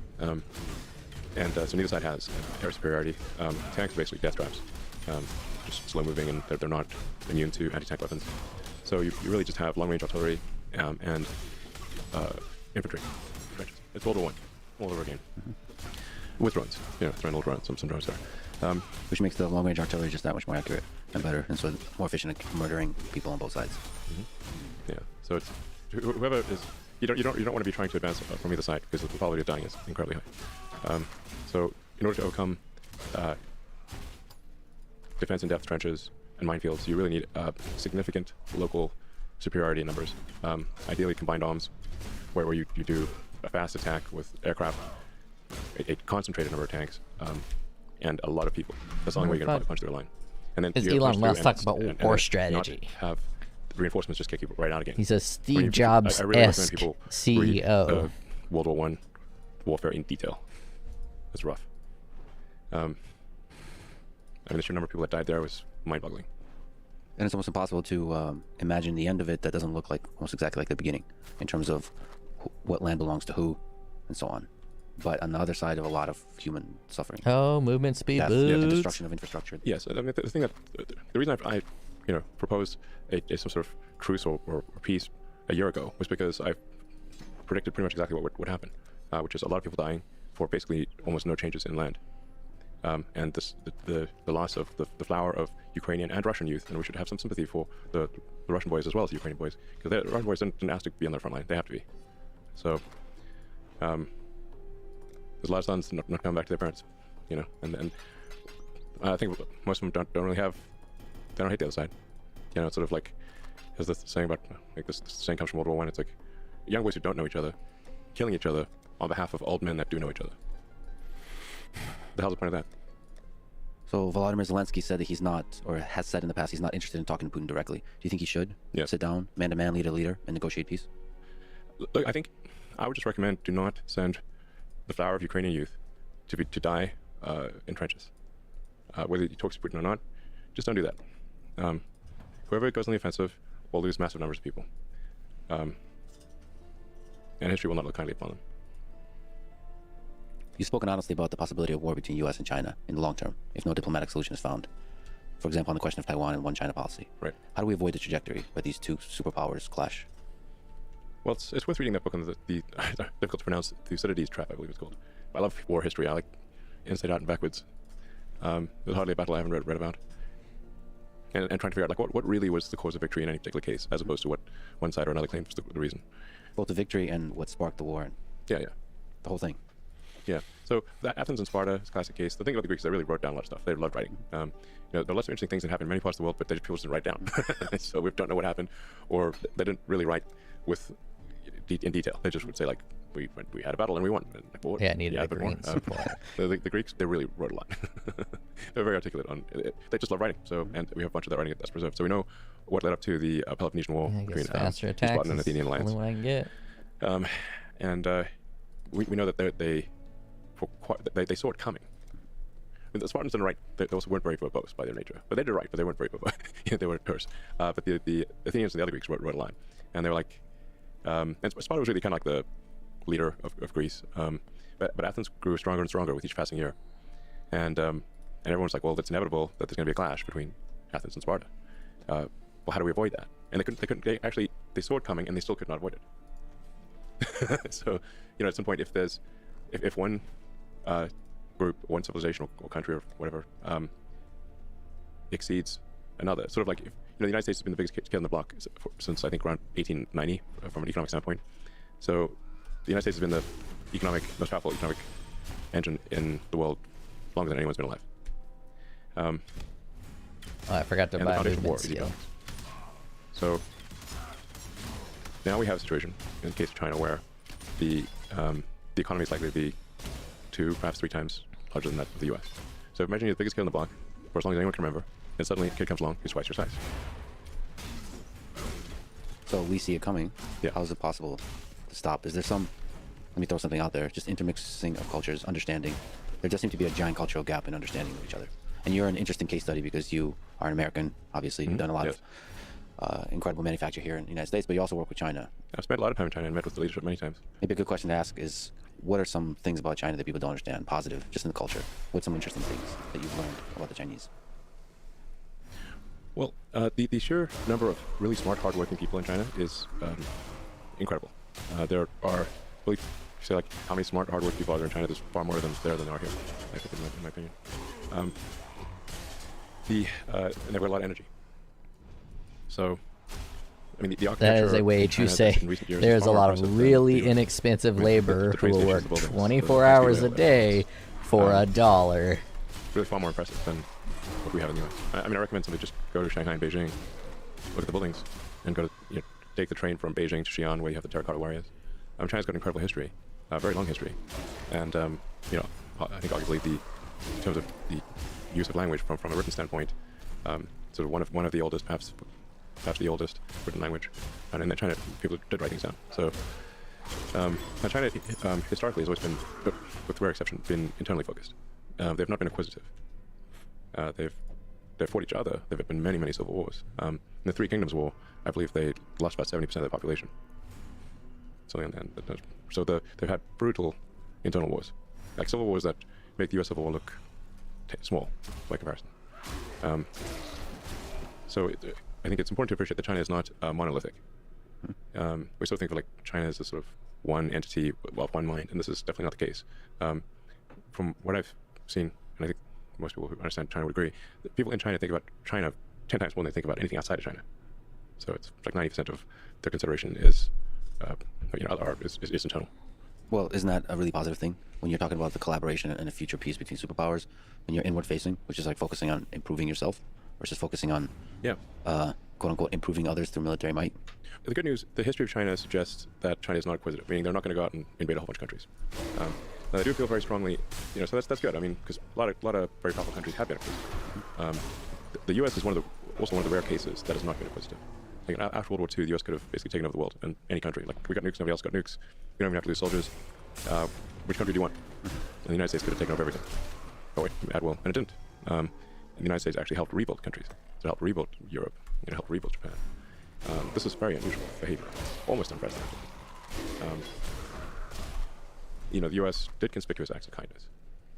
R: So neither side has air superiority. Tanks are basically death traps, just slow moving, and they're not immune to anti-tank weapons. So you really just have long-range artillery and infantry. Trenches. It's World War I all over again. With drones, throwing little drones, some drones there.
Q: Which makes the long-range artillery just that much more accurate and better, and so more efficient at murdering people on both sides.
R: Yeah. So it's whoever is you don't want to be trying to advance from either side because the probability of dying is incredibly high. So in order to overcome defense in depth trenches and minefields, you really need significant local superiority in numbers. Ideally, combined arms, where you do a fast attack with aircraft, a concentrated number of tanks, and a lot of people. That's the only way you're going to punch through a line. And then
A: As Elon Musk talks about war strategy.
R: Have reinforcements just kick you right out again.
A: He's a Steve Jobs-esque CEO.
R: World War I warfare in detail. It's rough. The sheer number of people that died there was mind-boggling.
Q: And it's almost impossible to imagine the end of it that doesn't look like almost exactly like the beginning in terms of what land belongs to who and so on. But on the other side of a lot of human suffering.
A: Oh, movement speed boost.
Q: And destruction of infrastructure.
R: Yes, I mean, the reason I proposed some sort of truce or peace a year ago was because I predicted pretty much exactly what would happen, which is a lot of people dying for basically almost no changes in land. And the loss of the flower of Ukrainian and Russian youth, and we should have some sympathy for the Russian boys as well as the Ukrainian boys, because the Russian boys didn't ask to be on the front line; they have to be. So, there's a lot of sons not coming back to their parents, and I think most of them don't really have, they don't hate the other side. It's sort of like, there's this saying about, like this saying comes from World War I. It's like young boys who don't know each other, killing each other on behalf of old men that do know each other. The hell's the point of that?
Q: So Volodymyr Zelensky said that he's not, or has said in the past, he's not interested in talking to Putin directly. Do you think he should sit down, man to man, leader to leader, and negotiate peace?
R: Look, I think I would just recommend do not send the flower of Ukrainian youth to die in trenches. Whether he talks to Putin or not, just don't do that. Whoever goes on the offensive will lose massive numbers of people. And history will not look kindly upon them.
Q: You've spoken honestly about the possibility of war between U.S. and China in the long term, if no diplomatic solution is found. For example, on the question of Taiwan and one China policy.
R: Right.
Q: How do we avoid the trajectory where these two superpowers clash?
R: Well, it's worth reading that book on the difficult to pronounce Thucydides Trap, I believe it's called. I love war history. I like inside out and backwards. There's hardly a battle I haven't read about. And trying to figure out like what really was the cause of victory in any particular case, as opposed to what one side or another claims was the reason.
Q: Both the victory and what sparked the war.
R: Yeah.
Q: The whole thing.
R: Yeah. So Athens and Sparta is a classic case. The thing about the Greeks, they really wrote down a lot of stuff. They loved writing. There are lots of interesting things that happened in many parts of the world, but people just didn't write down. So we don't know what happened, or they didn't really write in detail. They just would say like, we had a battle and we won. And, like, well,
A: yeah, needed a green support.
R: The Greeks, they really wrote a lot. They're very articulate on it. They just love writing. So, and we have a bunch of that writing that's preserved. So we know what led up to the Peloponnesian War between
A: faster
R: the Spartan and Athenian alliance.
A: Only one I can get.
R: We know that they saw it coming. I mean, the Spartans didn't write. They also weren't very verbose by their nature. But they did write, but they weren't very verbose. They were terse. But the Athenians and the other Greeks wrote a line, and they were like, and Sparta was really kind of like the leader of Greece. But Athens grew stronger and stronger with each passing year, and everyone's like, well, it's inevitable that there's going to be a clash between Athens and Sparta. Well, how do we avoid that? And they saw it coming, and they still could not avoid it. So, at some point, if one group, one civilization or country or whatever exceeds another, sort of like the United States has been the biggest kid on the block since I think around 1890 from an economic standpoint. So the United States has been the most powerful economic engine in the world longer than anyone's been alive.
A: I forgot to buy a movement skill.
R: So now we have a situation in the case of China where the economy is likely to be 2, perhaps 3 times larger than that of the U.S. So imagine you're the biggest kid on the block for as long as anyone can remember, and suddenly a kid comes along who's twice your size.
Q: So we see it coming. Yeah. How is it possible to stop? Is there some, let me throw something out there, just intermixing of cultures, understanding. There does seem to be a giant cultural gap in understanding of each other. And you're an interesting case study because you are an American, obviously. You've done a lot of incredible manufacture here in the United States, but you also work with China.
R: I've spent a lot of time in China and met with the leadership many times.
Q: Maybe a good question to ask is, what are some things about China that people don't understand, positive, just in the culture? What's some interesting things that you've learned about the Chinese?
R: Well, the sheer number of really smart, hardworking people in China is incredible. There are, really, say like how many smart, hardworking people are there in China? There's far more than there are here, I think, in my opinion. And they've got a lot of energy. So, I mean, the architecture.
A: That is a way to say there's a lot of really inexpensive labor who will work 24 hours a day for $1.
R: Really far more impressive than what we have in the U.S. I mean, I recommend somebody just go to Shanghai and Beijing, look at the buildings, and go to take the train from Beijing to Xi'an, where you have the terracotta warriors. China's got an incredible history, very long history, and I think arguably in terms of the use of language from a written standpoint, sort of one of the oldest, perhaps the oldest written language, and in China people did write things down. So China historically has always been, with rare exception, been internally focused. They've not been acquisitive. They've fought each other. There have been many civil wars. In the Three Kingdoms War, I believe they lost about 70% of their population. So they've had brutal internal wars, like civil wars that make the U.S. Civil War look small by comparison. I think it's important to appreciate that China is not monolithic. We still think of like China as a sort of one entity, one mind, and this is definitely not the case. From what I've seen, and I think most people who understand China would agree, that people in China think about China 10 times more than they think about anything outside of China. So it's like 90% of their consideration is internal.
Q: Well, isn't that a really positive thing when you're talking about the collaboration and a future peace between superpowers? When you're inward facing, which is like focusing on improving yourself versus focusing on, quote unquote, improving others through military might.
R: The good news, the history of China suggests that China is not acquisitive, meaning they're not going to go out and invade a whole bunch of countries. They do feel very strongly, so that's good. I mean, because a lot of very powerful countries have been acquisitive. The U.S. is also one of the rare cases that has not been acquisitive. Like, after World War II, the U.S. could have basically taken over the world and any country. Like, we got nukes, nobody else got nukes. We don't even have to lose soldiers. Which country do you want? And the United States could have taken over everything. Oh wait, at will, and it didn't. And the United States actually helped rebuild countries. It helped rebuild Europe. It helped rebuild Japan. This is very unusual behavior, almost unprecedented. The U.S. did conspicuous acts of kindness,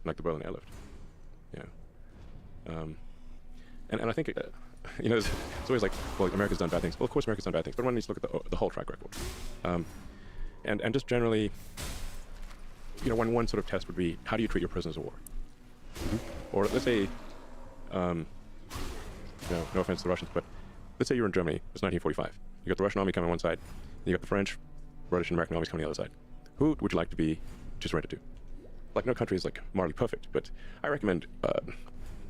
R: like the Berlin airlift. And I think, it's always like, well, America's done bad things. Well, of course America's done bad things, but one needs to look at the whole track record. And just generally, one sort of test would be, how do you treat your prisoners of war? Or let's say, no offense to the Russians, but let's say you're in Germany, it's 1945. You got the Russian army coming on one side, you got the French, British, and American armies coming on the other side. Who would you like to be just surrendered to? Like, no country is like morally perfect, but I recommend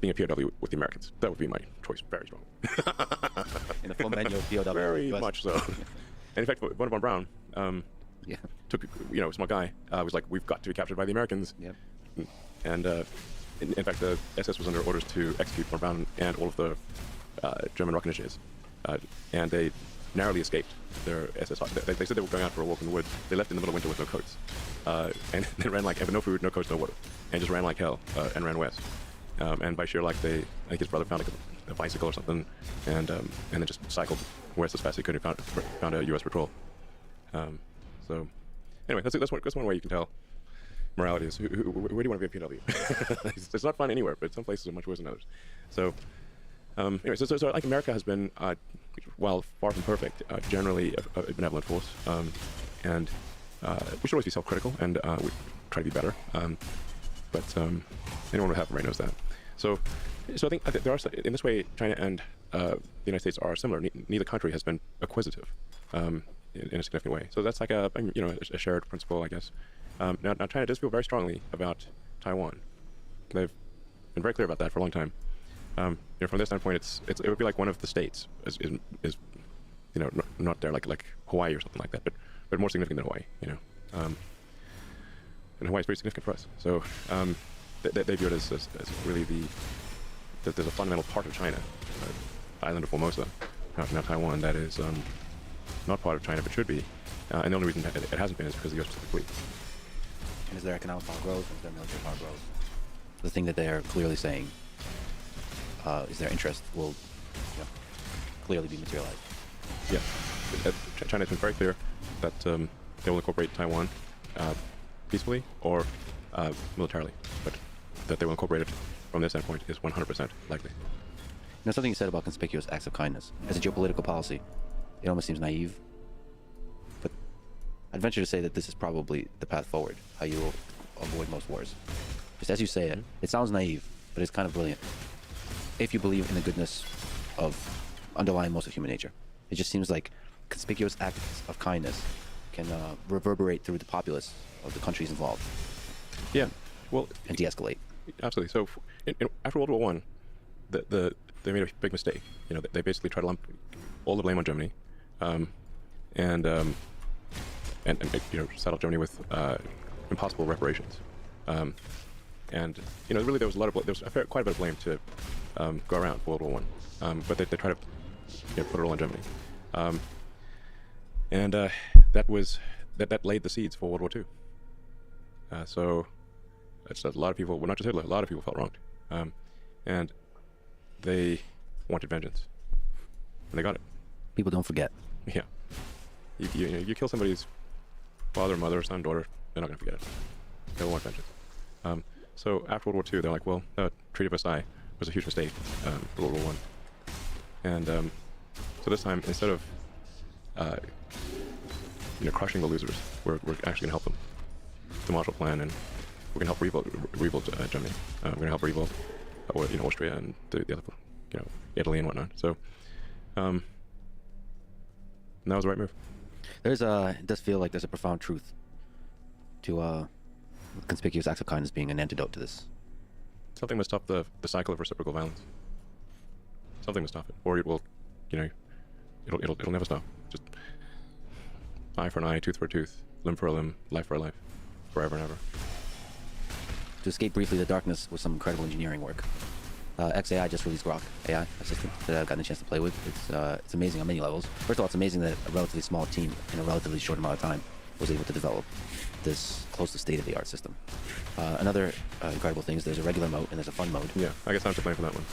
R: being a POW with the Americans. That would be my choice, very strong.
Q: In the full menu of POW.
R: Very much so. And in fact, Von Braun took, smart guy, was like, we've got to be captured by the Americans.
Q: Yep.
R: And in fact, the SS was under orders to execute Von Braun and all of the German rocket engineers. And they narrowly escaped their SS. They said they were going out for a walk in the woods. They left in the middle of winter with no coats. And they ran like, no food, no coats, no water. And just ran like hell and ran west. And by sheer luck, I think his brother found a bicycle or something, and then just cycled west as fast as he could and found a U.S. patrol. So anyway, that's one way you can tell morality is where do you want to be a POW? It's not fun anywhere, but some places are much worse than others. So anyway, so like America has been, while far from perfect, generally a benevolent force, and we should always be self-critical and we try to be better. But anyone with half a brain knows that. So I think there are, in this way, China and the United States are similar. Neither country has been acquisitive in a significant way. So that's like a shared principle, I guess. Now China does feel very strongly about Taiwan. They've been very clear about that for a long time. From their standpoint, it would be like one of the states is not there like Hawaii or something like that, but more significant than Hawaii. And Hawaii is pretty significant for us. So they view it as really that there's a fundamental part of China, island of Formosa, now Taiwan, that is not part of China but should be. And the only reason it hasn't been is because of the U.S. Pacific Fleet.
Q: And is there economic power growth? Is there military power growth? The thing that they are clearly saying is their interest will clearly be materialized.
R: Yeah. China's been very clear that they will incorporate Taiwan peacefully or militarily, but that they will incorporate it from their standpoint is 100% likely.
Q: Something you said about conspicuous acts of kindness. As a geopolitical policy, it almost seems naive, but I'd venture to say that this is probably the path forward, how you will avoid most wars. Just as you say it, it sounds naive, but it's kind of brilliant. If you believe in the goodness of underlying most of human nature. It just seems like conspicuous acts of kindness can reverberate through the populace of the countries involved.
R: Yeah, well,
Q: and de-escalate.
R: Absolutely. So, after World War I, they made a big mistake. They basically tried to lump all the blame on Germany, and saddle Germany with impossible reparations. And really there was quite a bit of blame to go around for World War I, but they tried to put it all on Germany, and that laid the seeds for World War II. So it's a lot of people, well, not just Hitler, a lot of people felt wronged, and they wanted vengeance, and they got it.
Q: People don't forget.
R: Yeah, you kill somebody's father, mother, son, daughter, they're not going to forget it. They'll want vengeance. So after World War II, they're like, well, the Treaty of Versailles was a huge mistake for World War I. And so this time, instead of crushing the losers, we're actually going to help them. The Marshall Plan, and we're going to help rebuild Germany. We're going to help rebuild Austria and the other, Italy and whatnot. So that was the right move.
Q: It does feel like there's a profound truth to conspicuous acts of kindness being an antidote to this.
R: Something must stop the cycle of reciprocal violence. Something must stop it, or it will, it'll never stop. Just eye for an eye, tooth for a tooth, limb for a limb, life for a life, forever and ever.
Q: To escape briefly the darkness with some incredible engineering work. XAI just released Grok AI assistant that I've gotten a chance to play with. It's amazing on many levels. First of all, it's amazing that a relatively small team in a relatively short amount of time was able to develop this close to state-of-the-art system. Another incredible thing is there's a regular mode and there's a fun mode.
R: Yeah, I guess I have to play for that one.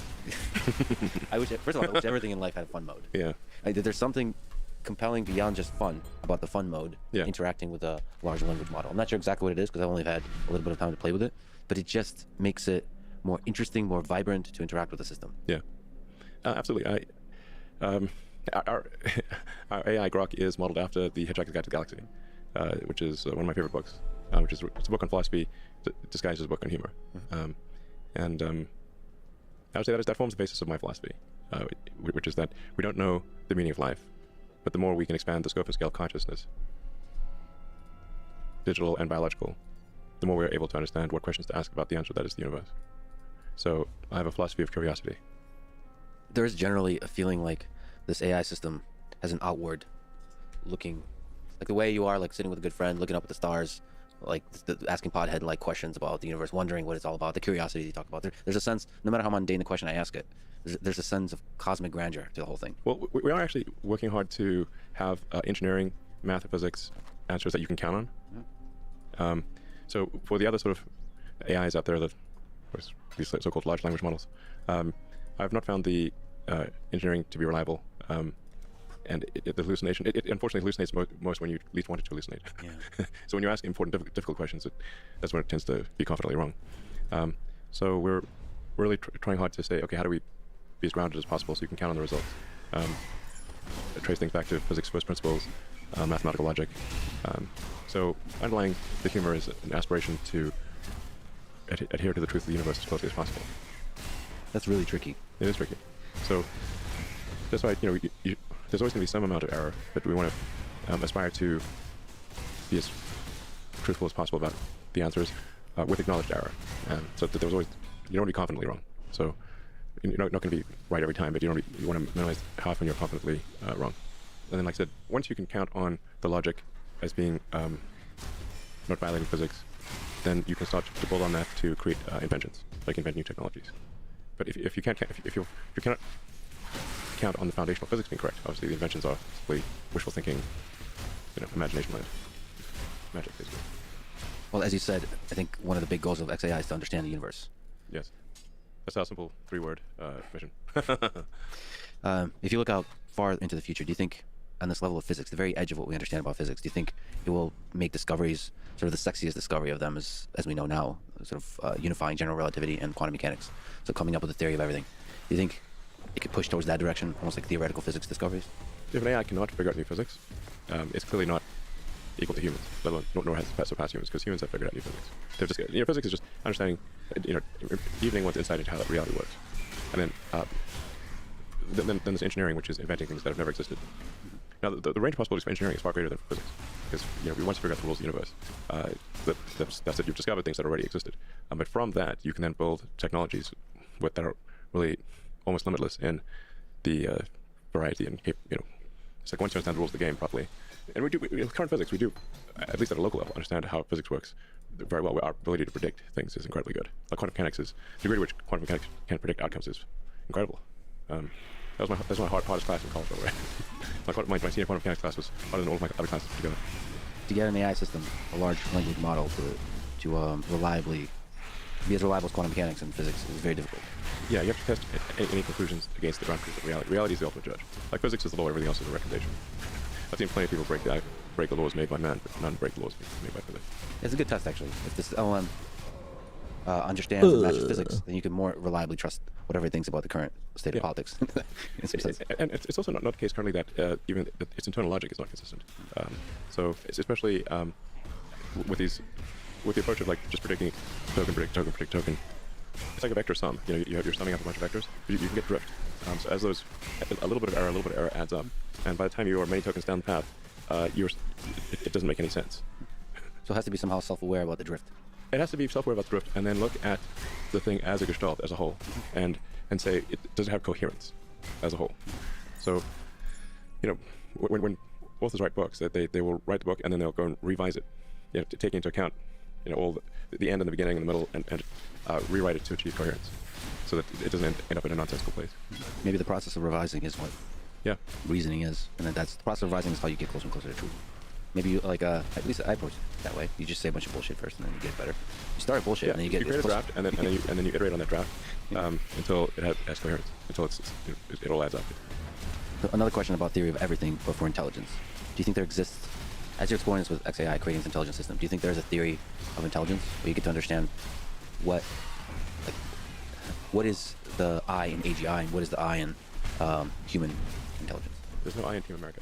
Q: First of all, I wish everything in life had a fun mode.
R: Yeah.
Q: There's something compelling beyond just fun about the fun mode, interacting with a large language model. I'm not sure exactly what it is because I've only had a little bit of time to play with it, but it just makes it more interesting, more vibrant to interact with the system.
R: Yeah, absolutely. Our AI Grok is modeled after the Hitchhiker's Guide to the Galaxy, which is one of my favorite books. It's a book on philosophy disguised as a book on humor. I would say that forms the basis of my philosophy, which is that we don't know the meaning of life, but the more we can expand the scope and scale of consciousness, digital and biological, the more we're able to understand what questions to ask about the answer that is the universe. So I have a philosophy of curiosity.
Q: There's generally a feeling like this AI system has an outward looking, like the way you are, like sitting with a good friend, looking up at the stars, like asking Podhead like questions about the universe, wondering what it's all about, the curiosity you talk about. There's a sense, no matter how mundane the question I ask it, there's a sense of cosmic grandeur to the whole thing.
R: Well, we are actually working hard to have engineering, math, and physics answers that you can count on. So for the other sort of AIs out there, these so-called large language models, I've not found the engineering to be reliable. And the hallucination, it unfortunately hallucinates most when you least want it to hallucinate. Yeah. So when you ask important, difficult questions, that's when it tends to be confidently wrong. So we're really trying hard to say, okay, how do we be as grounded as possible so you can count on the results? Trace things back to physics first principles, mathematical logic. So underlying the humor is an aspiration to adhere to the truth of the universe as closely as possible.
Q: That's really tricky.
R: It is tricky. So that's why, there's always going to be some amount of error, but we want to aspire to be as truthful as possible about the answers with acknowledged error. So that you don't want to be confidently wrong. So you're not going to be right every time, but you want to minimize how often you're confidently wrong. And then, like I said, once you can count on the logic as being not violating physics, then you can start to build on that to create inventions, like invent new technologies. But if you cannot count on the foundational physics being correct, obviously the inventions are simply wishful thinking, imagination land, magic, basically.
Q: Well, as you said, I think one of the big goals of XAI is to understand the universe.
R: Yes, that's our simple three-word mission.
Q: If you look out far into the future, do you think, on this level of physics, the very edge of what we understand about physics, do you think it will make discoveries, sort of the sexiest discovery of them as we know now, sort of unifying general relativity and quantum mechanics, so coming up with a theory of everything? Do you think it could push towards that direction, almost like theoretical physics discoveries?
R: If an AI cannot figure out new physics, it's clearly not equal to humans, let alone nor has surpassed humans, because humans have figured out new physics. They've just, physics is just understanding, evening one's insight into how that reality works, and then there's engineering, which is inventing things that have never existed. Now, the range of possibilities for engineering is far greater than for physics, because we once figure out the rules of the universe. That's it. You've discovered things that already existed, but from that you can then build technologies that are really almost limitless in the variety and it's like once you understand the rules of the game properly, and we do in current physics, we do at least at a local level understand how physics works very well. Our ability to predict things is incredibly good. Like quantum mechanics the degree to which quantum mechanics can predict outcomes is incredible. That was my hardest class in college, by the way. my senior quantum mechanics class was harder than all of my other classes together.
Q: To get an AI system, a large language model, to reliably be as reliable as quantum mechanics and physics is very difficult.
R: Yeah, you have to test any conclusions against the ground truth of reality. Reality is the ultimate judge. Like physics is the law, everything else is a recommendation. I've seen plenty of people break the laws made by man, but none break the laws made by physics.
Q: It's a good test, actually. If this LLM understands and matches physics, then you can more reliably trust whatever it thinks about the current state of politics. In some sense.
R: And it's also not the case currently that even its internal logic is not consistent. So it's especially with the approach of like just predicting token, predict token, predict token. It's like a vector sum. You're summing up a bunch of vectors. You can get drift. So as those, a little bit of error adds up, and by the time you are many tokens down the path, it doesn't make any sense.
Q: So it has to be somehow self-aware about the drift.
R: It has to be self-aware about the drift, and then look at the thing as a gestalt, as a whole, and say, does it have coherence as a whole? So, when authors write books, they will write the book and then they'll go and revise it, taking into account all the end and the beginning and the middle, and rewrite it to achieve coherence, so that it doesn't end up in a nonsensical place.
Q: Maybe the process of revising is what reasoning is, and then that's the process of revising is how you get closer and closer to truth. Maybe you, at least I approach it that way. You just say a bunch of bullshit first, and then you get better. You start at bullshit, and then you get.
R: You create a draft, and then you iterate on that draft until it has coherence, until it all adds up.
Q: Another question about theory of everything, but for intelligence. Do you think there exists, as you're exploring this with XAI, creating this intelligence system, do you think there's a theory of intelligence where you get to understand what is the I in AGI and what is the I in human intelligence?
R: There's no I in Team America.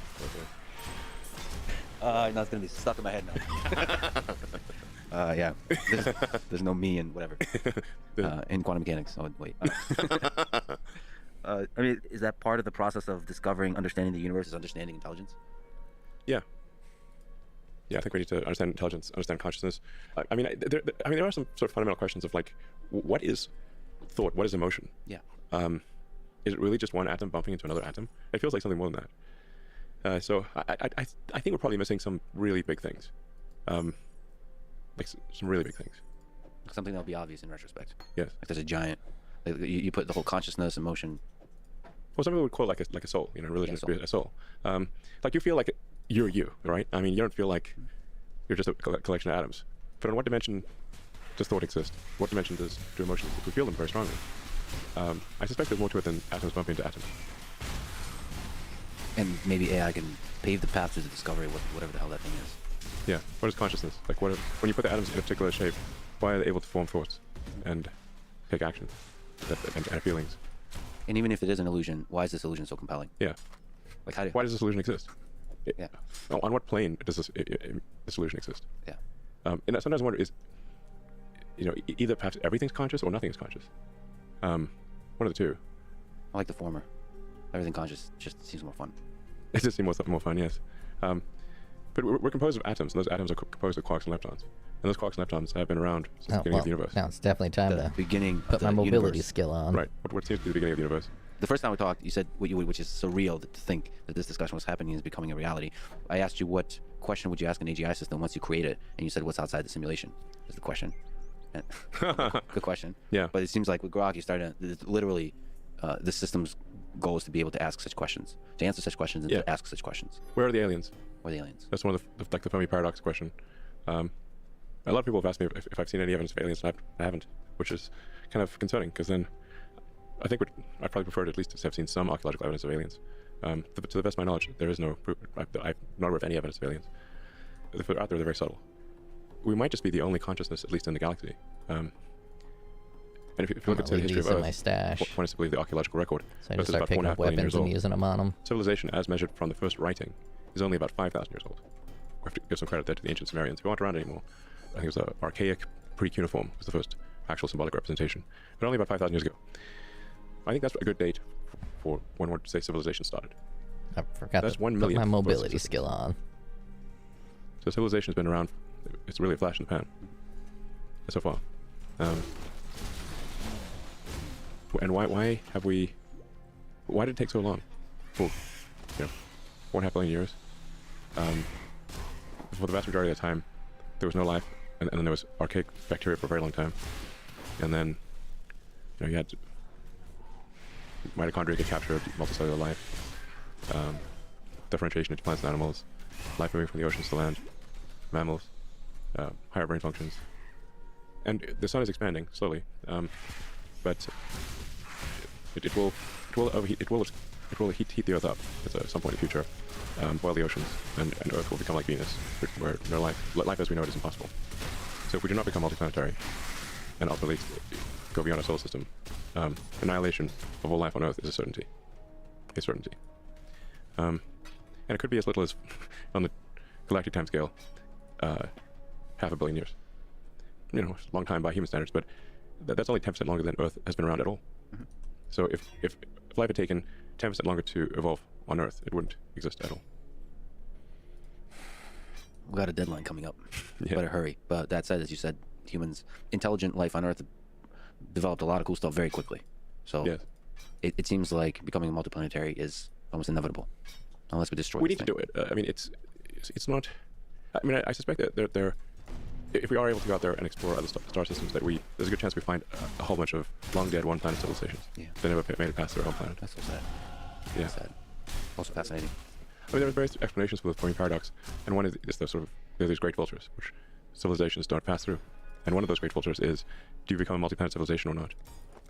Q: No, it's gonna be stuck in my head now. Yeah. There's no me in whatever. In quantum mechanics. Oh wait. I mean, is that part of the process of discovering, understanding the universe, is understanding intelligence?
R: Yeah. Yeah, I think we need to understand intelligence, understand consciousness. I mean, there are some sort of fundamental questions of like, what is thought? What is emotion?
Q: Yeah.
R: Is it really just one atom bumping into another atom? It feels like something more than that. So I think we're probably missing some really big things, like some really big things.
Q: Something that'll be obvious in retrospect.
R: Yes.
Q: Like there's a giant. Like you put the whole consciousness, emotion.
R: Well, some people would call it like a soul. Religion is a soul. Like you feel like you're you, right? I mean, you don't feel like you're just a collection of atoms. But in what dimension does thought exist? What dimension do emotions exist? We feel them very strongly. I suspect there's more to it than atoms bumping into atoms.
Q: And maybe AI can pave the path to the discovery of whatever the hell that thing is.
R: Yeah. What is consciousness? Like, when you put the atoms in a particular shape, why are they able to form thoughts and take action and feelings?
Q: And even if it is an illusion, why is this illusion so compelling?
R: Yeah.
Q: Like,
R: why does this illusion exist?
Q: Yeah.
R: On what plane does this illusion exist?
Q: Yeah.
R: And I sometimes wonder is, either perhaps everything's conscious or nothing is conscious. One of the two.
Q: I like the former. Everything conscious just seems more fun.
R: It does seem more fun, yes. But we're composed of atoms, and those atoms are composed of quarks and leptons. And those quarks and leptons have been around since the beginning of the universe.
A: Now it's definitely time to put my mobility skill on.
R: Right. What seems to be the beginning of the universe?
Q: The first time we talked, you said which is surreal to think that this discussion was happening and is becoming a reality. I asked you what question would you ask an AGI system once you create it, and you said what's outside the simulation is the question. And good question.
R: Yeah.
Q: But it seems like with Grok, you started literally the system's goal is to be able to ask such questions, to answer such questions, and to ask such questions.
R: Where are the aliens?
Q: Where are the aliens?
R: That's one of the Fermi paradox question. A lot of people have asked me if I've seen any evidence of aliens, and I haven't, which is kind of concerning, because then I think I'd probably prefer at least to have seen some archaeological evidence of aliens. To the best of my knowledge, there is no proof. I'm not aware of any evidence of aliens. If they're out there, they're very subtle. We might just be the only consciousness, at least in the galaxy. And if you look at the history of Earth,
A: my stash.
R: One is to believe the archaeological record.
A: So I just start picking up weapons and using them on them.
R: Civilization, as measured from the first writing, is only about 5,000 years old. We have to give some credit there to the ancient Sumerians, who aren't around anymore. I think it was archaic pre-cuneiform was the first actual symbolic representation, but only about 5,000 years ago. I think that's a good date for when one would say civilization started.
A: I forgot
R: that's
A: to
R: 1
A: put
R: million
A: my mobility skill on.
R: So civilization's been around. It's really a flash in the pan so far. And why did it take so long? For 1.5 billion years. For the vast majority of the time, there was no life, and then there was archaic bacteria for a very long time, and then you had mitochondria get captured, multicellular life, differentiation into plants and animals, life moving from the oceans to land, mammals, higher brain functions, and the sun is expanding slowly, but it will overheat. It will heat the Earth up at some point in the future, boil the oceans, and Earth will become like Venus, where no life as we know it is impossible. So if we do not become multiplanetary, and ultimately go beyond our solar system, annihilation of all life on Earth is a certainty. A certainty. And it could be as little as, on the galactic timescale, 500 million years. It's a long time by human standards, but that's only 10% longer than Earth has been around at all. Mm-hmm. So if life had taken 10% longer to evolve on Earth, it wouldn't exist at all.
Q: We've got a deadline coming up.
R: Yeah.
Q: Better hurry. But that said, as you said, humans, intelligent life on Earth developed a lot of cool stuff very quickly. So
R: yes.
Q: it seems like becoming multiplanetary is almost inevitable, unless we destroy.
R: We need to do it. I mean, it's not. I mean, I suspect that there if we are able to go out there and explore other star systems, there's a good chance we find a whole bunch of long dead one-planet civilizations that never made it past their own planet.
Q: That's so sad.
R: Yeah.
Q: Sad. Also fascinating.
R: I mean, there are various explanations for the Fermi paradox, and one is the sort of there's these great vultures which civilizations don't pass through, and one of those great vultures is, do you become a multi-planet civilization or not?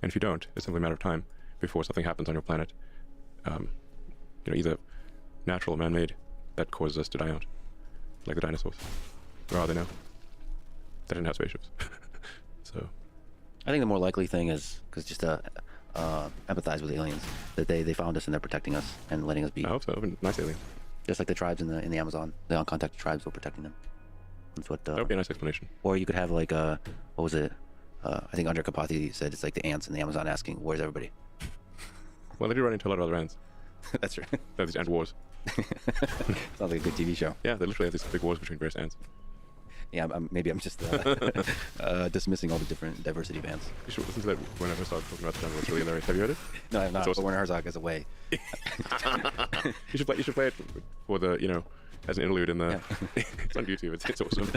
R: And if you don't, it's simply a matter of time before something happens on your planet, either natural or man-made, that causes us to die out, like the dinosaurs. Where are they now? They didn't have spaceships. So
Q: I think the more likely thing is, because just to empathize with aliens, that they found us and they're protecting us and letting us be.
R: I hope so. Nice aliens.
Q: Just like the tribes in the Amazon, the uncontacted tribes were protecting them. That's what.
R: That would be a nice explanation.
Q: Or you could have like what was it? I think Andre Kapathi said it's like the ants in the Amazon asking, "Where's everybody?"
R: Well, they do run into a lot of other ants.
Q: That's right.
R: They're these ant wars.
Q: Sounds like a good TV show.
R: Yeah, they literally have these big wars between various ants.
Q: Yeah, maybe I'm just dismissing all the different diversity of ants.
R: You should listen to that Werner Herzog talking about the jungle. It's really hilarious. Have you heard it?
Q: No, I have not.
R: Awesome.
Q: But Werner Herzog is away.
R: You should play it for the as an interlude in the. Yeah. It's on YouTube. It's awesome.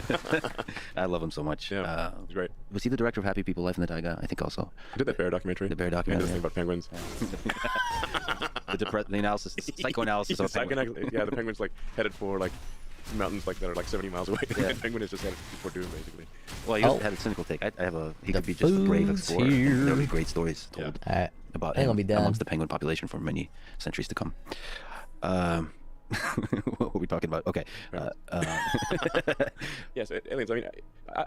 Q: I love him so much.
R: Yeah, he's great.
Q: Was he the director of Happy People Life in the Taiga? I think also.
R: He did that bear documentary.
Q: The bear documentary.
R: And the thing about penguins.
Q: Yeah. the analysis, the psychoanalysis of penguins.
R: Yeah, the penguin's like headed for like mountains that are like 70 miles away. Yeah. The penguin is just headed for doom, basically.
Q: Well, he had a cynical take. He could be just a brave explorer. There would be great stories told about him amongst the penguin population for many centuries to come. What were we talking about? Okay.
R: Yes, aliens. I mean, I